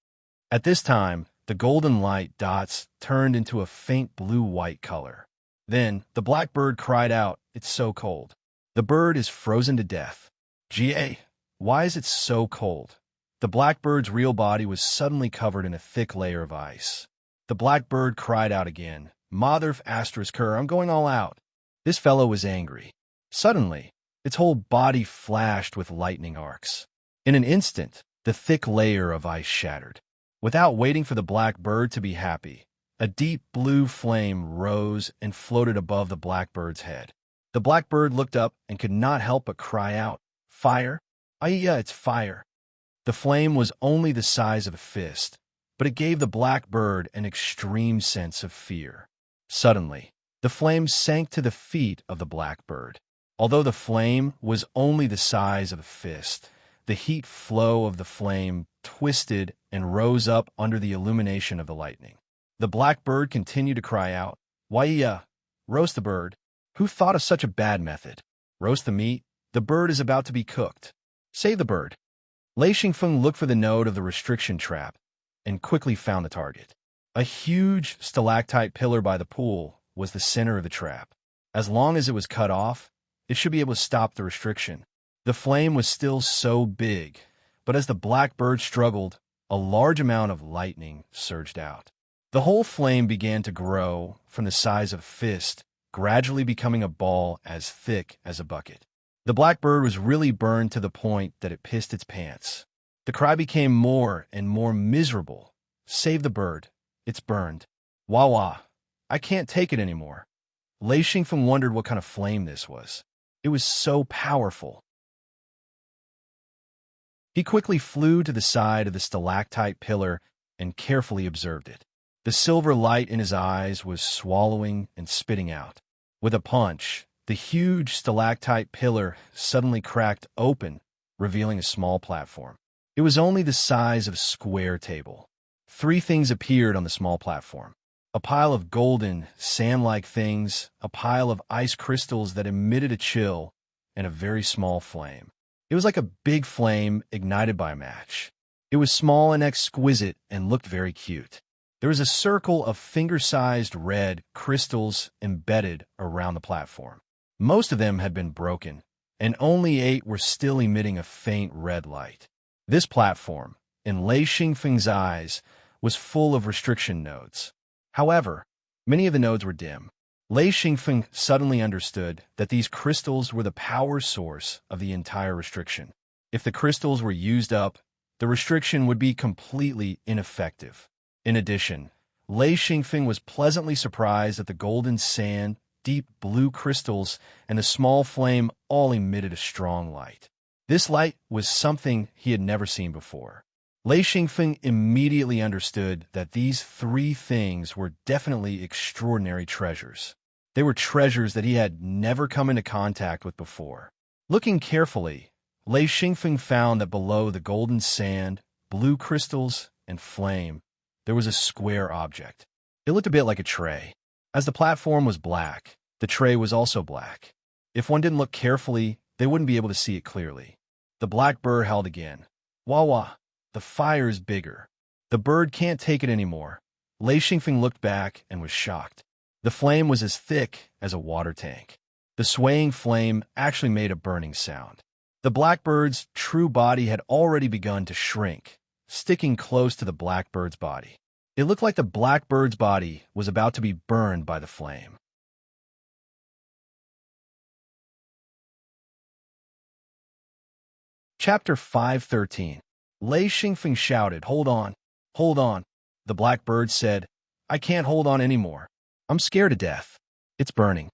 At this time, the golden light dots turned into a faint blue-white color. Then, the blackbird cried out, "It's so cold. The bird is frozen to death." "Ga, why is it so cold?" The blackbird's real body was suddenly covered in a thick layer of ice. The blackbird cried out again, "Mother asterisk her, I'm going all out." This fellow was angry. Suddenly, its whole body flashed with lightning arcs. In an instant, the thick layer of ice shattered. Without waiting for the blackbird to be happy, a deep blue flame rose and floated above the blackbird's head. The blackbird looked up and could not help but cry out, "Fire? Yeah, it's fire." The flame was only the size of a fist, but it gave the blackbird an extreme sense of fear. Suddenly, the flame sank to the feet of the blackbird. Although the flame was only the size of a fist, the heat flow of the flame twisted and rose up under the illumination of the lightning. The blackbird continued to cry out, "Why, roast the bird. Who thought of such a bad method? Roast the meat. The bird is about to be cooked. Save the bird." Lei Xingfeng looked for the node of the restriction trap and quickly found the target. A huge stalactite pillar by the pool was the center of the trap. As long as it was cut off, it should be able to stop the restriction. The flame was still so big, but as the blackbird struggled, a large amount of lightning surged out. The whole flame began to grow from the size of a fist, gradually becoming a ball as thick as a bucket. The blackbird was really burned to the point that it pissed its pants. The cry became more and more miserable. "Save the bird. It's burned. Wah wah. I can't take it anymore." Lei Xingfeng wondered what kind of flame this was. It was so powerful. He quickly flew to the side of the stalactite pillar and carefully observed it. The silver light in his eyes was swallowing and spitting out. With a punch, the huge stalactite pillar suddenly cracked open, revealing a small platform. It was only the size of a square table. Three things appeared on the small platform. A pile of golden, sand-like things, a pile of ice crystals that emitted a chill, and a very small flame. It was like a big flame ignited by a match. It was small and exquisite and looked very cute. There was a circle of finger-sized red crystals embedded around the platform. Most of them had been broken, and only 8 were still emitting a faint red light. This platform, in Lei Xingfeng's eyes, was full of restriction nodes. However, many of the nodes were dim. Lei Xingfeng suddenly understood that these crystals were the power source of the entire restriction. If the crystals were used up, the restriction would be completely ineffective. In addition, Lei Xingfeng was pleasantly surprised that the golden sand, deep blue crystals, and the small flame all emitted a strong light. This light was something he had never seen before. Lei Xingfeng immediately understood that these 3 things were definitely extraordinary treasures. They were treasures that he had never come into contact with before. Looking carefully, Lei Xingfeng found that below the golden sand, blue crystals, and flame, there was a square object. It looked a bit like a tray. As the platform was black, the tray was also black. If one didn't look carefully, they wouldn't be able to see it clearly. The black bird howled again. Wah wah, the fire is bigger. The bird can't take it anymore. Lei Xingfeng looked back and was shocked. The flame was as thick as a water tank. The swaying flame actually made a burning sound. The blackbird's true body had already begun to shrink, sticking close to the blackbird's body. It looked like the blackbird's body was about to be burned by the flame. Chapter 513. Lei Xingfeng shouted, "Hold on, hold on." The blackbird said, "I can't hold on anymore. I'm scared to death. It's burning."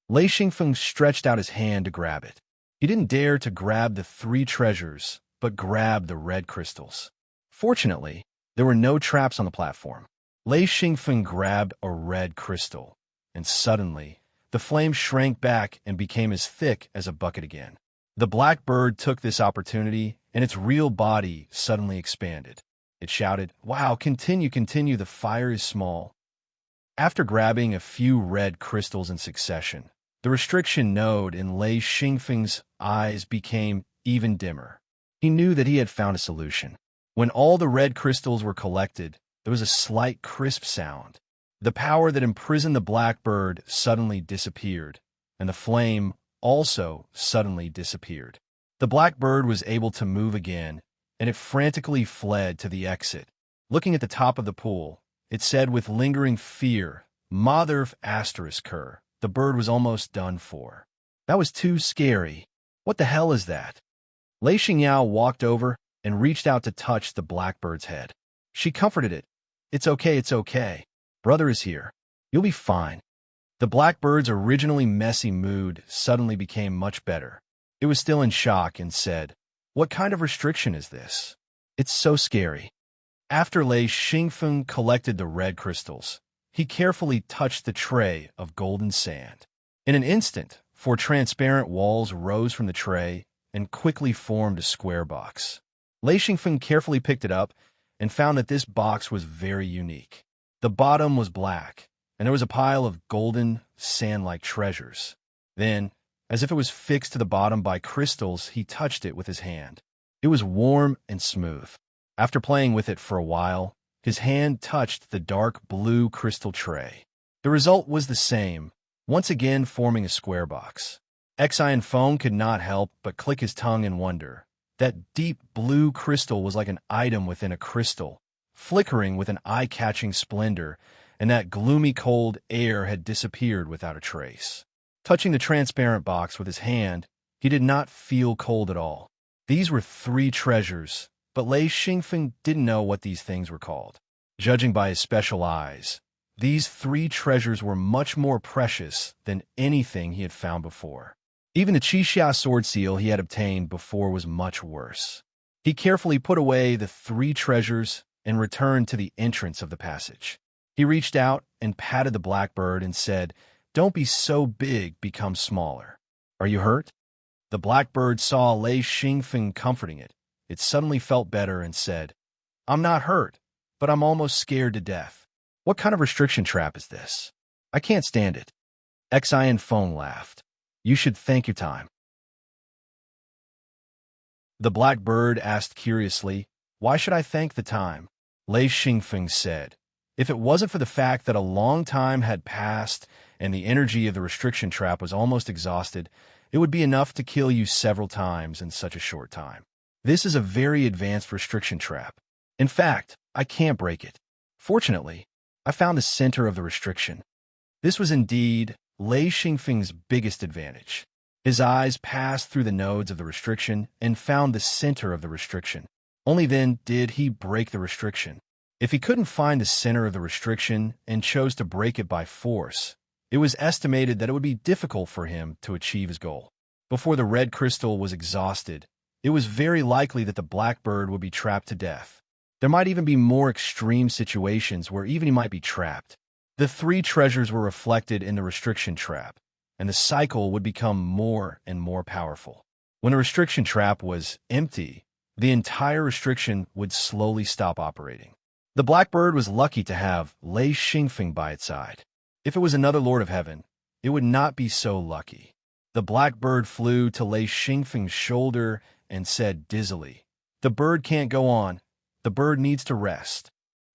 Lei Xingfeng stretched out his hand to grab it. He didn't dare to grab the 3 treasures, but grabbed the red crystals. Fortunately, there were no traps on the platform. Lei Xingfeng grabbed a red crystal, and suddenly, the flame shrank back and became as thick as a bucket again. The black bird took this opportunity, and its real body suddenly expanded. It shouted, "Wow, continue, continue, the fire is small." After grabbing a few red crystals in succession, the restriction node in Lei Xingfeng's eyes became even dimmer. He knew that he had found a solution. When all the red crystals were collected, there was a slight crisp sound. The power that imprisoned the blackbird suddenly disappeared, and the flame also suddenly disappeared. The blackbird was able to move again, and it frantically fled to the exit. Looking at the top of the pool, it said with lingering fear, "Mother of ***." The bird was almost done for. That was too scary. What the hell is that? Lei Xingyao walked over and reached out to touch the blackbird's head. She comforted it. It's okay. Brother is here. You'll be fine." The blackbird's originally messy mood suddenly became much better. It was still in shock and said, "What kind of restriction is this? It's so scary." After Lei Xingfeng collected the red crystals, he carefully touched the tray of golden sand. In an instant, 4 transparent walls rose from the tray and quickly formed a square box. Lei Xingfeng carefully picked it up and found that this box was very unique. The bottom was black, and there was a pile of golden, sand-like treasures. Then, as if it was fixed to the bottom by crystals, he touched it with his hand. It was warm and smooth. After playing with it for a while, his hand touched the dark blue crystal tray. The result was the same, once again forming a square box. Xian Feng could not help but click his tongue in wonder. That deep blue crystal was like an item within a crystal, flickering with an eye-catching splendor, and that gloomy cold air had disappeared without a trace. Touching the transparent box with his hand, he did not feel cold at all. These were 3 treasures, but Lei Xingfeng didn't know what these things were called. Judging by his special eyes, these 3 treasures were much more precious than anything he had found before. Even the Qixia sword seal he had obtained before was much worse. He carefully put away the 3 treasures and returned to the entrance of the passage. He reached out and patted the blackbird and said, Don't be so big, become smaller. Are you hurt? The blackbird saw Lei Xingfeng comforting it. It suddenly felt better and said, I'm not hurt, but I'm almost scared to death. What kind of restriction trap is this? I can't stand it. Xian Feng laughed. You should thank your time. The blackbird asked curiously, Why should I thank the time? Lei Xingfeng said, If it wasn't for the fact that a long time had passed and the energy of the restriction trap was almost exhausted, it would be enough to kill you several times in such a short time. This is a very advanced restriction trap. In fact, I can't break it. Fortunately, I found the center of the restriction. This was indeed Lei Xingfeng's biggest advantage. His eyes passed through the nodes of the restriction and found the center of the restriction. Only then did he break the restriction. If he couldn't find the center of the restriction and chose to break it by force, it was estimated that it would be difficult for him to achieve his goal. Before the red crystal was exhausted, it was very likely that the blackbird would be trapped to death. There might even be more extreme situations where even he might be trapped. The three treasures were reflected in the restriction trap, and the cycle would become more and more powerful. When the restriction trap was empty, the entire restriction would slowly stop operating. The blackbird was lucky to have Lei Xingfeng by its side. If it was another Lord of Heaven, it would not be so lucky. The blackbird flew to Lei Xingfeng's shoulder and said dizzily, The bird can't go on. The bird needs to rest.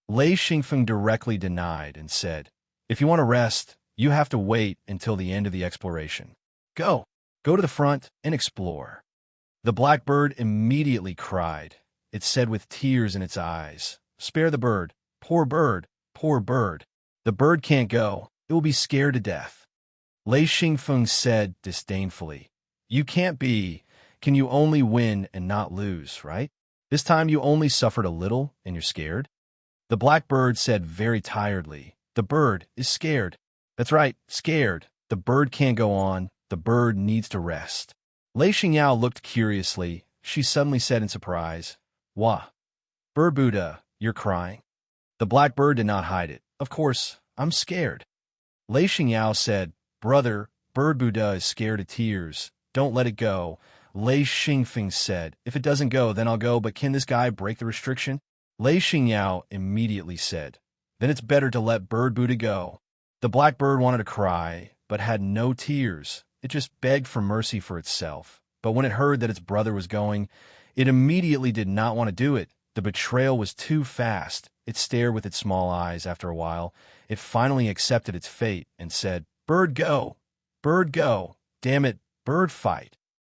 Lei Xingfeng directly denied and said, If you want to rest, you have to wait until the end of the exploration. Go to the front and explore. The blackbird immediately cried. It said with tears in its eyes, Spare the bird, poor bird, poor bird. The bird can't go. It will be scared to death. Lei Xingfeng said disdainfully, You can't be. Can you only win and not lose, right? This time you only suffered a little and you're scared? The blackbird said very tiredly, The bird is scared. That's right, scared. The bird can't go on. The bird needs to rest. Lei Xingyao looked curiously. She suddenly said in surprise, Wah, Bird Buddha, you're crying? The blackbird did not hide it. Of course, I'm scared. Lei Xingyao said, Brother, Bird Buddha is scared of tears. Don't let it go. Lei Xingfeng said, If it doesn't go, then I'll go, but can this guy break the restriction? Lei Xingyao immediately said, Then it's better to let Bird Buddha go. The blackbird wanted to cry, but had no tears. It just begged for mercy for itself. But when it heard that its brother was going, it immediately did not want to do it. The betrayal was too fast. It stared with its small eyes. After a while, it finally accepted its fate and said, Bird go! Bird go! Damn it, bird fight!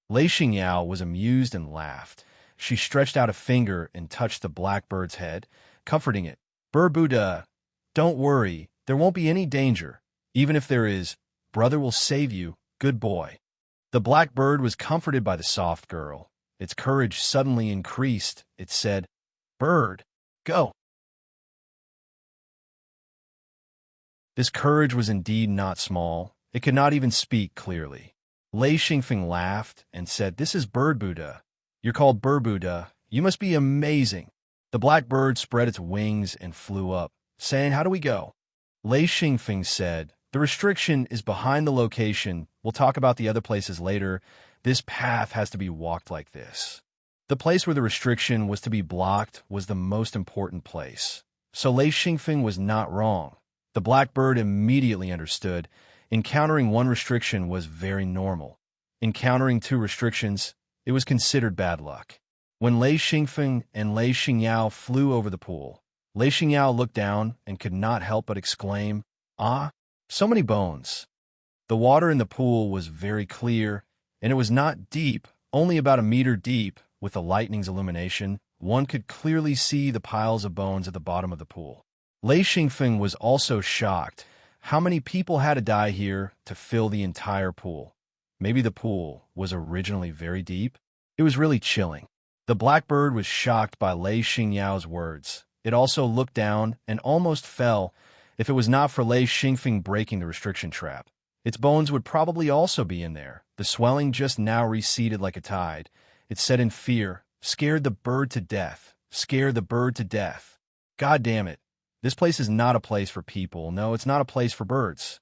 Lei Xingyao was amused and laughed. She stretched out a finger and touched the blackbird's head, comforting it. Bird Buddha, don't worry. There won't be any danger. Even if there is, brother will save you. Good boy. The blackbird was comforted by the soft girl. Its courage suddenly increased. It said, Bird, go. This courage was indeed not small. It could not even speak clearly. Lei Xingfeng laughed and said, This is Bird Buddha. You're called Bird Buddha. You must be amazing. The blackbird spread its wings and flew up, saying, How do we go? Lei Xingfeng said, The restriction is behind the location. We'll talk about the other places later. This path has to be walked like this. The place where the restriction was to be blocked was the most important place. So Lei Xingfeng was not wrong. The blackbird immediately understood. Encountering one restriction was very normal. Encountering two restrictions, it was considered bad luck. When Lei Xingfeng and Lei Xingyao flew over the pool, Lei Xingyao looked down and could not help but exclaim, Ah, so many bones. The water in the pool was very clear, and it was not deep, only about a meter deep. With the lightning's illumination, one could clearly see the piles of bones at the bottom of the pool. Lei Xingfeng was also shocked. How many people had to die here to fill the entire pool? Maybe the pool was originally very deep? It was really chilling. The blackbird was shocked by Lei Xingyao's words. It also looked down and almost fell. If it was not for Lei Xingfeng breaking the restriction trap, its bones would probably also be in there. The swelling just now receded like a tide. It said in fear, Scared the bird to death. Scared the bird to death. God damn it. This place is not a place for people. No, it's not a place for birds.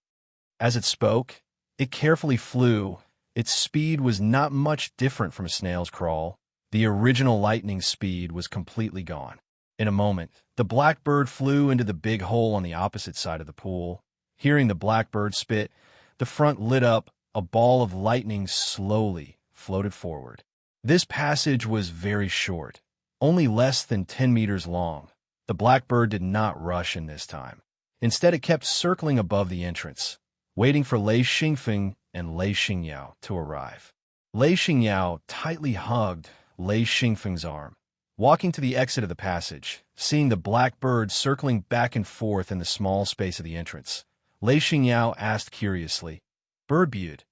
As it spoke, it carefully flew. Its speed was not much different from a snail's crawl. The original lightning speed was completely gone. In a moment, the blackbird flew into the big hole on the opposite side of the pool. Hearing the blackbird spit, the front lit up. A ball of lightning slowly floated forward. This passage was very short, only less than 10 meters long. The blackbird did not rush in this time. Instead, it kept circling above the entrance, waiting for Lei Xingfeng and Lei Xingyao to arrive. Lei Xingyao tightly hugged Lei Xingfeng's arm. Walking to the exit of the passage, seeing the blackbird circling back and forth in the small space of the entrance, Lei Xingyao asked curiously, "Bird-Bud,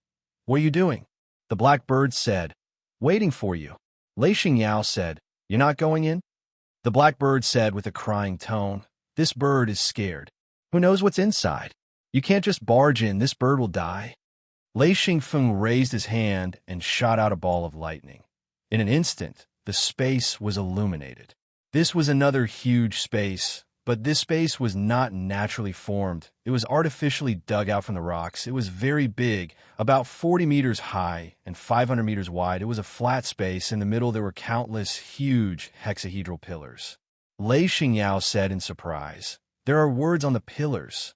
what are you doing?" The blackbird said, "Waiting for you." Lei Xingyao said, "You're not going in?" The blackbird said with a crying tone, "This bird is scared. Who knows what's inside? You can't just barge in, this bird will die." Lei Xingfeng raised his hand and shot out a ball of lightning. In an instant, the space was illuminated. This was another huge space, but this space was not naturally formed. It was artificially dug out from the rocks. It was very big, about 40 meters high and 500 meters wide. It was a flat space. In the middle, there were countless huge hexahedral pillars. Lei Xingyao said in surprise, "There are words on the pillars."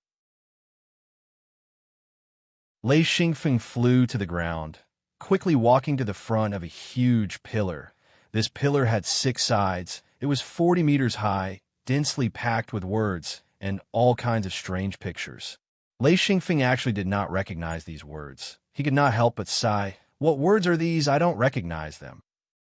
Lei Xingfeng flew to the ground, quickly walking to the front of a huge pillar. This pillar had 6 sides. It was 40 meters high, densely packed with words and all kinds of strange pictures. Lei Xingfeng actually did not recognize these words. He could not help but sigh, "What words are these? I don't recognize them."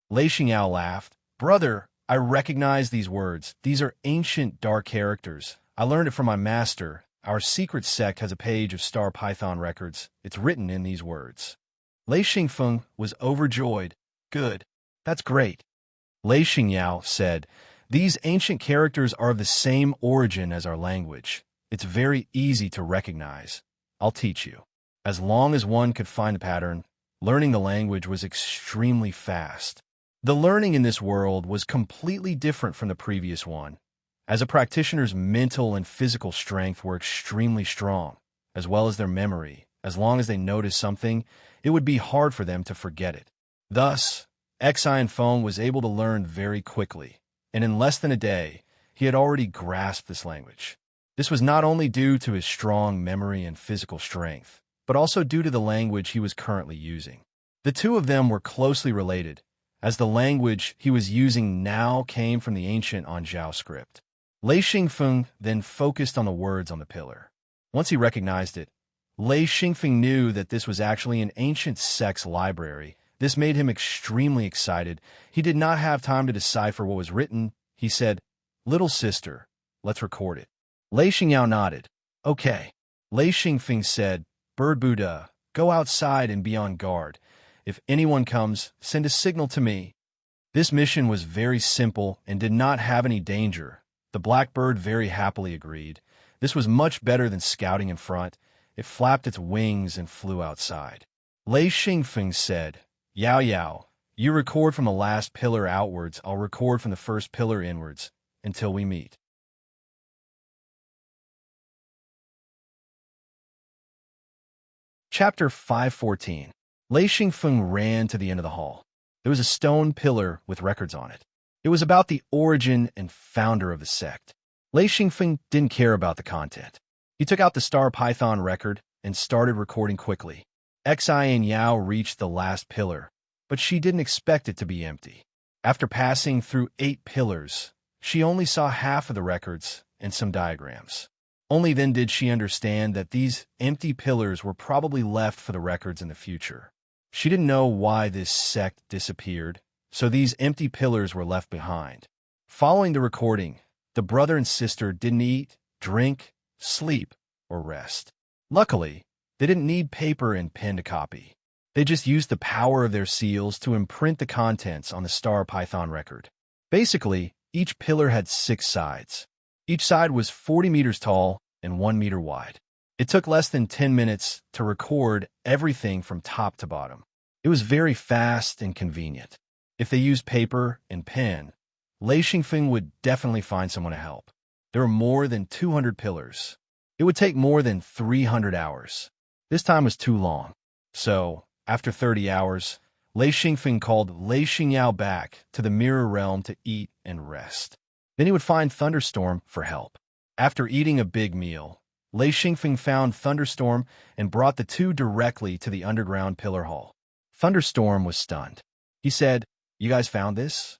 Lei Xingyao laughed, "Brother, I recognize these words. These are ancient dark characters. I learned it from my master. Our secret sect has a page of star python records. It's written in these words." Lei Xingfeng was overjoyed. "Good. That's great." Lei Xingyao said, "These ancient characters are of the same origin as our language. It's very easy to recognize. I'll teach you." As long as one could find the pattern, learning the language was extremely fast. The learning in this world was completely different from the previous one, as a practitioner's mental and physical strength were extremely strong, as well as their memory. As long as they noticed something, it would be hard for them to forget it. Thus, Xian Feng was able to learn very quickly, and in less than a day, he had already grasped this language. This was not only due to his strong memory and physical strength, but also due to the language he was currently using. The two of them were closely related, as the language he was using now came from the ancient Anzhao script. Lei Xingfeng then focused on the words on the pillar. Once he recognized it, Lei Xingfeng knew that this was actually an ancient sect's library. This made him extremely excited. He did not have time to decipher what was written. He said, "Little sister, let's record it." Lei Xingyao nodded. "Okay." Lei Xingfeng said, "Bird-Bud, go outside and be on guard. If anyone comes, send a signal to me." This mission was very simple and did not have any danger. The blackbird very happily agreed. This was much better than scouting in front. It flapped its wings and flew outside. Lei Xingfeng said, "Yao Yao, you record from the last pillar outwards. I'll record from the first pillar inwards, until we meet." Chapter 514. Lei Xingfeng ran to the end of the hall. There was a stone pillar with records on it. It was about the origin and founder of the sect. Lei Xingfeng didn't care about the content. He took out the star python record and started recording quickly. Xian Yao reached the last pillar, but she didn't expect it to be empty. After passing through 8 pillars, she only saw half of the records and some diagrams. Only then did she understand that these empty pillars were probably left for the records in the future. She didn't know why this sect disappeared, so these empty pillars were left behind. Following the recording, the brother and sister didn't eat, drink, sleep, or rest. Luckily, they didn't need paper and pen to copy. They just used the power of their seals to imprint the contents on the star python record. Basically, each pillar had 6 sides. Each side was 40 meters tall and 1 meter wide. It took less than 10 minutes to record everything from top to bottom. It was very fast and convenient. If they used paper and pen, Lei Xingfeng would definitely find someone to help. There were more than 200 pillars. It would take more than 300 hours. This time was too long. So, after 30 hours, Lei Xingfeng called Lei Xingyao back to the mirror realm to eat and rest. Then he would find Thunderstorm for help. After eating a big meal, Lei Xingfeng found Thunderstorm and brought the two directly to the underground pillar hall. Thunderstorm was stunned. He said, "You guys found this?"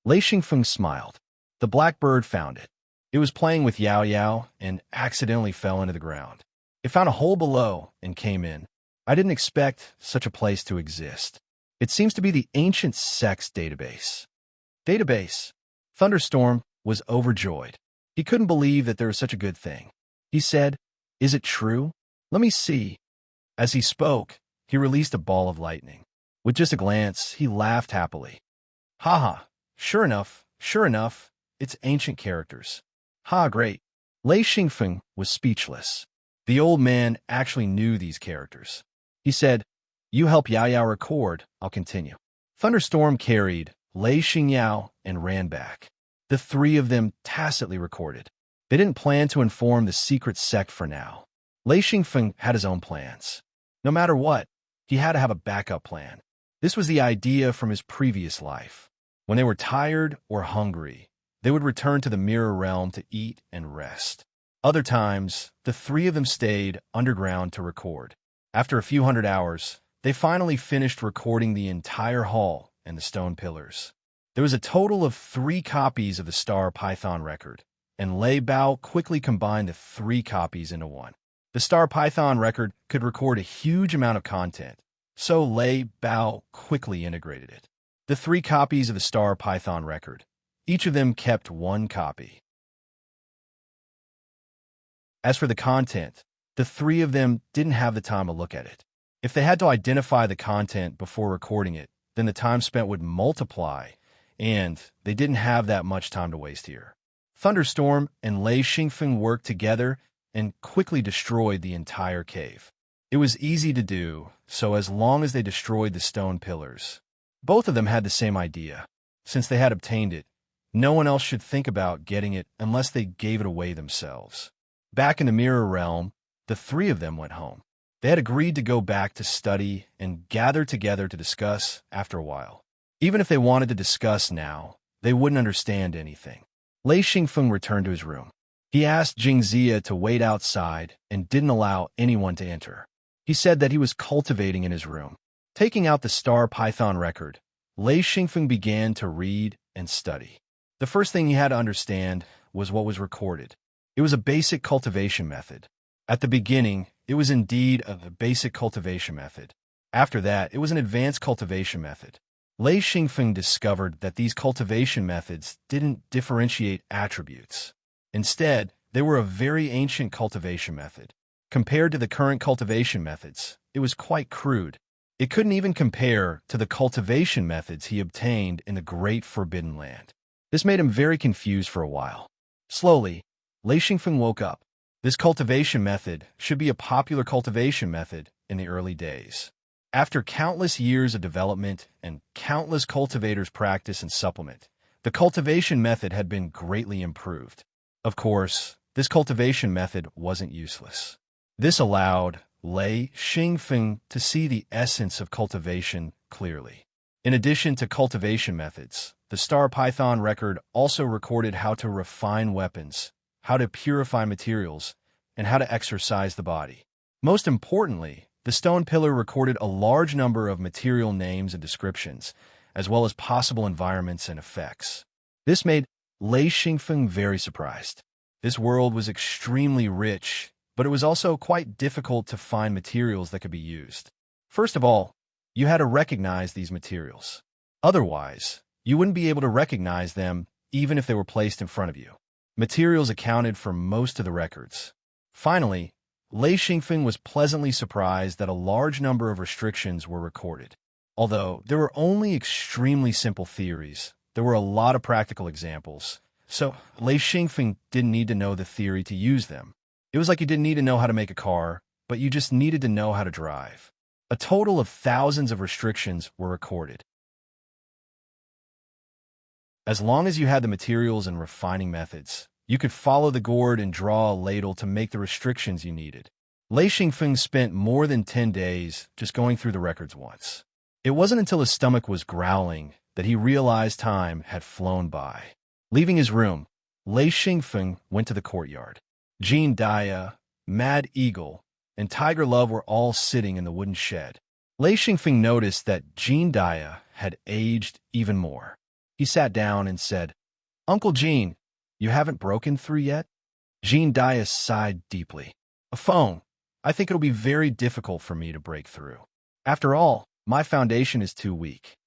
Lei Xingfeng smiled. "The black bird found it. It was playing with Yao Yao and accidentally fell into the ground. It found a hole below and came in. I didn't expect such a place to exist. It seems to be the ancient sex database." Database. Thunderstorm was overjoyed. He couldn't believe that there was such a good thing. He said, "Is it true? Let me see." As he spoke, he released a ball of lightning. With just a glance, he laughed happily. "Haha, sure enough, it's ancient characters." "Ha, great." Lei Xingfeng was speechless. The old man actually knew these characters. He said, "You help Yao Yao record, I'll continue." Thunderstorm carried Lei Xingyao and ran back. The three of them tacitly recorded. They didn't plan to inform the secret sect for now. Lei Xingfeng had his own plans. No matter what, he had to have a backup plan. This was the idea from his previous life. When they were tired or hungry, they would return to the mirror realm to eat and rest. Other times, the three of them stayed underground to record. After a few hundred hours, they finally finished recording the entire hall and the stone pillars. There was a total of 3 copies of the Star Python record, and Lei Bao quickly combined the 3 copies into one. The Star Python record could record a huge amount of content, so Lei Bao quickly integrated it. The 3 copies of the Star Python record, each of them kept 1 copy. As for the content, the 3 of them didn't have the time to look at it. If they had to identify the content before recording it, then the time spent would multiply, and they didn't have that much time to waste here. Thunderstorm and Lei Xingfeng worked together and quickly destroyed the entire cave. It was easy to do, so as long as they destroyed the stone pillars. Both of them had the same idea. Since they had obtained it, no one else should think about getting it unless they gave it away themselves. Back in the mirror realm, the 3 of them went home. They had agreed to go back to study and gather together to discuss after a while. Even if they wanted to discuss now, they wouldn't understand anything. Lei Xingfeng returned to his room. He asked Jingzia to wait outside and didn't allow anyone to enter. He said that he was cultivating in his room. Taking out the Star Python record, Lei Xingfeng began to read and study. The first thing he had to understand was what was recorded. It was a basic cultivation method. At the beginning, it was indeed a basic cultivation method. After that, it was an advanced cultivation method. Lei Xingfeng discovered that these cultivation methods didn't differentiate attributes. Instead, they were a very ancient cultivation method. Compared to the current cultivation methods, it was quite crude. It couldn't even compare to the cultivation methods he obtained in the Great Forbidden Land. This made him very confused for a while. Slowly, Lei Xingfeng woke up. This cultivation method should be a popular cultivation method in the early days. After countless years of development and countless cultivators' practice and supplement, the cultivation method had been greatly improved. Of course, this cultivation method wasn't useless. This allowed Lei Xingfeng to see the essence of cultivation clearly. In addition to cultivation methods, the Star Python record also recorded how to refine weapons, how to purify materials, and how to exercise the body. Most importantly, the stone pillar recorded a large number of material names and descriptions, as well as possible environments and effects. This made Lei Xingfeng very surprised. This world was extremely rich, but it was also quite difficult to find materials that could be used. First of all, you had to recognize these materials. Otherwise, you wouldn't be able to recognize them even if they were placed in front of you. Materials accounted for most of the records. Finally, Lei Xingfeng was pleasantly surprised that a large number of restrictions were recorded. Although there were only extremely simple theories, there were a lot of practical examples, so Lei Xingfeng didn't need to know the theory to use them. It was like you didn't need to know how to make a car, but you just needed to know how to drive. A total of thousands of restrictions were recorded. As long as you had the materials and refining methods, you could follow the gourd and draw a ladle to make the restrictions you needed. Lei Xingfeng spent more than 10 days just going through the records once. It wasn't until his stomach was growling that he realized time had flown by. Leaving his room, Lei Xingfeng went to the courtyard. Jean Dia, Mad Eagle, and Tiger Love were all sitting in the wooden shed. Lei Xingfeng noticed that Jean Dia had aged even more. He sat down and said, "Uncle Jean, you haven't broken through yet?" Jean Dia sighed deeply. "A phone. I think it'll be very difficult for me to break through. After all, my foundation is too weak."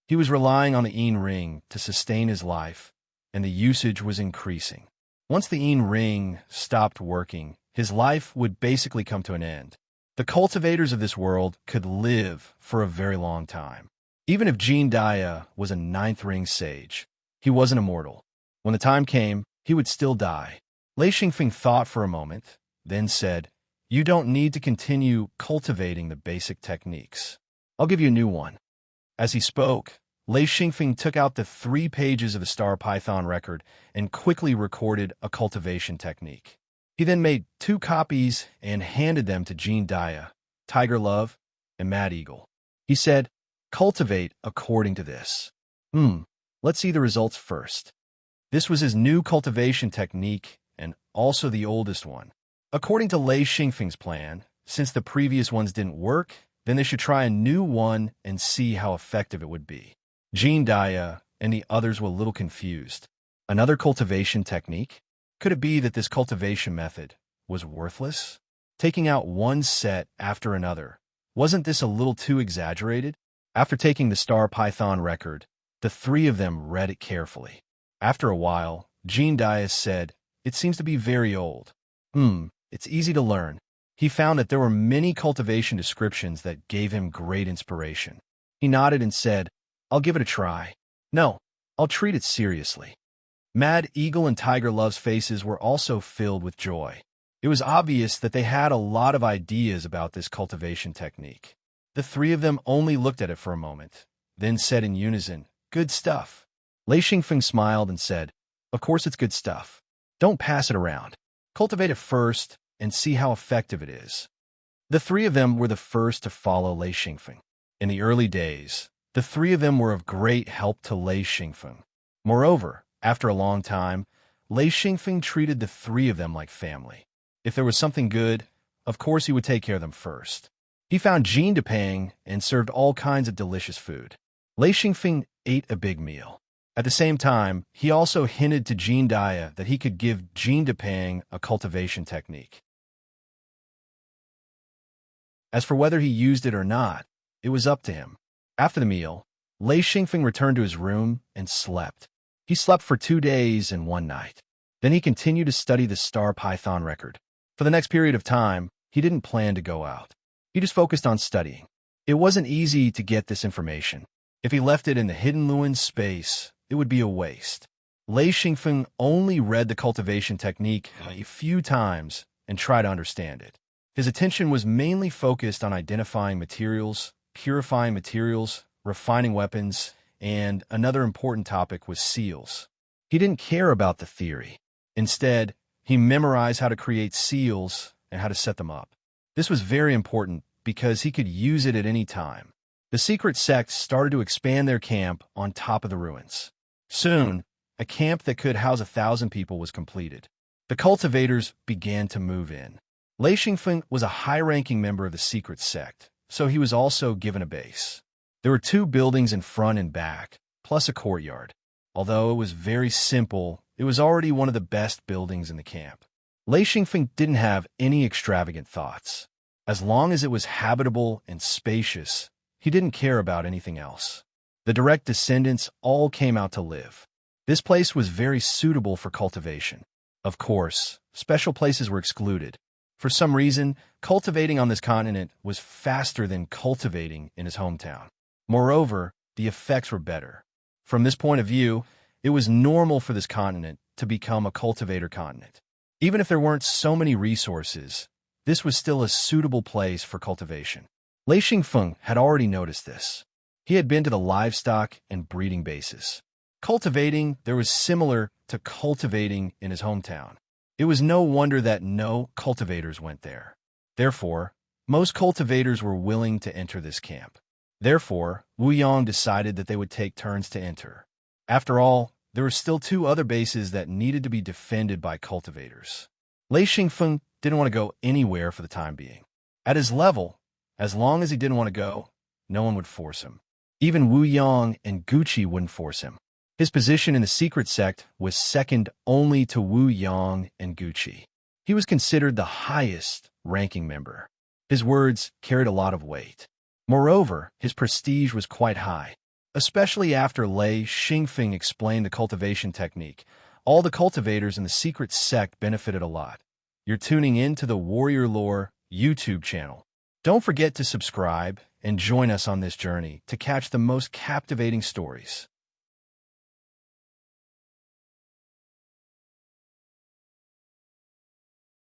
He was relying on the Yin ring to sustain his life, and the usage was increasing. Once the Yin ring stopped working, his life would basically come to an end. The cultivators of this world could live for a very long time. Even if Jean Dia was a ninth ring sage, he wasn't immortal. When the time came, he would still die. Lei Xingfeng thought for a moment, then said, "You don't need to continue cultivating the basic techniques. I'll give you a new one." As he spoke, Lei Xingfeng took out the 3 pages of the Star Python record and quickly recorded a cultivation technique. He then made 2 copies and handed them to Jean Dia, Tiger Love, and Mad Eagle. He said, "Cultivate according to this." Let's see the results first. This was his new cultivation technique and also the oldest one. According to Lei Xingfeng's plan, since the previous ones didn't work, then they should try a new one and see how effective it would be. Jean Dia and the others were a little confused. Another cultivation technique? Could it be that this cultivation method was worthless? Taking out one set after another. Wasn't this a little too exaggerated? After taking the Star Python record, the 3 of them read it carefully. After a while, Jean Dia said, "It seems to be very old." It's easy to learn. He found that there were many cultivation descriptions that gave him great inspiration. He nodded and said, "I'll give it a try. No, I'll treat it seriously." Mad Eagle and Tiger Love's faces were also filled with joy. It was obvious that they had a lot of ideas about this cultivation technique. The 3 of them only looked at it for a moment, then said in unison, "Good stuff." Lei Xingfeng smiled and said, "Of course it's good stuff. Don't pass it around. Cultivate it first and see how effective it is." The 3 of them were the first to follow Lei Xingfeng. In the early days, the 3 of them were of great help to Lei Xingfeng. Moreover, after a long time, Lei Xingfeng treated the 3 of them like family. If there was something good, of course he would take care of them first. He found Jean Depang and served all kinds of delicious food. Lei Xingfeng ate a big meal. At the same time, he also hinted to Jean Dia that he could give Jean Depang a cultivation technique. As for whether he used it or not, it was up to him. After the meal, Lei Xingfeng returned to his room and slept. He slept for 2 days and 1 night. Then he continued to study the Star Python record. For the next period of time, he didn't plan to go out. He just focused on studying. It wasn't easy to get this information. If he left it in the hidden Luin space, it would be a waste. Lei Xingfeng only read the cultivation technique a few times and tried to understand it. His attention was mainly focused on identifying materials, purifying materials, refining weapons, and another important topic was seals. He didn't care about the theory. Instead, he memorized how to create seals and how to set them up. This was very important because he could use it at any time. The secret sects started to expand their camp on top of the ruins. Soon, a camp that could house 1,000 people was completed. The cultivators began to move in. Lei Xingfeng was a high-ranking member of the secret sect, so he was also given a base. There were 2 buildings in front and back, plus a courtyard. Although it was very simple, it was already one of the best buildings in the camp. Lei Xingfeng didn't have any extravagant thoughts. As long as it was habitable and spacious, he didn't care about anything else. The direct descendants all came out to live. This place was very suitable for cultivation. Of course, special places were excluded. For some reason, cultivating on this continent was faster than cultivating in his hometown. Moreover, the effects were better. From this point of view, it was normal for this continent to become a cultivator continent. Even if there weren't so many resources, this was still a suitable place for cultivation. Lei Xingfeng had already noticed this. He had been to the livestock and breeding bases. Cultivating there was similar to cultivating in his hometown. It was no wonder that no cultivators went there. Therefore, most cultivators were willing to enter this camp. Therefore, Wu Yang decided that they would take turns to enter. After all, there were still two other bases that needed to be defended by cultivators. Lei Xingfeng didn't want to go anywhere for the time being. At his level, as long as he didn't want to go, no one would force him. Even Wu Yang and Gucci wouldn't force him. His position in the secret sect was second only to Wu Yang and Gucci. He was considered the highest ranking member. His words carried a lot of weight. Moreover, his prestige was quite high. Especially after Lei Xingfeng explained the cultivation technique, all the cultivators in the secret sect benefited a lot. You're tuning in to the Warrior Lore YouTube channel. Don't forget to subscribe and join us on this journey to catch the most captivating stories.